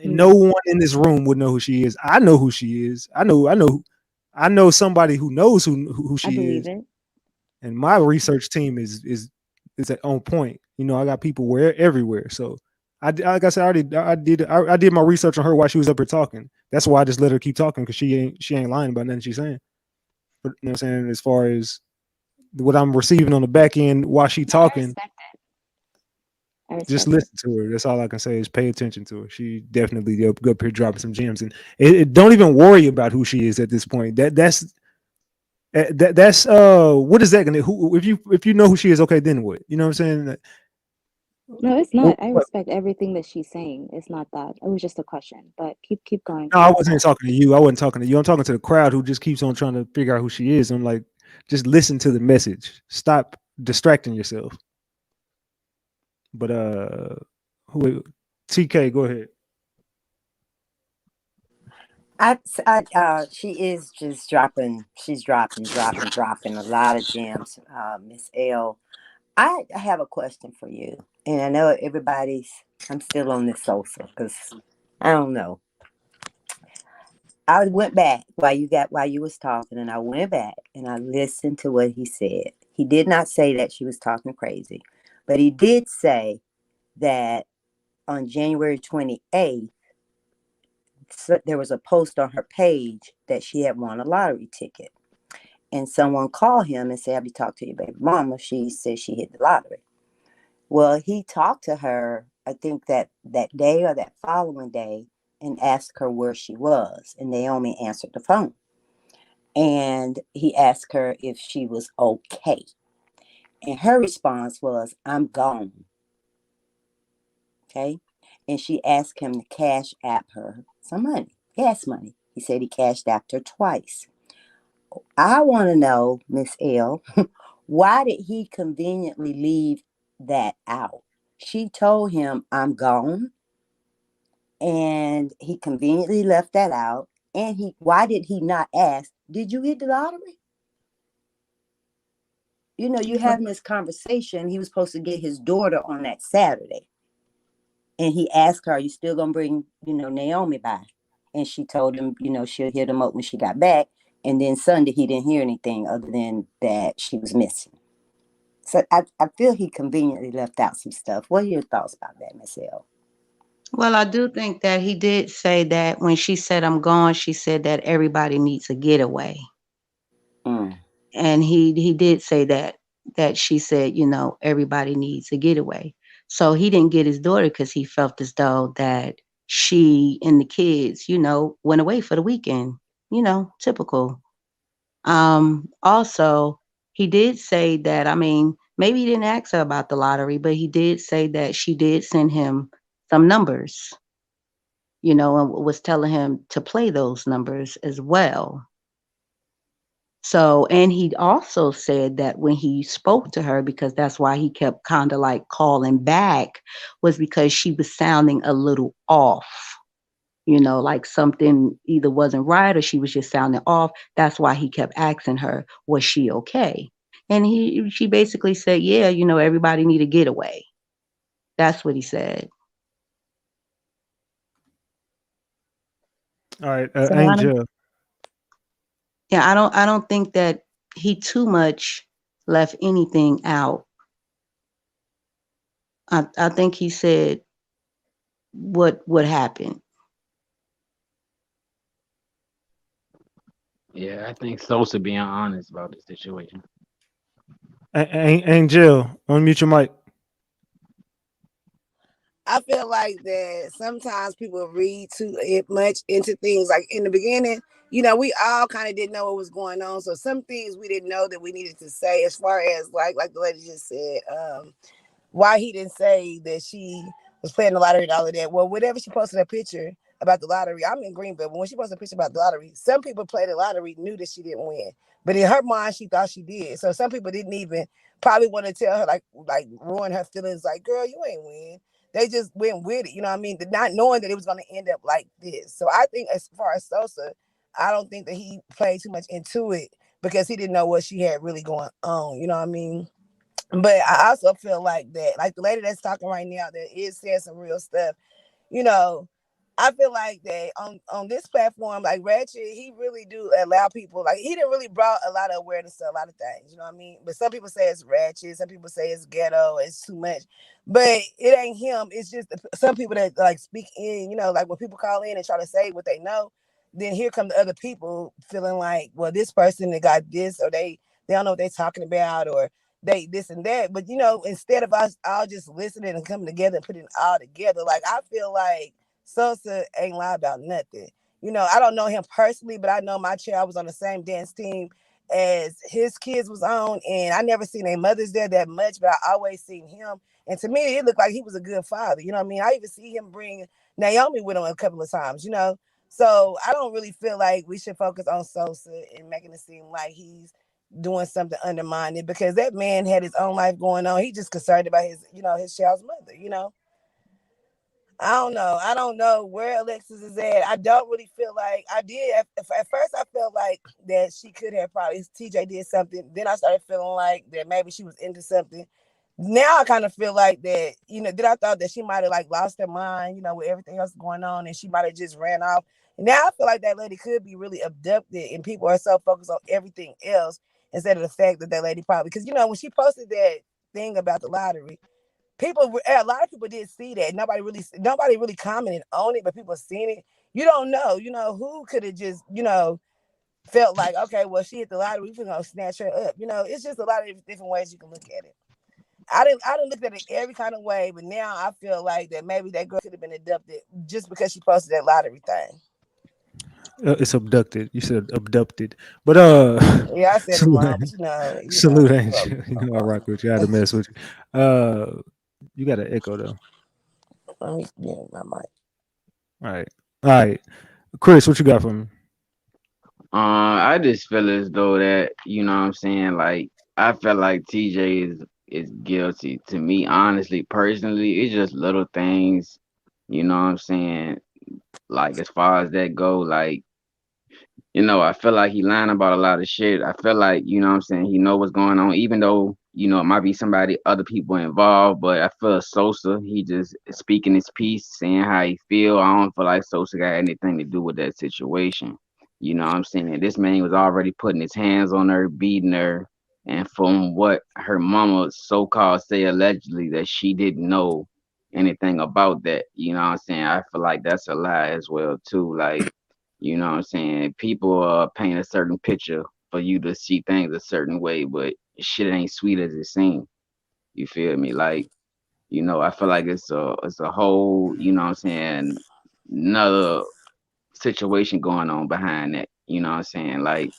No one in this room would know who she is. I know who she is. I know somebody who knows who I she believe is. it. And my research team is on point. You know, I got people everywhere. So like I said, I did my research on her while she was up here talking. That's why I just let her keep talking because she ain't lying about nothing she's saying. But, you know what I'm saying? As far as what I'm receiving on the back end while she talking, just listen to her. That's all I can say is pay attention to her. She definitely up here dropping some gems, and don't even worry about who she is at this point. That's what is that gonna? Who if you know who she is, okay, then what? You know what I'm saying? No, it's not. I respect everything that she's saying. It's not that. It was just a question. But keep going. No, I wasn't talking to you. I wasn't talking to you. I'm talking to the crowd who just keeps on trying to figure out who she is. I'm like, just listen to the message. Stop distracting yourself. But who? TK, go ahead. She is just dropping. She's dropping a lot of gems. Miss L, I have a question for you, and I know everybody's. I'm still on this Sosa because I don't know. I went back while you was talking, and I went back and I listened to what he said. He did not say that she was talking crazy, but he did say that on January 28th, there was a post on her page that she had won a lottery ticket. And someone called him and said, have you talked to your baby mama? She said she hit the lottery. Well, he talked to her, I think that day or that following day, and asked her where she was. And Naomi answered the phone. And he asked her if she was okay. And her response was, I'm gone. Okay. And she asked him to cash app her some money, gas money. He said he cashed apped her twice. I want to know, Miss L, why did he conveniently leave that out? She told him, I'm gone. And he conveniently left that out. And why did he not ask, did you hit the lottery? You know, you having this conversation. He was supposed to get his daughter on that Saturday. And he asked her, are you still going to bring, Naomi by? And she told him, she'll hit him up when she got back. And then Sunday, he didn't hear anything other than that she was missing. So I feel he conveniently left out some stuff. What are your thoughts about that, Miss L? Well, I do think that he did say that when she said I'm gone, she said that everybody needs a getaway. Mm. And he did say that she said, everybody needs a getaway. So he didn't get his daughter because he felt as though that she and the kids, went away for the weekend. Typical. Also, he did say that, I mean, maybe he didn't ask her about the lottery, but he did say that she did send him some numbers, and was telling him to play those numbers as well. So, and he also said that when he spoke to her, because that's why he kept kind of like calling back, was because she was sounding a little off, like something either wasn't right or she was just sounding off. That's why he kept asking her, was she okay? And she basically said, yeah, everybody need a getaway. That's what he said. All right, So Angel. yeah, I don't think that he too much left anything out. I think he said what happened. Yeah, I think Sosa being honest about the situation. Angel, unmute your mic. I feel like that sometimes people read too much into things. Like in the beginning, we all kind of didn't know what was going on. So some things we didn't know that we needed to say, as far as like the lady just said. Why he didn't say that she was playing the lottery and all of that. Well, whenever she posted a picture about the lottery, I'm in Greenville, but when she posted a picture about the lottery, some people played the lottery knew that she didn't win. But in her mind, she thought she did. So some people didn't even probably want to tell her, like ruin her feelings, like, girl, you ain't win. They just went with it, you know what I mean? Not knowing that it was going to end up like this. So I think as far as Sosa, I don't think that he played too much into it because he didn't know what she had really going on, you know what I mean? But I also feel like that, like the lady that's talking right now, that is saying some real stuff. You know, I feel like that on this platform, like Ratchet, he really do allow people. Like he didn't really brought a lot of awareness to a lot of things. You know what I mean? But some people say it's Ratchet, some people say it's ghetto, it's too much. But it ain't him. It's just some people that like speak in. Like when people call in and try to say what they know, then here come the other people feeling like, well, this person that got this, or they don't know what they're talking about, or they this and that. But instead of us all just listening and coming together and putting it all together, like I feel like Sosa ain't lie about nothing. I don't know him personally, but I know my child was on the same dance team as his kids was on, and I never seen their mothers there that much, but I always seen him. And to me, it looked like he was a good father. You know what I mean? I even see him bring Naomi with him a couple of times. So I don't really feel like we should focus on Sosa and making it seem like he's doing something to undermine it, because that man had his own life going on. He just concerned about his child's mother. I don't know. I don't know where Alexis is at. I don't really feel like I did. At first, I felt like that she could have probably, TJ did something. Then I started feeling like that maybe she was into something. Now I kind of feel like that, then I thought that she might have like lost her mind, with everything else going on, and she might have just ran off. And now I feel like that lady could be really abducted, and people are so focused on everything else instead of the fact that lady probably, because when she posted that thing about the lottery, a lot of people did see that. Nobody really commented on it, but people seen it. You don't know, who could have just, felt like, okay, well, she hit the lottery, we're gonna snatch her up. It's just a lot of different ways you can look at it. I didn't look at it every kind of way, but now I feel like that maybe that girl could have been abducted just because she posted that lottery thing. It's abducted. You said abducted, but Yeah, I said it salute, wrong, but salute, well, Angel. You know I rock with you. I had to mess with you. You got an echo though. let me mute my mic. All right, all right. Chris, what you got for me? I just feel as though that, you know what I'm saying, like I feel like TJ is guilty. To me, honestly, personally, it's just little things, you know what I'm saying? Like as far as that go, like, I feel like he lying about a lot of shit. I feel like, you know what I'm saying, he know what's going on, even though, it might be somebody, other people involved, but I feel Sosa, he just speaking his piece, saying how he feel. I don't feel like Sosa got anything to do with that situation. You know what I'm saying? This man was already putting his hands on her, beating her, and from what her mama so-called say allegedly that she didn't know, anything about that. You know what I'm saying? I feel like that's a lie as well too. Like, you know what I'm saying? People paint a certain picture for you to see things a certain way, but shit ain't sweet as it seems. You feel me? Like, I feel like it's a whole, you know what I'm saying, another situation going on behind that. You know what I'm saying? Like,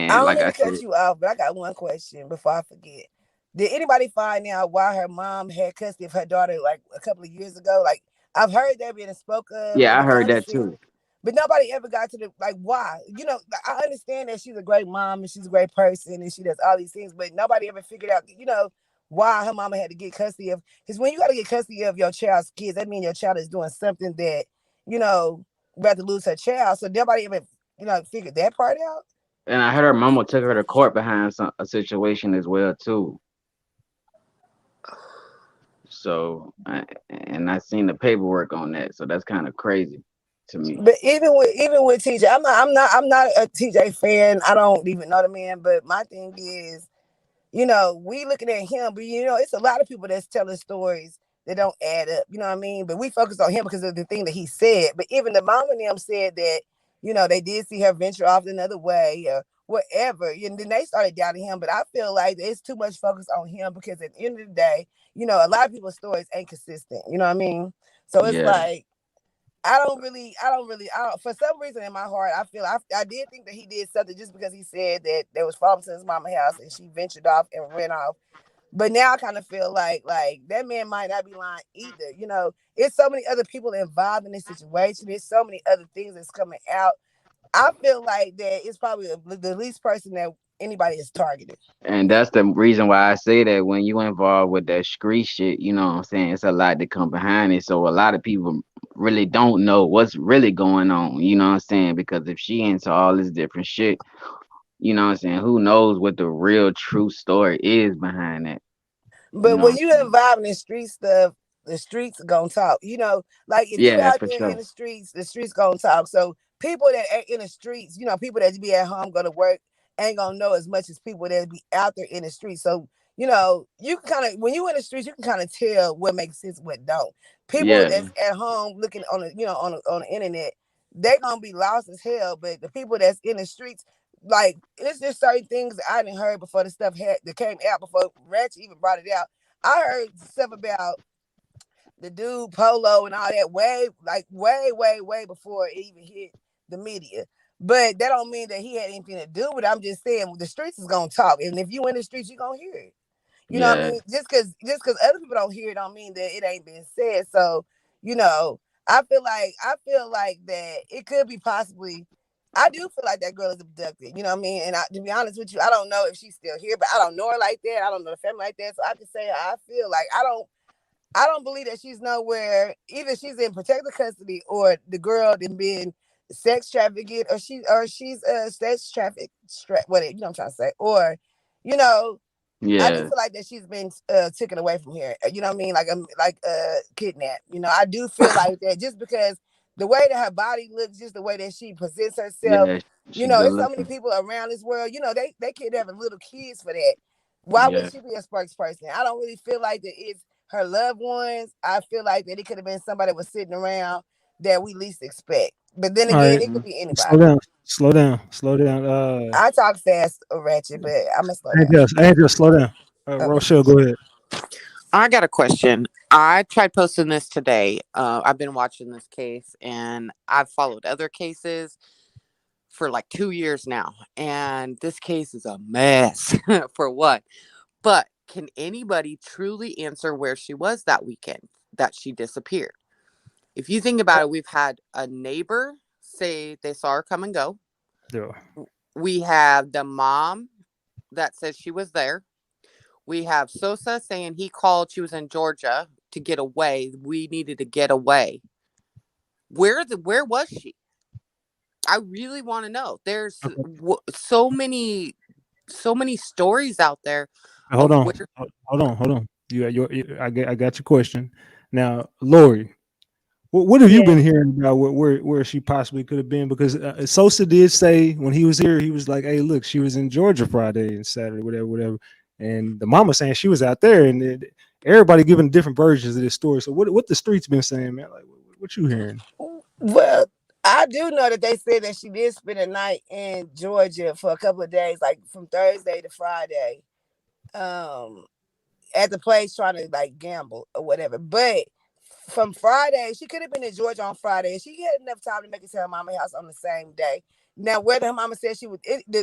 I and don't like mean I to said, cut you off, but I got one question before I forget. Did anybody find out why her mom had custody of her daughter like a couple of years ago? Like I've heard that being spoke of in yeah, I the heard that conversation, too. but nobody ever got to the like why. I understand that she's a great mom and she's a great person and she does all these things, but nobody ever figured out, why her mama had to get custody of. Because when you got to get custody of your child's kids, that means your child is doing something that you know about to lose her child. So nobody ever figured that part out. And I heard her mama took her to court behind a situation as well too. So, and I seen the paperwork on that. So that's kind of crazy to me. But even with TJ, I'm not a TJ fan. I don't even know the man. But my thing is, we looking at him, but it's a lot of people that's telling stories that don't add up. You know what I mean? But we focus on him because of the thing that he said. But even the mom and them said that, they did see her venture off another way or whatever. And then they started doubting him. But I feel like it's too much focus on him because at the end of the day, a lot of people's stories ain't consistent. You know what I mean? So it's Yeah, like for some reason in my heart, I feel I did think that he did something just because he said that there was problems in his mama's house and she ventured off and ran off. But now I kind of feel like that man might not be lying either. It's so many other people involved in this situation. There's so many other things that's coming out. I feel like that it's probably the least person that anybody is targeted. and that's the reason why I say that when you involved with that street shit, you know what I'm saying, it's a lot to come behind it. So a lot of people really don't know what's really going on, you know what I'm saying? Because if she into all this different shit, you know what I'm saying, who knows what the real true story is behind that, you But know what when I'm you saying? involved in street stuff, the streets are gonna talk. Like if you Yeah, out for there in sure. the streets gonna talk. So people that are in the streets, people that be at home, go to work, ain't gonna know as much as people that be out there in the streets. So you can kind of when you in the streets, you can kind of tell what makes sense, what don't. People Yeah, that's at home looking on the on the internet, they gonna be lost as hell. But the people that's in the streets, like it's just certain things that I didn't heard before the stuff that came out before Ratchet even brought it out. I heard stuff about the dude Polo and all that way before it even hit the media. But that don't mean that he had anything to do with it. I'm just saying the streets is gonna talk. And if you in the streets, you gonna hear it. You know what I yeah, mean? Just cause other people don't hear it don't mean that it ain't been said. So, you know, I feel like that it could be possibly I do feel like that girl is abducted. You know what I mean? And to be honest with you, I don't know if she's still here, but I don't know her like that. I don't know the family like that. So I can say I feel like I don't believe that she's nowhere. Either she's in protective custody, or the girl then been sex trafficked, or she's sex trafficked. What you know what I'm trying to say? Or, you know, I do yeah, feel like that she's been taken away from here. You know what I mean? Like kidnapped. I do feel like that just because the way that her body looks, just the way that she presents herself. yeah. She good There's so many looking. people around this world. They kidnapping little kids for that. Why would Yeah, she be a spokesperson? I don't really feel like that it's her loved ones. I feel like that it could have been somebody that was sitting around that we least expect. But then All again, right, it could be slow anybody. down, slow down, slow down. I talk fast, Ratchet, but I'm gonna slow down. Angel, slow down. Okay. Rochelle, go ahead. I got a question. I tried posting this today. I've been watching this case and I've followed other cases for like 2 years now. And this case is a mess for one. But can anybody truly answer where she was that weekend that she disappeared? If you think about it, we've had a neighbor say they saw her come and go. Yeah. We have the mom that says she was there. We have Sosa saying he called, she was in Georgia to get away. We needed to get away. Where was she? I really want to know. There's Okay. so many stories out there Hold of on, where. hold on. I got your question. Now, Lori, what have you Yeah. been hearing about where she possibly could have been? Because Sosa did say when he was here, he was like, "Hey, look, she was in Georgia Friday and Saturday, whatever, whatever." And the mama saying she was out there, and everybody giving different versions of this story. So what the streets been saying, man? Like what you hearing? Well, I do know that they said that she did spend a night in Georgia for a couple of days, like from Thursday to Friday, um, at the place trying to like gamble or whatever. But from Friday, she could have been in Georgia on Friday. She had enough time to make it to her mama's house on the same day. Now, whether her mama said she would,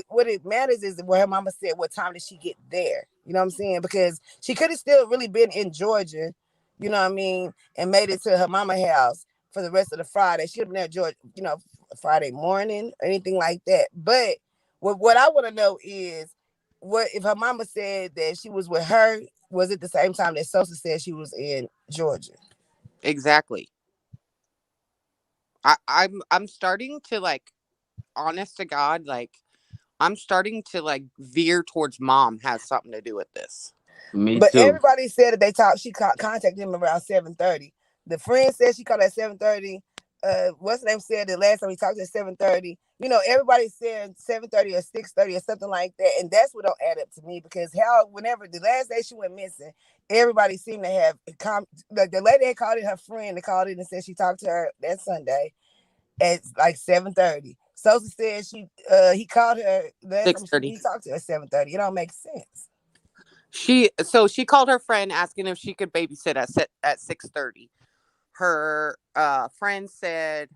what it matters is what her mama said. What time did she get there? You know what I'm saying? Because she could have still really been in Georgia, you know what I mean, and made it to her mama's house for the rest of the Friday. She could have been there Georgia, you know, Friday morning or anything like that. But what I want to know is, what if her mama said that she was with her? Was it the same time that Sosa said she was in Georgia? Exactly. I'm starting to like, honest to God, like I'm starting to like veer towards mom has something to do with this. Me But too. everybody said that they talked. She contacted him around 7:30. The friend said she called at 7:30. What's the name said the last time we talked at 7:30. You know, everybody said 7:30 or 6:30 or something like that, and that's what don't add up to me because how whenever the last day she went missing, everybody seemed to have like the lady had called in her friend that called in and said she talked to her that Sunday at like 7:30. Sosa said he called her last time 6:30. he talked to her at 7:30. It don't make sense. She called her friend asking if she could babysit at 6:30. Her friend said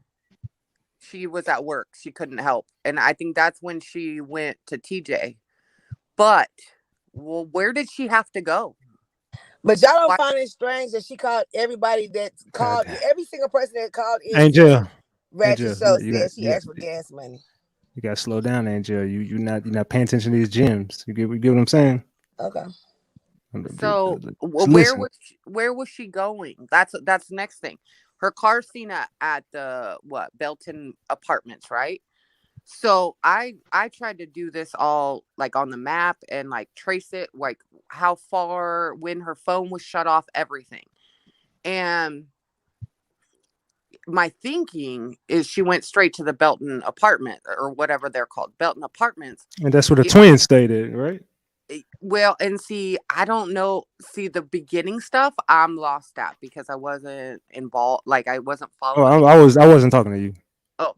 she was at work, she couldn't help, and I think that's when she went to TJ. But well, where did she have to go? But y'all don't Why? find it strange that she called everybody that God called damn. every single person that called in said Angel, Ratchet Angel, Show said she asked for you gas money. got to slow down, Angel. You're not paying attention to these gems. You get what I'm saying? Okay. So Just listen. where was she going? That's the next thing. Her car's seen at the what Belton Apartments, right? So I tried to do this all like on the map and like trace it, like how far, when her phone was shut off, everything. And my thinking is she went straight to the Belton apartment or whatever they're called, Belton Apartments. And that's where the It, twins stated, right? well, and see, I don't know. See, the beginning stuff, I'm lost at because I wasn't involved. Like I wasn't Oh, following the I wasn't talking to you. Oh,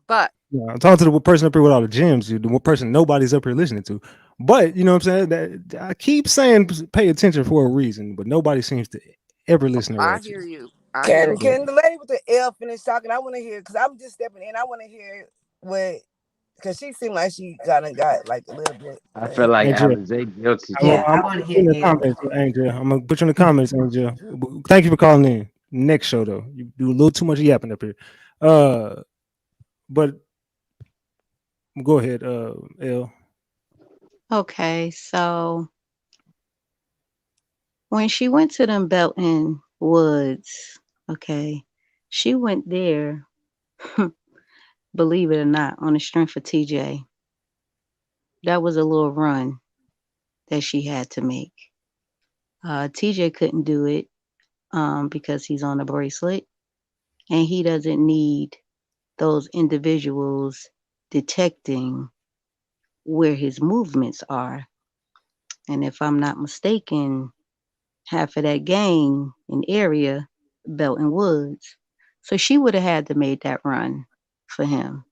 but Yeah, I'm talking to the person up here with all the gems, the one person nobody's up here listening to. But you know what I'm saying? That I keep saying pay attention for a reason, but nobody seems to ever listen to I Ratchet. hear you. I hear Can you. can the lady with the L finish talking? I want to hear because I'm just stepping in. I want to hear what because she seemed like she kind of got like a little bit. I feel like Angel, Alizé guilty I'm too. gonna put you in the comments, Angel. I'm gonna put you in the comments, Angel. Thank you for calling in. Next show though, you do a little too much yapping up here. But go ahead, L. Okay, so when she went to them Belton Woods, okay, she went there, believe it or not, on the strength of TJ. That was a little run that she had to make. TJ couldn't do it because he's on a bracelet and he doesn't need those individuals detecting where his movements are. And if I'm not mistaken, half of that gang and area, Belton Woods. So she would have had to make that run for him.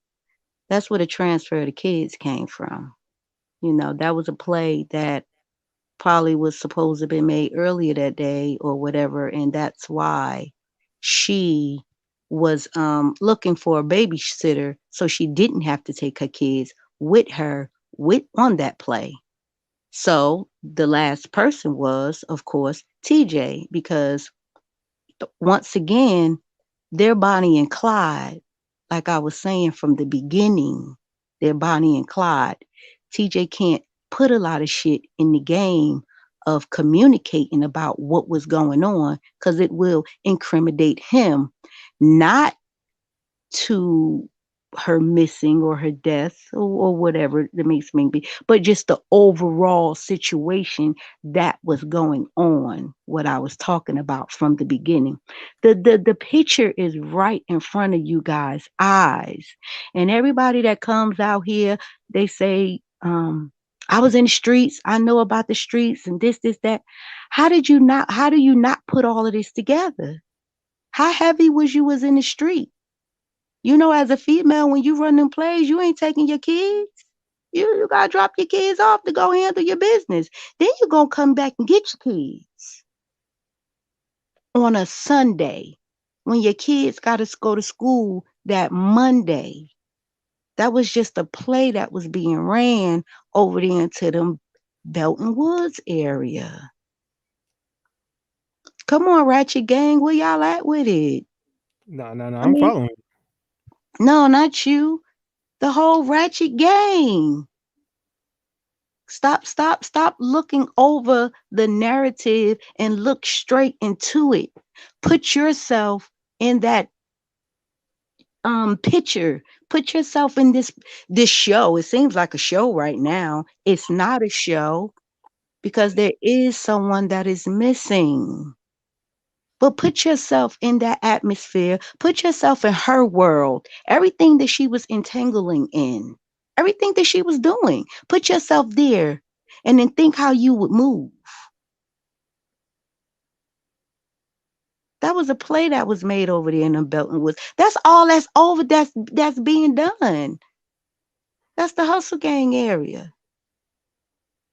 That's where the transfer of the kids came from. You know, that was a play that probably was supposed to have been made earlier that day or whatever, and that's why she was looking for a babysitter so she didn't have to take her kids with her on that play. So the last person was, of course, TJ, because once again, they're Bonnie and Clyde. Like I was saying from the beginning, they're Bonnie and Clyde. TJ can't put a lot of shit in the game of communicating about what was going on because it will incriminate him, not to her missing or her death or whatever the case may be, but just the overall situation that was going on, what I was talking about from the beginning. The picture is right in front of you guys' eyes. And everybody that comes out here, they say, I was in the streets. I know about the streets and this, that. How do you not put all of this together? How heavy was in the street? You know, as a female, when you run them plays, you ain't taking your kids. You gotta drop your kids off to go handle your business. Then you're gonna come back and get your kids on a Sunday when your kids gotta go to school that Monday. That was just a play that was being ran over there into them Belton Woods area. Come on, Ratchet Gang, where y'all at with it? No, I I'm mean, following. no, not you. The whole Ratchet Gang. Stop looking over the narrative and look straight into it. Put yourself in that picture. Put yourself in this show. It seems like a show right now. It's not a show because there is someone that is missing. But put yourself in that atmosphere. Put yourself in her world. Everything that she was entangling in, everything that she was doing. Put yourself there and then think how you would move. That was a play that was made over there in the Belton Woods. That's all that's over that's being done. That's the Hustle Gang area.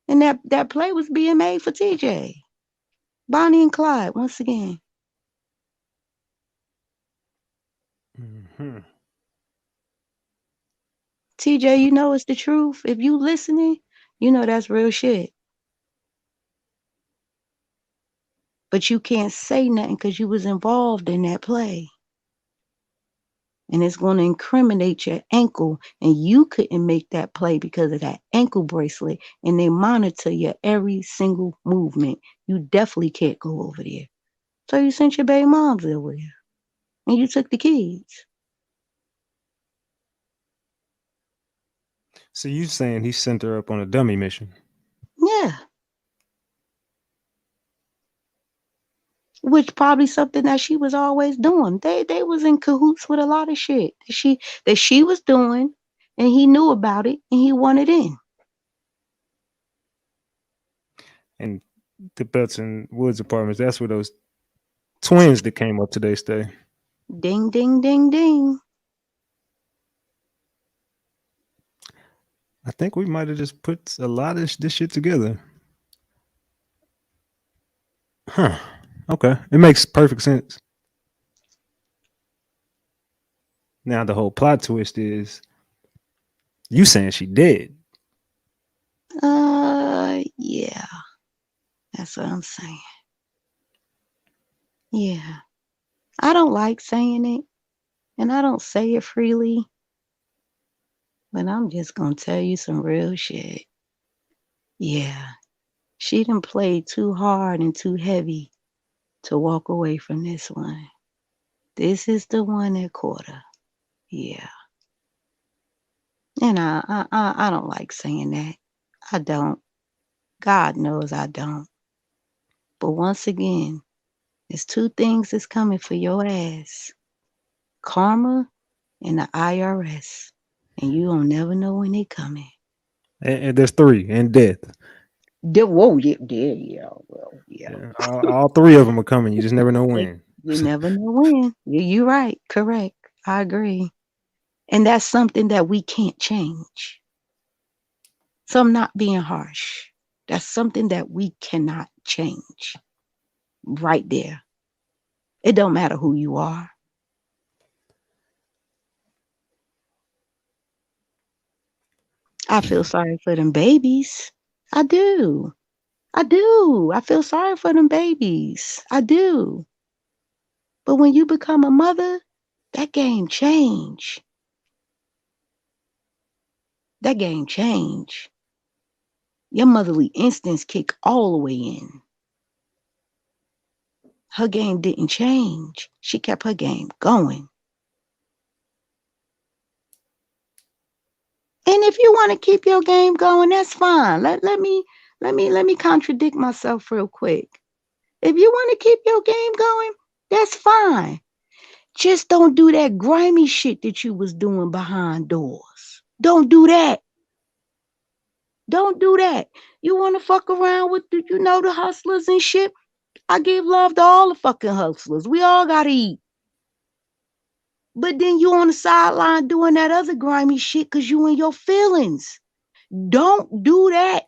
And that play was being made for TJ. Bonnie and Clyde, once again. Mm-hmm. TJ, you know it's the truth. If you listening, you know that's real shit. But you can't say nothing because you was involved in that play. And it's going to incriminate your ankle. And you couldn't make that play because of that ankle bracelet. And they monitor your every single movement. You definitely can't go over there. So you sent your baby moms over there. And you took the kids. So you saying he sent her up on a dummy mission? Yeah. Which probably something that she was always doing. They was in cahoots with a lot of shit that she was doing, and he knew about it, and he wanted in. And the Belton Woods apartments, that's where those twins that came up today stay. Ding, ding, ding, ding. I think we might have just put a lot of this shit together. Huh. Okay. It makes perfect sense. Now the whole plot twist is you saying she dead. Yeah. That's what I'm saying. Yeah. I don't like saying it, and I don't say it freely, but I'm just gonna tell you some real shit. Yeah. She done played too hard and too heavy to walk away from this one. This is the one that caught her. Yeah. And I don't like saying that. I don't. God knows I don't. But once again, there's two things that's coming for your ass. Karma and the IRS. And you don't never know when they coming. And there's three and death. Whoa, yeah. Well, yeah. All three of them are coming. You just never know when. You never know when. You're right. Correct. I agree. And that's something that we can't change. So I'm not being harsh. That's something that we cannot change. Right there. It don't matter who you are. I feel sorry for them babies. I do. I feel sorry for them babies. I do. But when you become a mother, that game change. That game change. Your motherly instincts kick all the way in. Her game didn't change. She kept her game going. And if you want to keep your game going, that's fine. Let me contradict myself real quick. If you want to keep your game going, that's fine. Just don't do that grimy shit that you was doing behind doors. Don't do that. Don't do that. You want to fuck around with the, the hustlers and shit? I give love to all the fucking hustlers. We all gotta eat. But then you on the sideline doing that other grimy shit because you in your feelings. Don't do that.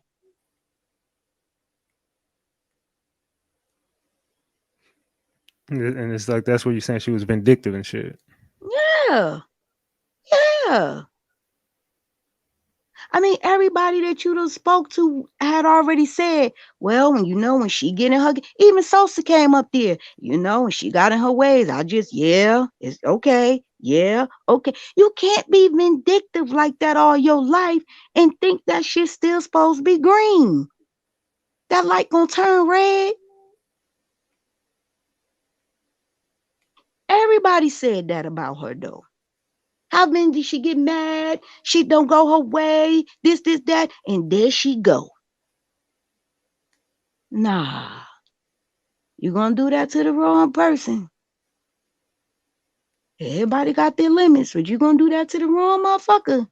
And it's like that's what you're saying. She was vindictive and shit. Yeah. Yeah. I mean, everybody that you done spoke to had already said, well, when she get in her, even Sosa came up there, when she got in her ways, it's okay. Yeah, okay. You can't be vindictive like that all your life and think that shit's still supposed to be green. That light gonna turn red. Everybody said that about her though. How many did she get mad? She don't go her way, this, that, and there she go. Nah, you gonna do that to the wrong person. Everybody got their limits, but you gonna do that to the wrong motherfucker.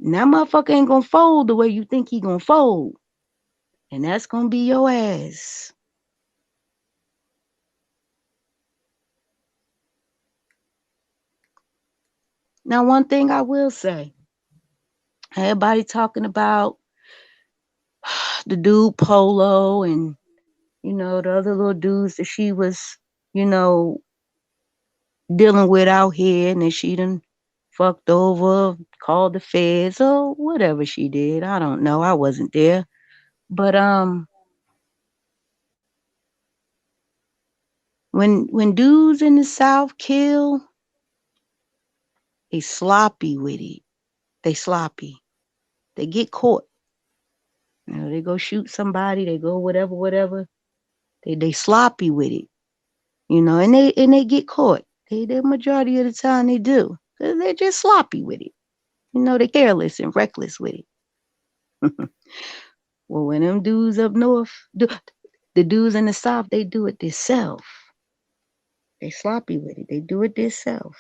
And that motherfucker ain't gonna fold the way you think he gonna fold. And that's gonna be your ass. Now, one thing I will say, everybody talking about the dude Polo and, the other little dudes that she was, dealing with out here, and then she done fucked over, called the feds, or whatever she did. I don't know. I wasn't there. But when dudes in the South kill, they sloppy with it. They sloppy. They get caught. They go shoot somebody, they go whatever. They sloppy with it. And they get caught. The majority of the time they do. They're just sloppy with it. They're careless and reckless with it. Well, when them dudes up north, the dudes in the South, they do it themselves. They sloppy with it. They do it themselves.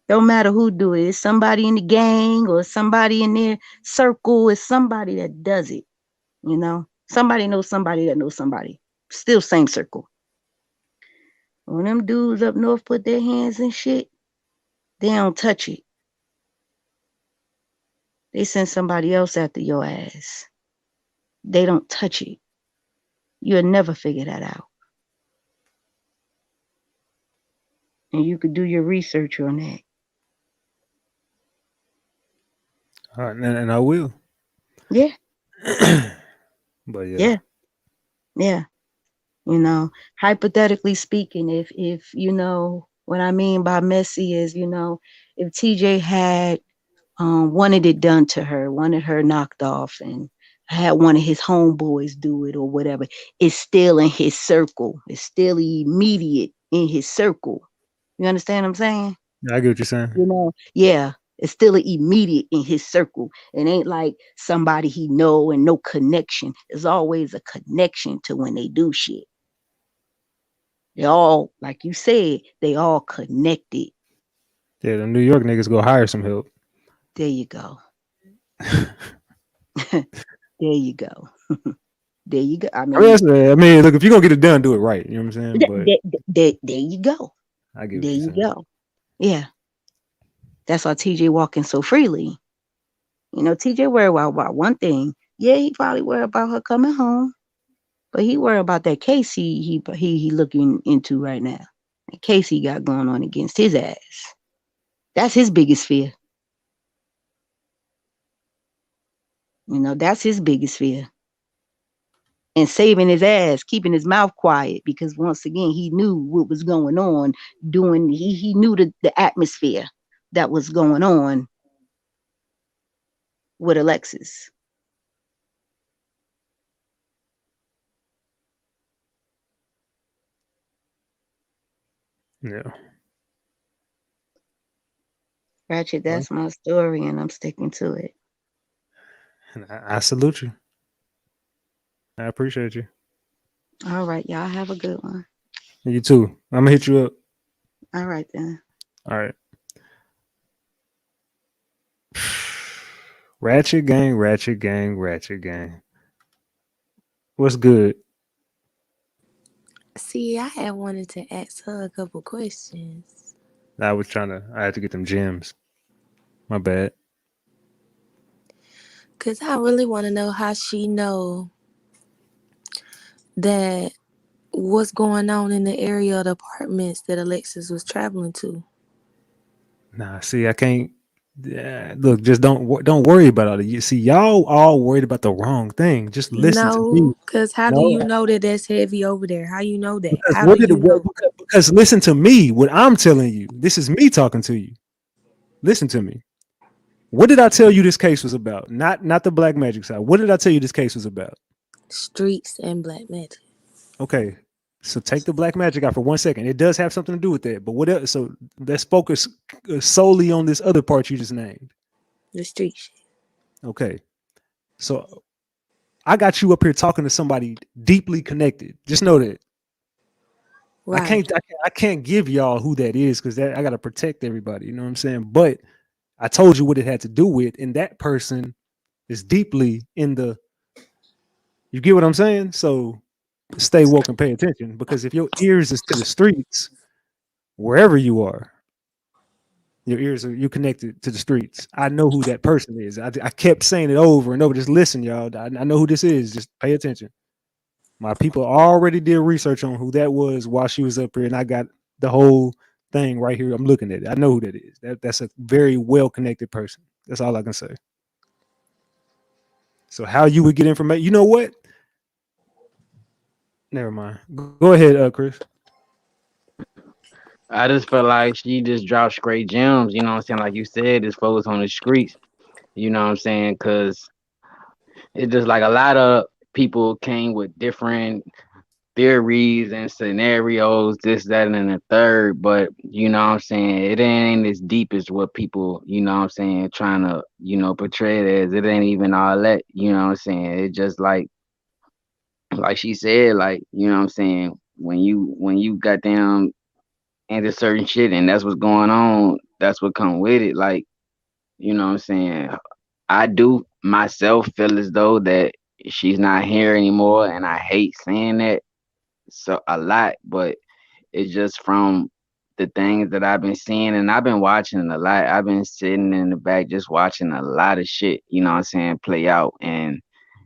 Don't matter who do it. It's somebody in the gang or somebody in their circle. It's somebody that does it. Somebody knows somebody that knows somebody. Still same circle. When them dudes up north put their hands in shit, they don't touch it. They send somebody else after your ass. They don't touch it. You'll never figure that out. And you could do your research on that. All right, and I will. Yeah. But yeah. Yeah. Hypothetically speaking, if what I mean by messy is, if TJ had wanted it done to her, wanted her knocked off, and had one of his homeboys do it or whatever, it's still in his circle. It's still immediate in his circle. You understand what I'm saying? I get what you're saying. Yeah, it's still immediate in his circle. It ain't like somebody he know and no connection. There's always a connection to when they do shit. They all, like you said, they all connected. Yeah, the New York niggas go hire some help. There you go. There you go. There you go. I mean, look, if you're gonna get it done, do it right. You know what I'm saying? There you go. I get There what you're you saying. go. Yeah. That's why TJ walking so freely. TJ worried about one thing. Yeah, he probably worried about her coming home, but he worried about that case he looking into right now. The case he got going on against his ass. That's his biggest fear. That's his biggest fear. And saving his ass, keeping his mouth quiet, because once again, he knew what was going on. He knew the atmosphere that was going on with Alexis. Yeah. Ratchet, that's my story, and I'm sticking to it. I salute you. I appreciate you. All right, y'all have a good one. You too. I'm gonna hit you up. All right then. All right. Ratchet gang, ratchet gang, ratchet gang. What's good? See, I had wanted to ask her a couple questions. I had to get them gems. My bad. Cause I really want to know how she know that what's going on in the area of the apartments that Alexis was traveling to. Nah, see, I can't. Yeah, look, just don't worry about all that. You see, y'all all worried about the wrong thing. Just listen to me. No, cause how do No, you know that that's heavy over there? How you know that? because How what do did you it? What, know? because listen to me. What I'm telling you. This is me talking to you. Listen to me. What did I tell you this case was about? Not the black magic side. What did I tell you this case was about? Streets and black magic. Okay. So take the black magic out for 1 second. It does have something to do with that. But what else? So let's focus solely on this other part you just named. The street shit. Okay. So I got you up here talking to somebody deeply connected. Just know that. Right. I can't give y'all who that is because I gotta protect everybody. You know what I'm saying? But I told you what it had to do with, and that person is deeply in the. You get what I'm saying? So stay woke and pay attention because if your ears is to the streets, wherever you are, your ears are you connected to the streets. I know who that person is. I kept saying it over and over. Just listen, y'all. I know who this is. Just pay attention. My people already did research on who that was while she was up here, and I got the whole thing right here. I'm looking at it. I know who that is. That's a very well connected person. That's all I can say. So how you would get information? You know what? Never mind. Go ahead, Chris. I just feel like she just dropped straight gems. You know what I'm saying? Like you said, just focus on the streets. You know what I'm saying? Because it's just like a lot of people came with different theories and scenarios, this, that, and the third. But you know what I'm saying? It ain't as deep as what people, you know what I'm saying, trying to, portray it as. It ain't even all that, you know what I'm saying? It just like she said, like, you know what I'm saying, when you got down into certain shit and that's what's going on, that's what come with it. Like, you know what I'm saying? I do myself feel as though that she's not here anymore, and I hate saying that so a lot, but it's just from the things that I've been seeing, and I've been watching a lot. I've been sitting in the back just watching a lot of shit, you know what I'm saying, play out, and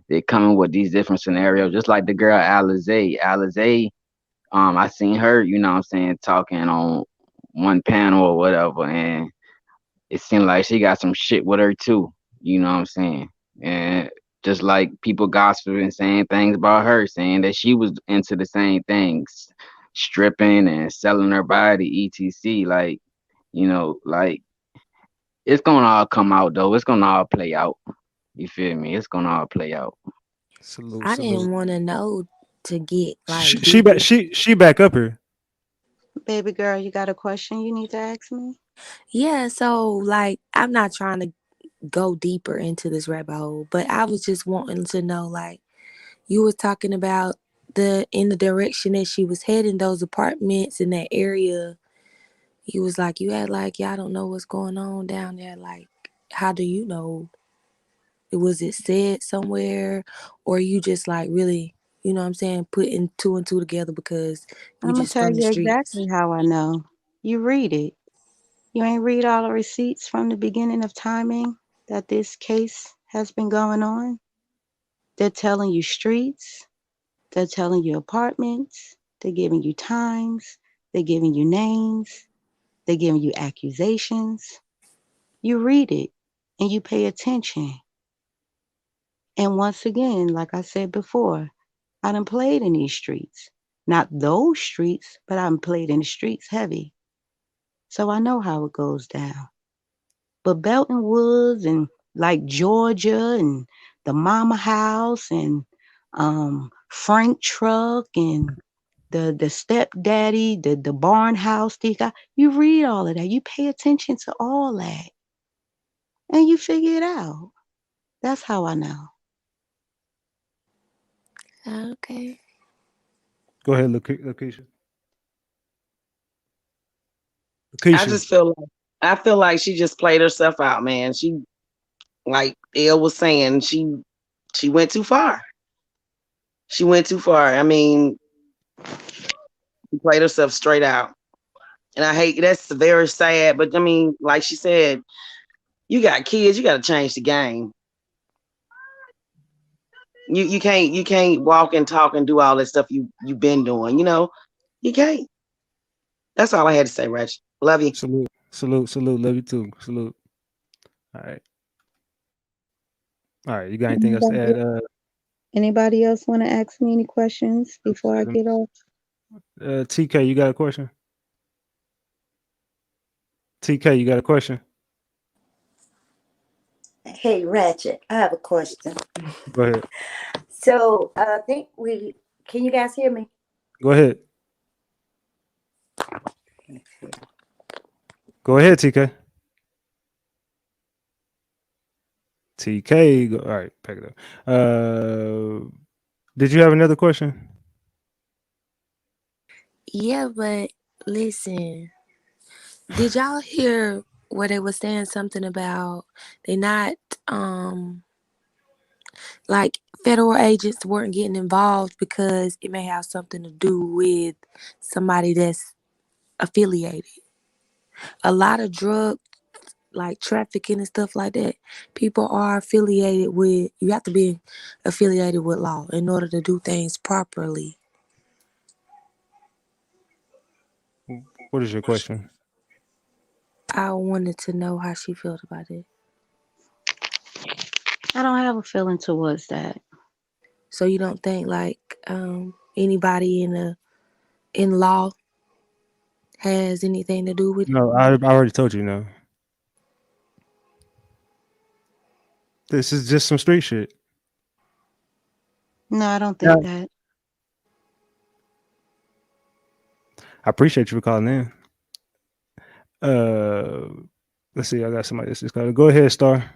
they're coming with these different scenarios, just like the girl Alizé. Alizé, I seen her, you know what I'm saying, talking on one panel or whatever, and it seemed like she got some shit with her too. You know what I'm saying? And just like people gossiping saying things about her, saying that she was into the same things, stripping and selling her body, etc. Like, like it's gonna all come out though. It's gonna all play out. You feel me? It's gonna all play out. Salute, I salute. didn't want to know to get She, like she back. deeper. She back up here. Baby girl, you got a question you need to ask me? Yeah, so like I'm not trying to go deeper into this rabbit hole, but I was just wanting to know like you was talking about the in the direction that she was heading, those apartments in that area. You was like you had like y'all don't know what's going on down there. Like how do you know? Was it said somewhere, or you just like really, you know what I'm saying, putting two and two together because you I'm gonna just tell from the you streets? exactly how I know. You read it. You ain't read all the receipts from the beginning of timing that this case has been going on. They're telling you streets, they're telling you apartments, they're giving you times, they're giving you names, they're giving you accusations. You read it and you pay attention. And once again, like I said before, I done played in these streets. Not those streets, but I done played in the streets heavy. So I know how it goes down. But Belton Woods and like Georgia and the Mama House and Frank Truck and the stepdaddy, the barn house, you read all of that. You pay attention to all that. And you figure it out. That's how I know. Okay. Go ahead, Lakeisha. I Lakeisha. just feel like I feel like she just played herself out, man. She Like Elle was saying, she went too far. She went too far. I mean, she played herself straight out. And I hate that's very sad. But I mean, like she said, you got kids, you gotta change the game. You can't walk and talk and do all that stuff you've been doing, You can't. That's all I had to say, Ratchet. Love you. Salute, salute, salute. Love you too. Salute. All right. All right. You got anything else to Anybody, add? anybody else want to ask me any questions before I get off? TK, you got a question? TK, you got a question? Hey, Ratchet, I have a question. Go ahead. So I think can you guys hear me? Go ahead. Go ahead, TK. TK. All right, pack it up. Did you have another question? Yeah, but listen, did y'all hear where they were saying something about they not like federal agents weren't getting involved because it may have something to do with somebody that's affiliated. A lot of drug like trafficking and stuff like that, people are affiliated with, you have to be affiliated with law in order to do things properly. What is your question? I wanted to know how she felt about it. I don't have a feeling towards that. So you don't think like anybody in law has anything to do with it? No, I already told you no. This is just some street shit. No, I don't Yeah. think that. I appreciate you for calling in. Let's see. I got somebody that's just got to go ahead, Star.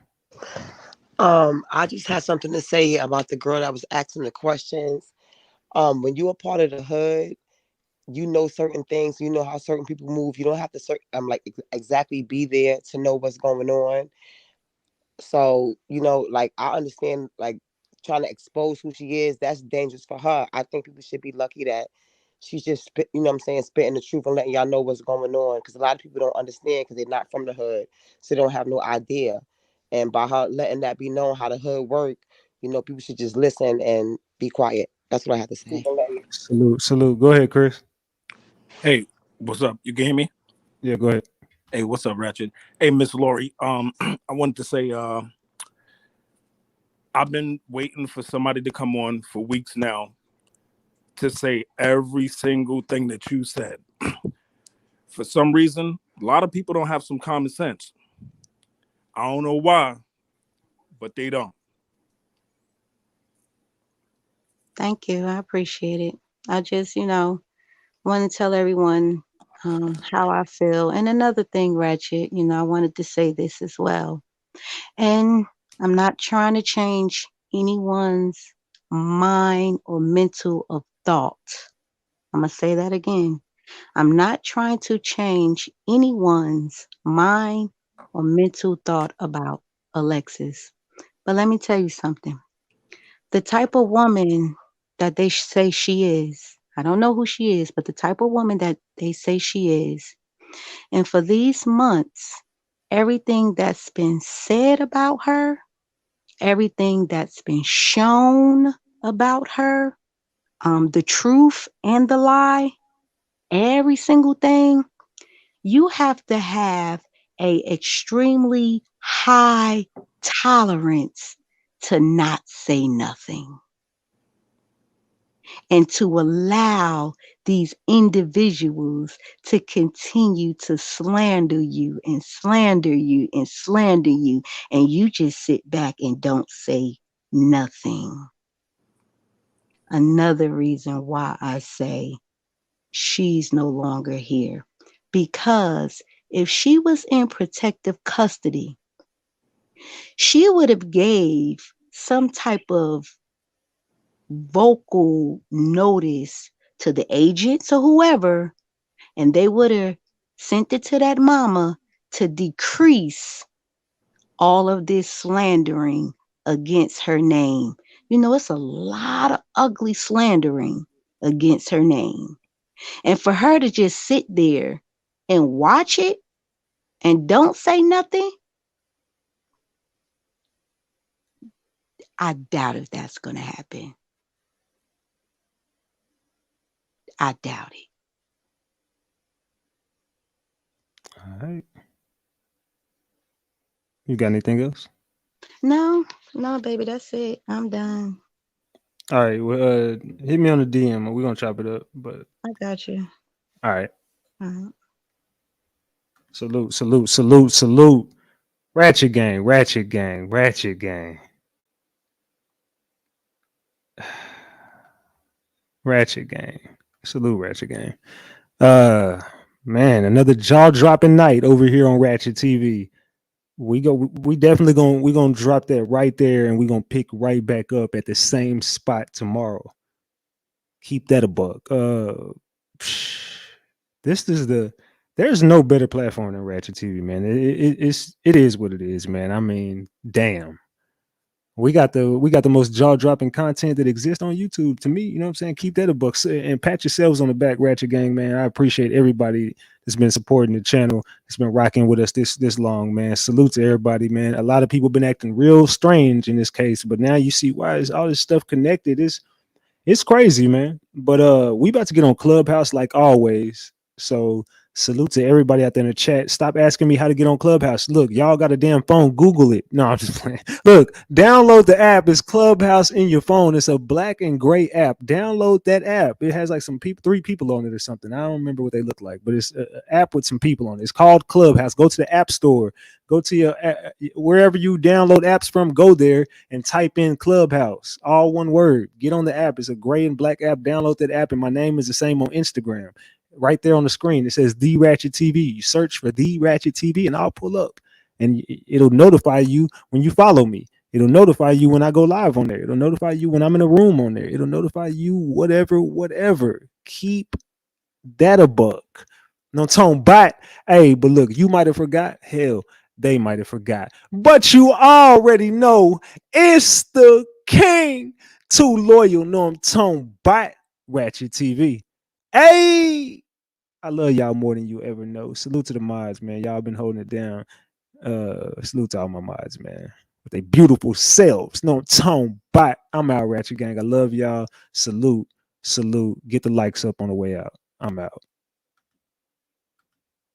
I just had something to say about the girl that was asking the questions. When you're a part of the hood, you know certain things. You know how certain people move. You don't have to exactly be there to know what's going on. So like I understand, like trying to expose who she is. That's dangerous for her. I think people should be lucky that she's just what I'm saying, spitting the truth and letting y'all know what's going on. Because a lot of people don't understand because they're not from the hood, so they don't have no idea. And by her letting that be known how the hood work, people should just listen and be quiet. That's what I have to say. Salute, salute. Go ahead, Chris. Hey, what's up? You can hear me? Yeah, go ahead. Hey, what's up, Ratchet? Hey, Miss Lori. I wanted to say, I've been waiting for somebody to come on for weeks now to say every single thing that you said. For some reason, a lot of people don't have some common sense. I don't know why, but they don't. Thank you. I appreciate it. I just, want to tell everyone how I feel. And another thing, Ratchet, I wanted to say this as well. And I'm not trying to change anyone's mind or mental of thought. I'm going to say that again. I'm not trying to change anyone's mind or mental thought about Alexis. But let me tell you something. The type of woman that they say she is, I don't know who she is, but the type of woman that they say she is. And for these months, everything that's been said about her, everything that's been shown about her, the truth and the lie, every single thing, you have to have a extremely high tolerance to not say nothing and to allow these individuals to continue to slander you and slander you and slander you, and you just sit back and don't say nothing. Another reason why I say she's no longer here, because if she was in protective custody, she would have gave some type of vocal notice to the agents or whoever, and they would have sent it to that mama to decrease all of this slandering against her name. You know, it's a lot of ugly slandering against her name. And for her to just sit there and watch it and don't say nothing, I doubt if that's going to happen. I doubt it. All right. You got anything else? No, no, baby, that's it. I'm done. All right. Well, hit me on the DM. We're gonna chop it up. But I got you. all right. All right. Salute, salute, salute, salute. Ratchet gang, ratchet gang, ratchet gang. Ratchet gang. Salute, ratchet gang. Man, another jaw-dropping night over here on Ratchet TV. We definitely gonna drop that right there, and we're gonna pick right back up at the same spot tomorrow. Keep that a buck. This is there's no better platform than Ratchet TV, man. It is what it is, man. I mean, damn. We got the most jaw-dropping content that exists on YouTube. To me, you know what I'm saying? Keep that a buck. And pat yourselves on the back, Ratchet Gang, man. I appreciate everybody that's been supporting the channel, that's been rocking with us this long, man. Salute to everybody, man. A lot of people been acting real strange in this case, but now you see why is all this stuff connected. It's crazy, man. But we about to get on Clubhouse like always. So salute to everybody out there in the chat. Stop asking me how to get on Clubhouse. Look, y'all got a damn phone. Google it. No, I'm just playing. Look, download the app. It's Clubhouse in your phone. It's a black and gray app. Download that app. It has like some people, 3 people on it or something. I don't remember what they look like, but it's an app with some people on it. It's called Clubhouse. Go to the App Store. Go to your wherever you download apps from. Go there and type in Clubhouse. All one word. Get on the app. It's a gray and black app. Download that app, and my name is the same on Instagram. Right there on the screen, it says The Ratchet TV. You search for The Ratchet TV, and I'll pull up, and it'll notify you when you follow me. It'll notify you when I go live on there. It'll notify you when I'm in a room on there. It'll notify you whatever. Keep that a buck. No tone bot. Hey, but look, you might have forgot. Hell, they might have forgot. But you already know it's the king. Too loyal, no, I'm tone bot. Ratchet TV. Hey, I love y'all more than you ever know. Salute to the mods, man. Y'all been holding it down. Salute to all my mods, man. With their beautiful selves. No tone bot. I'm out, Ratchet Gang. I love y'all. Salute. Get the likes up on the way out. I'm out.